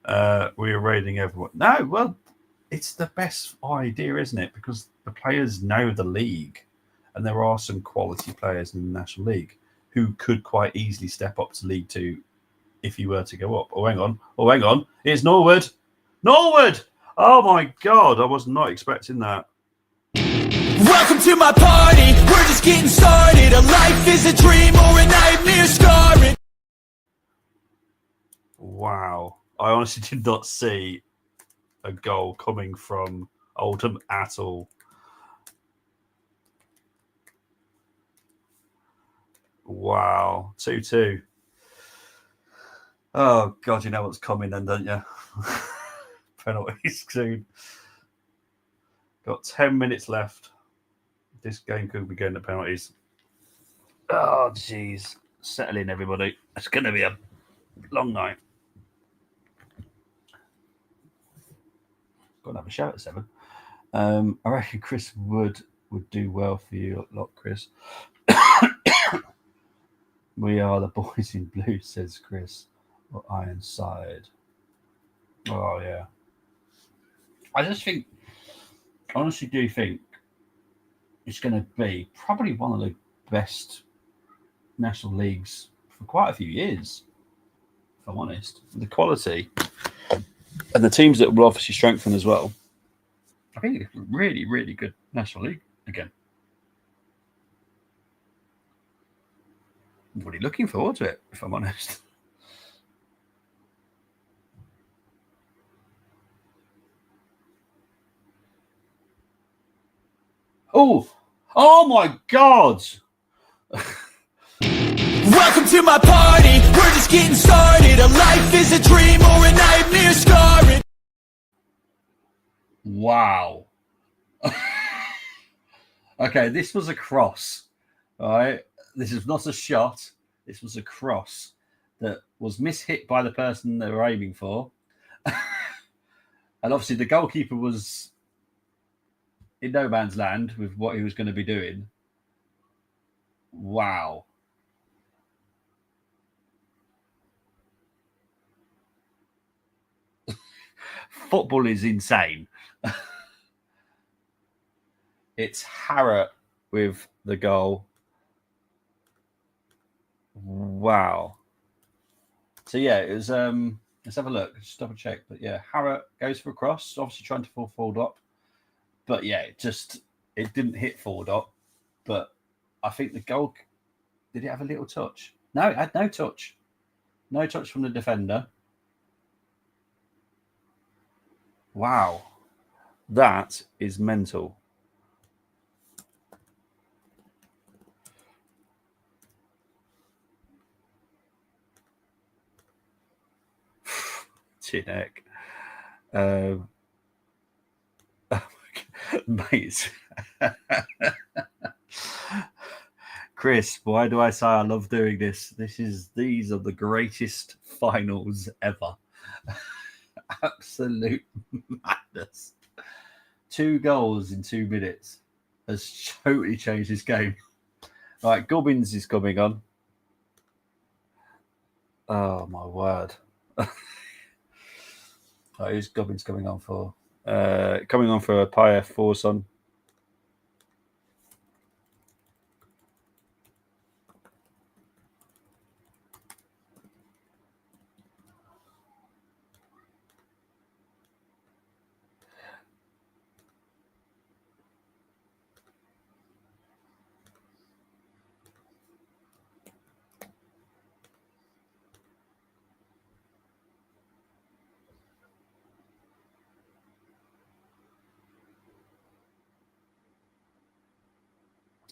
are raiding everyone. No, well, it's the best idea, isn't it? Because the players know the league, and there are some quality players in the National League who could quite easily step up to League 2 if you were to go up. Oh, hang on. It's Norwood. Norwood! Oh, my God. I was not expecting that. Welcome to my party. We're just getting started. A life is a dream or a nightmare scarring. Wow. I honestly did not see a goal coming from Oldham at all. Wow. 2-2. Oh, God, you know what's coming then, don't you? Penalties soon. Got 10 minutes left. This game could be going to penalties. Oh, jeez. Settle in, everybody. It's going to be a long night. Got to have a show at 7. I reckon Chris would do well for you a lot, Chris. We are the boys in blue, says Chris. Or Ironside. Oh, yeah. I just think, honestly do think it's going to be probably one of the best national leagues for quite a few years, if I'm honest. The quality and the teams that will obviously strengthen as well. I think it's really, really good national league again. I'm really looking forward to it, if I'm honest. Oh my God! Welcome to my party, we're just getting started. A life is a dream or a nightmare scarring. Wow. Okay, this was a cross, all right? This is not a shot. This was a cross that was mishit by the person they were aiming for. And obviously the goalkeeper was in no man's land with what he was going to be doing. Wow. Football is insane. It's Harrott with the goal. Wow. So yeah, it was let's have a look, just double check. But yeah, Harrott goes for a cross, obviously trying to fall forward up. But yeah, it didn't hit forward up. But I think the goal, did it have a little touch? No, it had no touch. No touch from the defender. Wow. That is mental. Chinek. Mate. Chris, why do I say I love doing this? These are the greatest finals ever. Absolute madness. 2 goals in 2 minutes has totally changed this game. Right, Gubbins is coming on. Oh my word. Who's Gubbins coming on for? Coming on for a Paya Forson.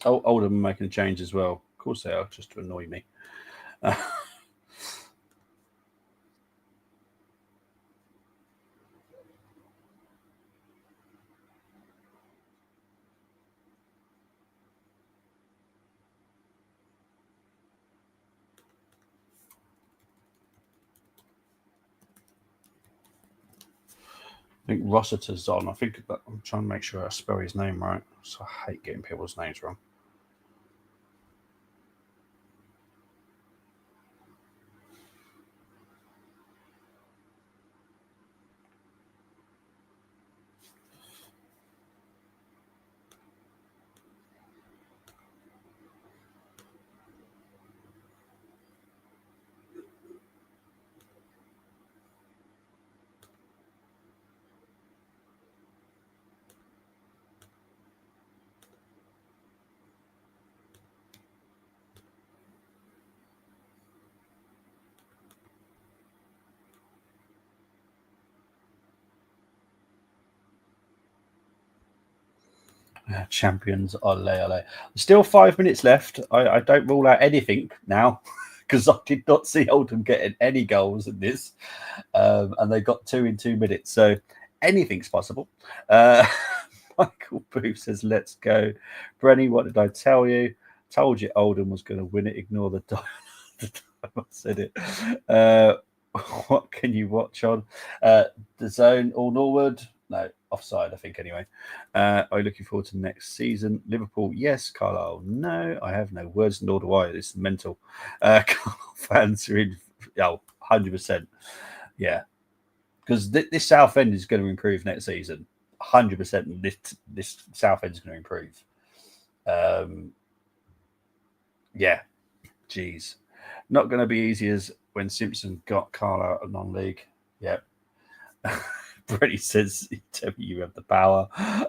Oh, Oldham making a change as well. Of course they are, just to annoy me. I think Rossiter's on. I think that I'm trying to make sure I spell his name right. So I hate getting people's names wrong. Champions, ole ole. Still 5 minutes left. I don't rule out anything now because I did not see Oldham getting any goals in this, and they got 2 in 2 minutes. So anything's possible. Michael Booth says, "Let's go, Brenny. What did I tell you? Told you Oldham was going to win it. Ignore the time I said it." What can you watch on the Zone or Norwood? No, offside, I think, anyway. Are you looking forward to next season? Liverpool, yes. Carlisle, no. I have no words, nor do I. It's mental. Carlisle fans are in, 100%. Yeah. Because this Southend is going to improve next season. 100%. This Southend is going to improve. Yeah. Jeez. Not going to be easy as when Simpson got Carlisle a non-league. Yep. Brady says, "Tell me you have the power.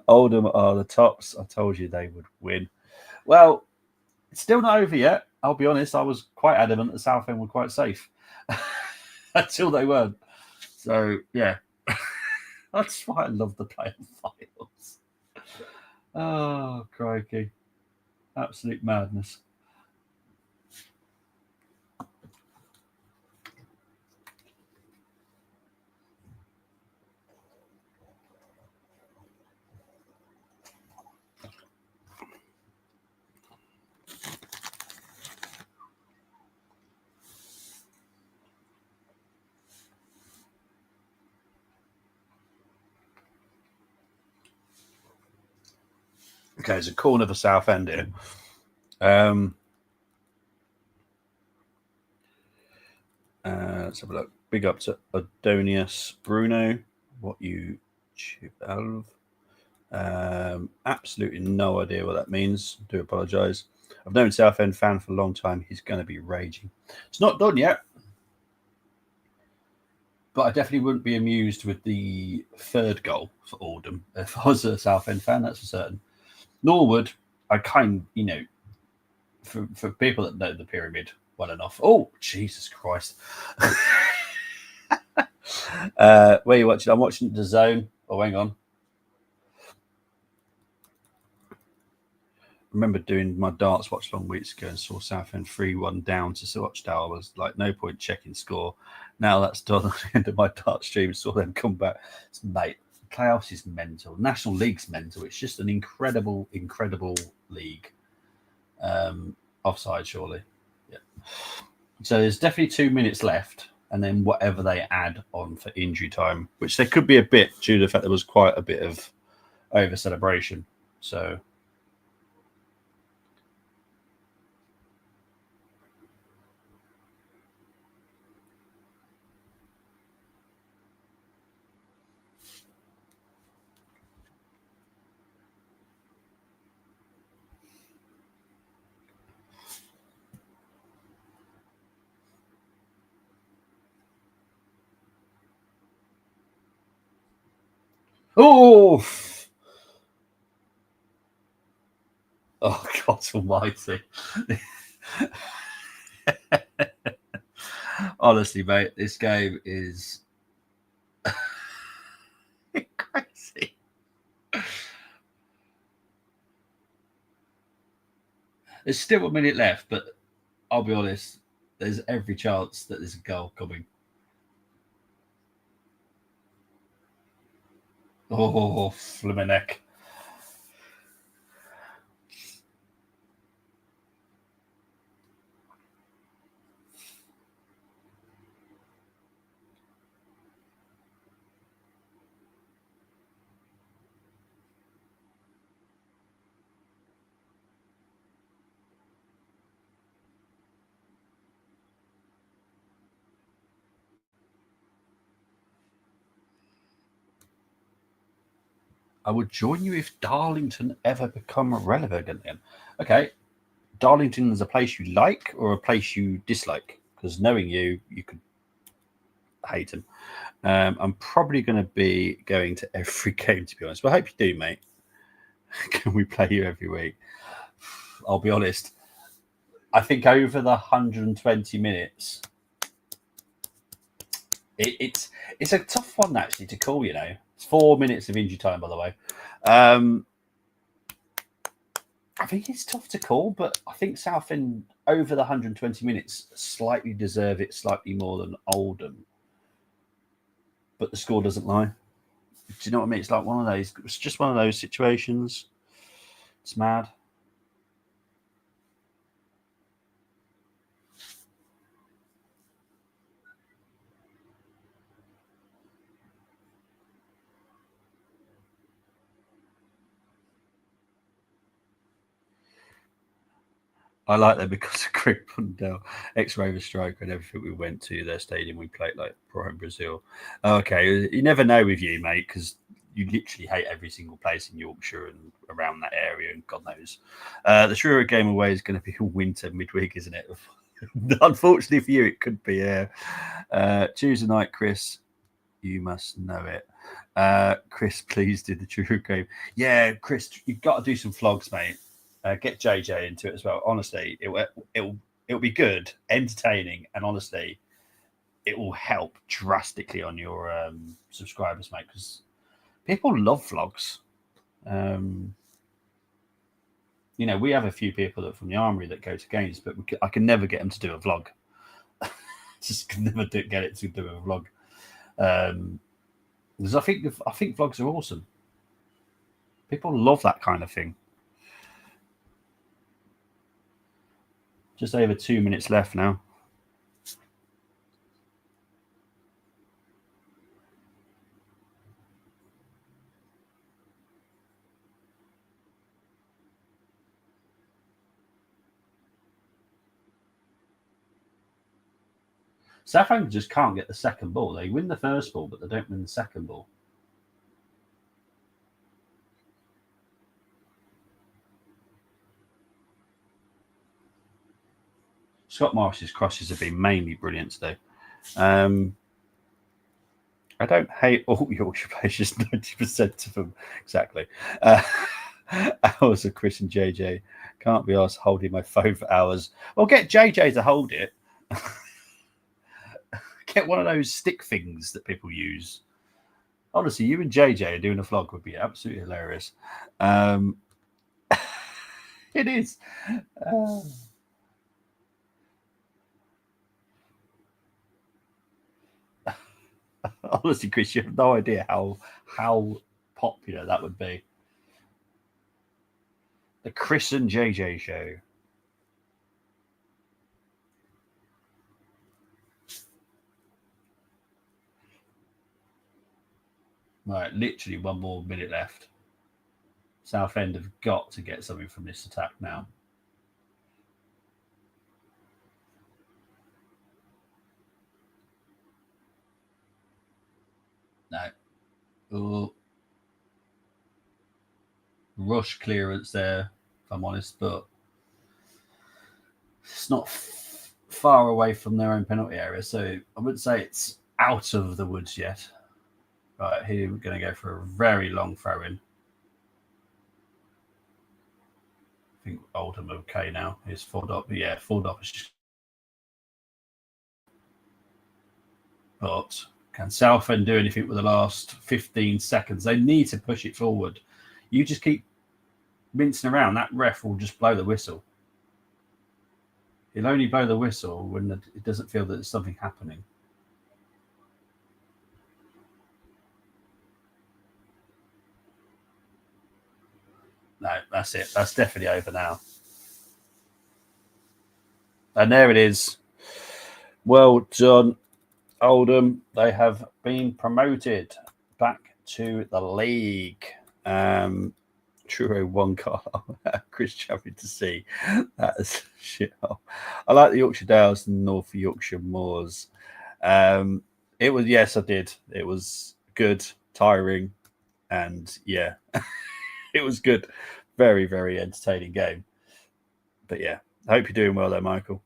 Oldham are the tops. I told you they would win." Well, it's still not over yet. I'll be honest. I was quite adamant that Southend were quite safe until they weren't. So yeah, that's why I love the playoff finals. Oh crikey, absolute madness. Okay, it's a corner for Southend here. Let's have a look. Big up to Adonius Bruno. What you have? Absolutely no idea what that means. I do apologise. I've known Southend fan for a long time. He's going to be raging. It's not done yet. But I definitely wouldn't be amused with the third goal for Oldham if I was a Southend fan, that's for certain. Norwood, I for people that know the pyramid well enough. Oh, Jesus Christ. Where are you watching? I'm watching The Zone. Oh, hang on. I remember doing my darts watch long weeks ago and saw Southend 3-1 down to Watchtower. I was like, no point checking score. Now that's done at the end of my dart stream, saw them come back. Mate, playoffs is mental. National League's mental. It's just an incredible, incredible league. Offside, surely. Yeah. So there's definitely 2 minutes left, and then whatever they add on for injury time, which there could be a bit due to the fact there was quite a bit of over celebration. So. Oh, God almighty. Honestly, mate, this game is crazy. There's still a minute left, but I'll be honest, there's every chance that there's a goal coming. Oh, Flimenek. I would join you if Darlington ever become relevant again. Okay, Darlington is a place you like or a place you dislike? Because knowing you could hate them. I'm probably going to be going to every game, to be honest. But I hope you do, mate. Can we play you every week? I'll be honest. I think over the 120 minutes, it's a tough one actually to call. It's 4 minutes of injury time, by the way. I think it's tough to call, but I think Southend over the 120 minutes slightly deserve it slightly more than Oldham. But the score doesn't lie. Do you know what I mean? It's like one of those. It's just one of those situations. It's mad. I like them because of Craig Bundell, ex-Rover striker, and everything we went to their stadium. We played like pro in Brazil. Okay, you never know with you, mate, because you literally hate every single place in Yorkshire and around that area, and God knows. The Truro game away is going to be a winter midweek, isn't it? Unfortunately for you, it could be. Tuesday night, Chris. You must know it. Chris, please do the Truro game. Yeah, Chris, you've got to do some vlogs, mate. Get JJ into it as well. Honestly, it'll be good, entertaining, and honestly, it will help drastically on your subscribers, mate. Because people love vlogs. You know, we have a few people that from the armory that go to games, but I can never get them to do a vlog. Just can never get it to do a vlog. Because I think vlogs are awesome. People love that kind of thing. Just over 2 minutes left now. Southend just can't get the second ball. They win the first ball, but they don't win the second ball. Scott Morris's crosses have been mainly brilliant today. I don't hate all Yorkshire players, just 90% of them. Exactly. Hours of Chris and JJ. Can't be asked holding my phone for hours. Well, get JJ to hold it. Get one of those stick things that people use. Honestly, you and JJ doing a vlog would be absolutely hilarious. It is. Honestly, Chris, you have no idea how popular that would be. The Chris and JJ show. Right, literally 1 more minute left. Southend have got to get something from this attack now. No. Ooh. Rush clearance there, if I'm honest, but it's not far away from their own penalty area, so I wouldn't say it's out of the woods yet. Right, here we're going to go for a very long throw in. I think Oldham okay now. Here's Ford up. Yeah, Ford up is just. But can Southend do anything with the last 15 seconds? They need to push it forward. You just keep mincing around. That ref will just blow the whistle. He'll only blow the whistle when it doesn't feel that there's something happening. No, that's it. That's definitely over now. And there it is. Well done, Oldham. They have been promoted back to the league. Truro 1 car. Chris happy to see. That is shit. I like the Yorkshire Dales and North Yorkshire Moors. It was, yes, I did. It was good, tiring, and yeah, it was good. Very, very entertaining game. But yeah, I hope you're doing well there, Michael.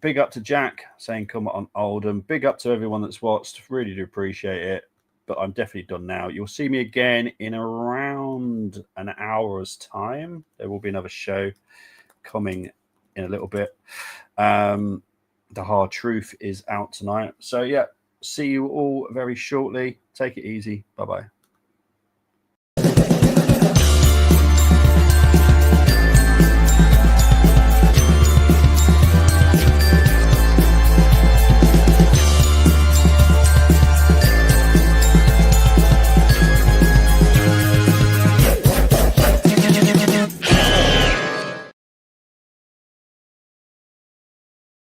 Big up to Jack saying come on Oldham. Big up to everyone that's watched. Really do appreciate it. But I'm definitely done now. You'll see me again in around an hour's time. There will be another show coming in a little bit. The Hard Truth is out tonight. So yeah, see you all very shortly. Take it easy. Bye-bye.